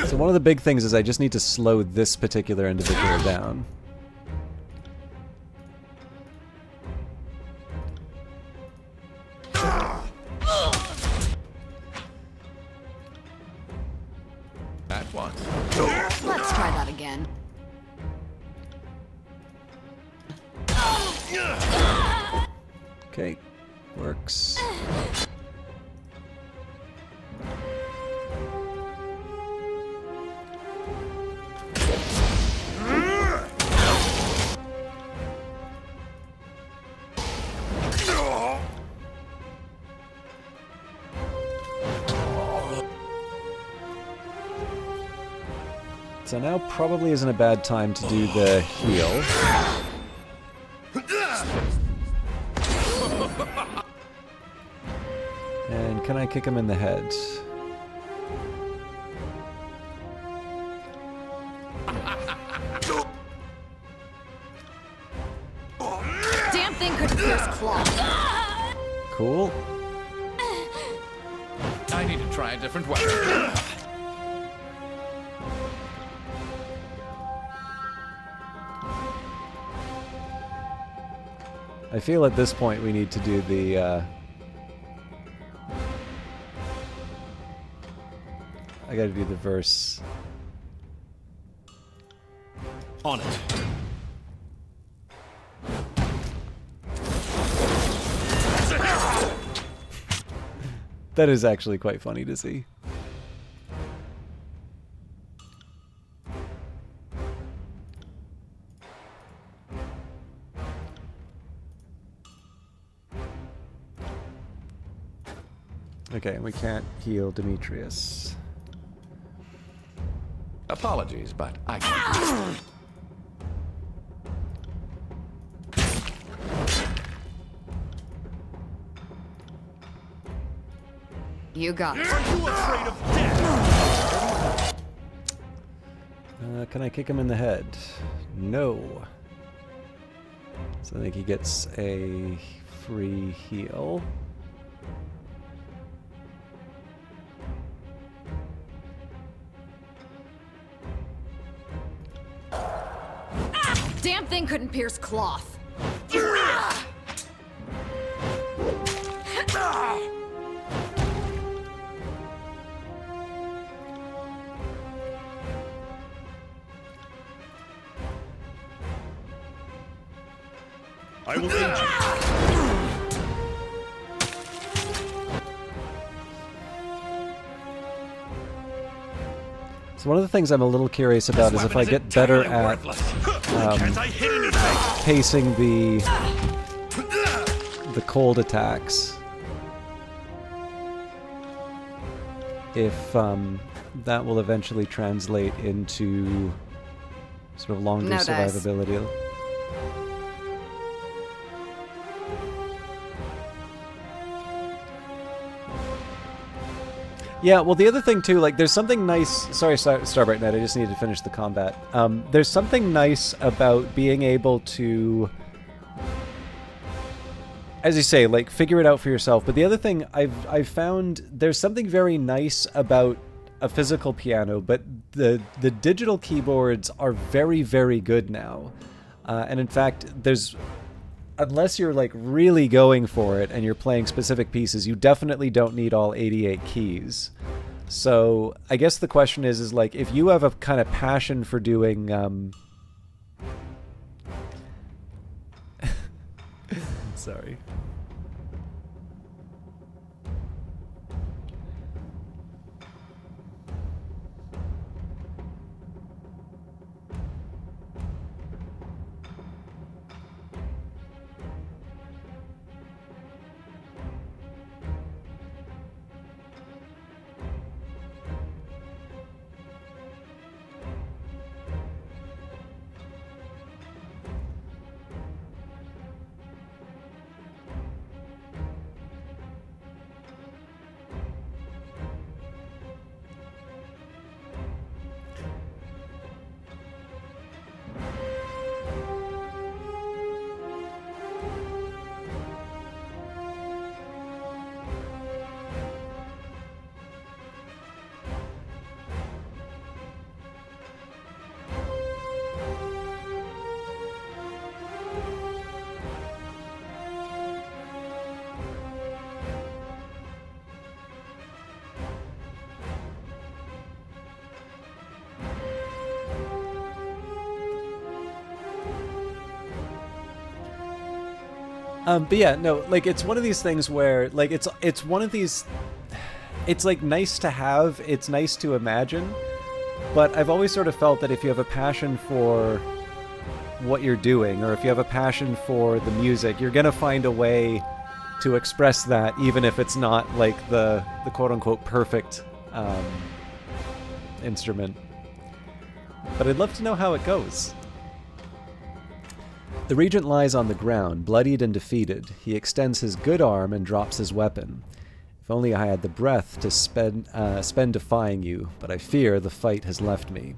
So one of the big things is I just need to slow this particular individual down. Okay, works. So now probably isn't a bad time to do the heal. And can I kick him in the head? Damn thing could pierce claw. Cool. I need to try a different weapon. I feel at this point we need to do the I gotta do the verse. On it. That is actually quite funny to see. Okay, and we can't heal Demetrius. Apologies, but I can't. You got it. Are you afraid of death? Can I kick him in the head? No. So I think he gets a free heal. Damn thing couldn't pierce cloth. I will aid you. So one of the things I'm a little curious about is if I get better at Can't I hit anything? pacing the cold attacks. If that will eventually translate into sort of longer No dice. survivability. Yeah, well, the other thing too, like, there's something nice. Sorry, Starbright Knight. I just needed to finish the combat. There's something nice about being able to, as you say, like, figure it out for yourself. But the other thing I've found, there's something very nice about a physical piano, but the digital keyboards are very, very good now. And in fact, there's, unless you're like really going for it and you're playing specific pieces, you definitely don't need all 88 keys. So I guess the question is like, if you have a kind of passion for doing sorry. But yeah, no, like it's one of these things where like it's one of these. It's like nice to have. It's nice to imagine. But I've always sort of felt that if you have a passion for what you're doing, or if you have a passion for the music, you're gonna find a way to express that, even if it's not like the quote unquote perfect instrument. But I'd love to know how it goes. The Regent lies on the ground, bloodied and defeated. He extends his good arm and drops his weapon. If only I had the breath to spend defying you, but I fear the fight has left me.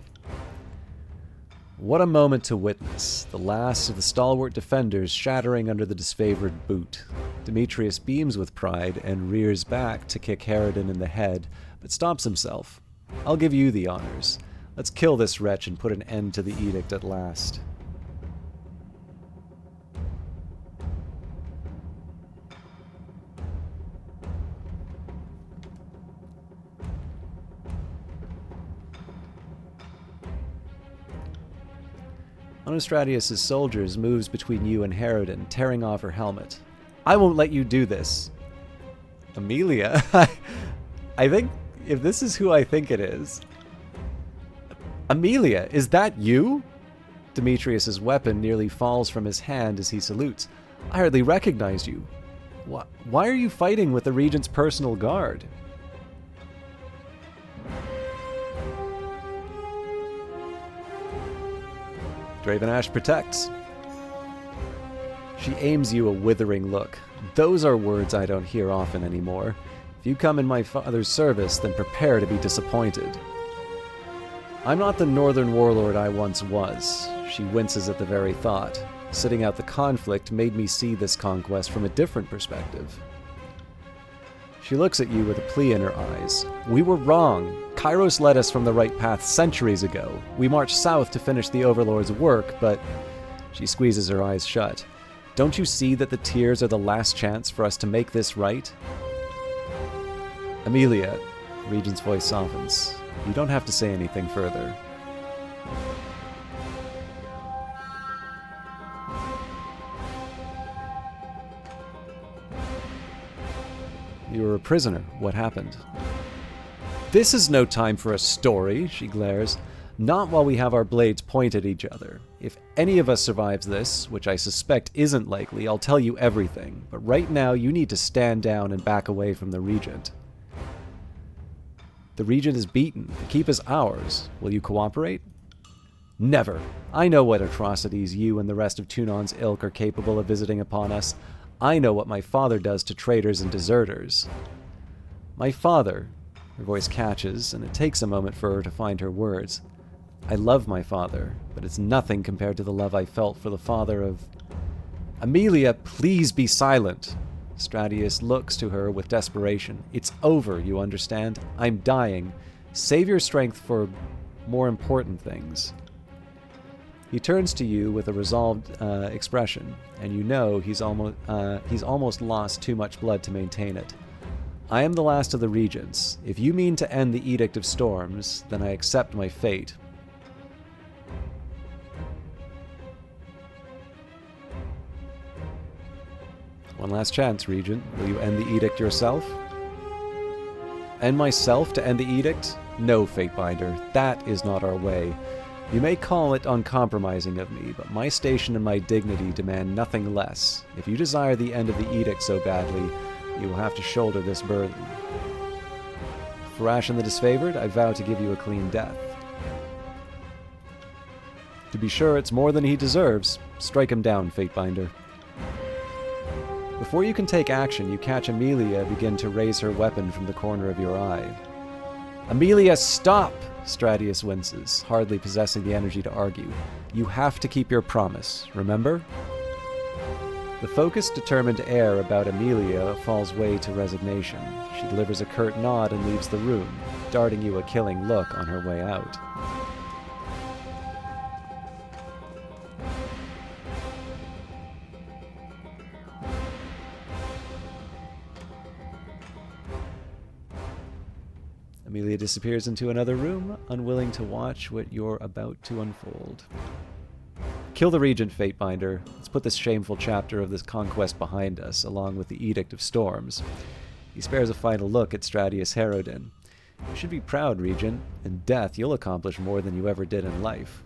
What a moment to witness, the last of the stalwart defenders shattering under the disfavored boot. Demetrius beams with pride and rears back to kick Harridan in the head, but stops himself. I'll give you the honors. Let's kill this wretch and put an end to the edict at last. One of Stratius' soldiers moves between you and Harridan, tearing off her helmet. I won't let you do this. Amelia? I think, if this is who I think it is... Amelia, is that you? Demetrius' weapon nearly falls from his hand as he salutes. I hardly recognized you. Why are you fighting with the Regent's personal guard? Dravenash protects. She aims you a withering look. Those are words I don't hear often anymore. If you come in my father's service, then prepare to be disappointed. I'm not the northern warlord I once was. She winces at the very thought. Sitting out the conflict made me see this conquest from a different perspective. She looks at you with a plea in her eyes. We were wrong. Kairos led us from the right path centuries ago. We marched south to finish the Overlord's work, but... She squeezes her eyes shut. Don't you see that the tears are the last chance for us to make this right? Amelia, Regent's voice softens. You don't have to say anything further. You were a prisoner. What happened? This is no time for a story, she glares. Not while we have our blades pointed at each other. If any of us survives this, which I suspect isn't likely, I'll tell you everything. But right now, you need to stand down and back away from the Regent. The Regent is beaten. The keep is ours. Will you cooperate? Never. I know what atrocities you and the rest of Tunon's ilk are capable of visiting upon us. I know what my father does to traitors and deserters. My father... Her voice catches, and it takes a moment for her to find her words. I love my father, but it's nothing compared to the love I felt for the father of... Amelia, please be silent! Stratius looks to her with desperation. It's over, you understand? I'm dying. Save your strength for more important things. He turns to you with a resolved expression, and you know he's almost lost too much blood to maintain it. I am the last of the Regents. If you mean to end the Edict of Storms, then I accept my fate. One last chance, Regent. Will you end the Edict yourself? End myself to end the Edict? No, Fatebinder. That is not our way. You may call it uncompromising of me, but my station and my dignity demand nothing less. If you desire the end of the Edict so badly, you will have to shoulder this burden. For Ash and the Disfavored, I vow to give you a clean death. To be sure, it's more than he deserves. Strike him down, Fatebinder. Before you can take action, you catch Amelia begin to raise her weapon from the corner of your eye. Amelia, stop! Stratius winces, hardly possessing the energy to argue. You have to keep your promise, remember? The focused, determined air about Amelia falls way to resignation. She delivers a curt nod and leaves the room, darting you a killing look on her way out. Amelia disappears into another room, unwilling to watch what you're about to unfold. Kill the Regent, Fatebinder. Let's put this shameful chapter of this conquest behind us, along with the Edict of Storms. He spares a final look at Stratius Herodin. You should be proud, Regent. In death, you'll accomplish more than you ever did in life.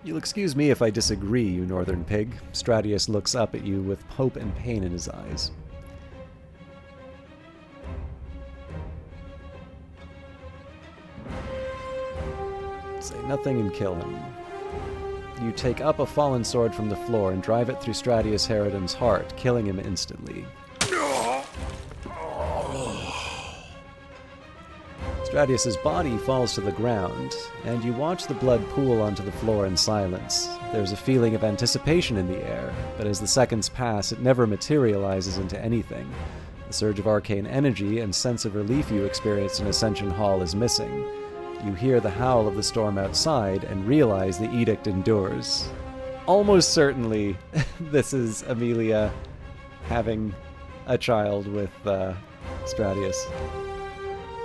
You'll excuse me if I disagree, you northern pig. Stratius looks up at you with hope and pain in his eyes. Say nothing and kill him. You take up a fallen sword from the floor and drive it through Stratius Herodin's heart, killing him instantly. Stratius's body falls to the ground, and you watch the blood pool onto the floor in silence. There's a feeling of anticipation in the air, but as the seconds pass, it never materializes into anything. The surge of arcane energy and sense of relief you experienced in Ascension Hall is missing. You hear the howl of the storm outside and realize the edict endures. Almost certainly, this is Amelia having a child with Stratius.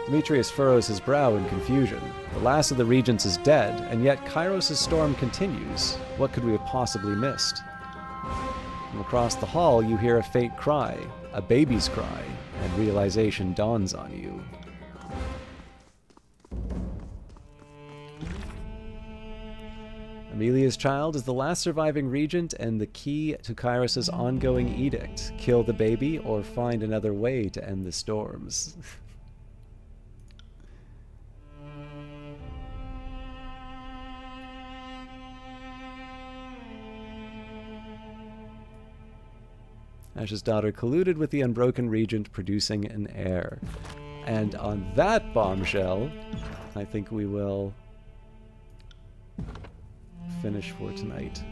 Demetrius furrows his brow in confusion. The last of the regents is dead, and yet Kairos' storm continues. What could we have possibly missed? From across the hall, you hear a faint cry, a baby's cry, and realization dawns on you. Amelia's child is the last surviving regent and the key to Kairos' ongoing edict. Kill the baby or find another way to end the storms. Ash's daughter colluded with the unbroken regent, producing an heir. And on that bombshell, I think we will finish for tonight.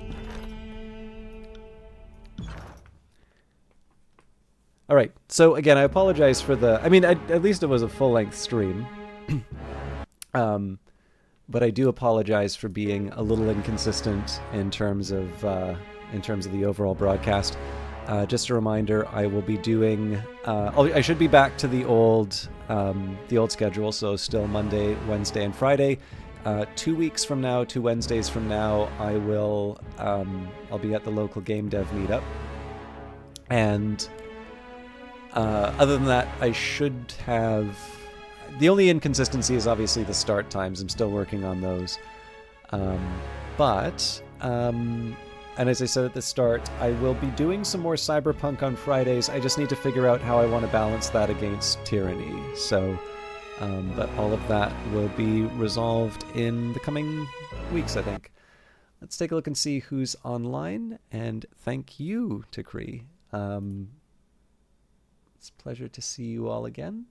All right, so again, I apologize for the... I mean, at least it was a full-length stream. But I do apologize for being a little inconsistent in terms of the overall broadcast. Just a reminder, I will be doing... I should be back to the old schedule, so still Monday, Wednesday, and Friday. 2 weeks from now, 2 Wednesdays from now, I'll be at the local game dev meetup. And other than that, I should have... The only inconsistency is obviously the start times. I'm still working on those. And as I said at the start, I will be doing some more Cyberpunk on Fridays. I just need to figure out how I want to balance that against Tyranny. So, but all of that will be resolved in the coming weeks, I think. Let's take a look and see who's online. And thank you, Takri. It's a pleasure to see you all again.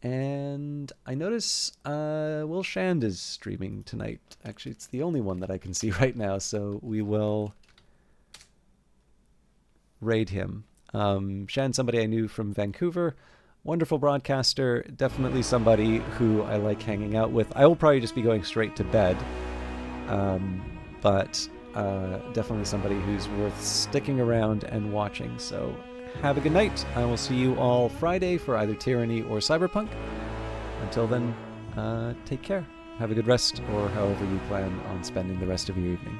And I notice Will Shand is streaming tonight. Actually, it's the only one that I can see right now, so we will raid him. Shand's somebody I knew from Vancouver. Wonderful broadcaster. Definitely somebody who I like hanging out with. I will probably just be going straight to bed. But definitely somebody who's worth sticking around and watching, so... Have a good night. I will see you all Friday for either Tyranny or Cyberpunk. Until then, take care. Have a good rest, or however you plan on spending the rest of your evening.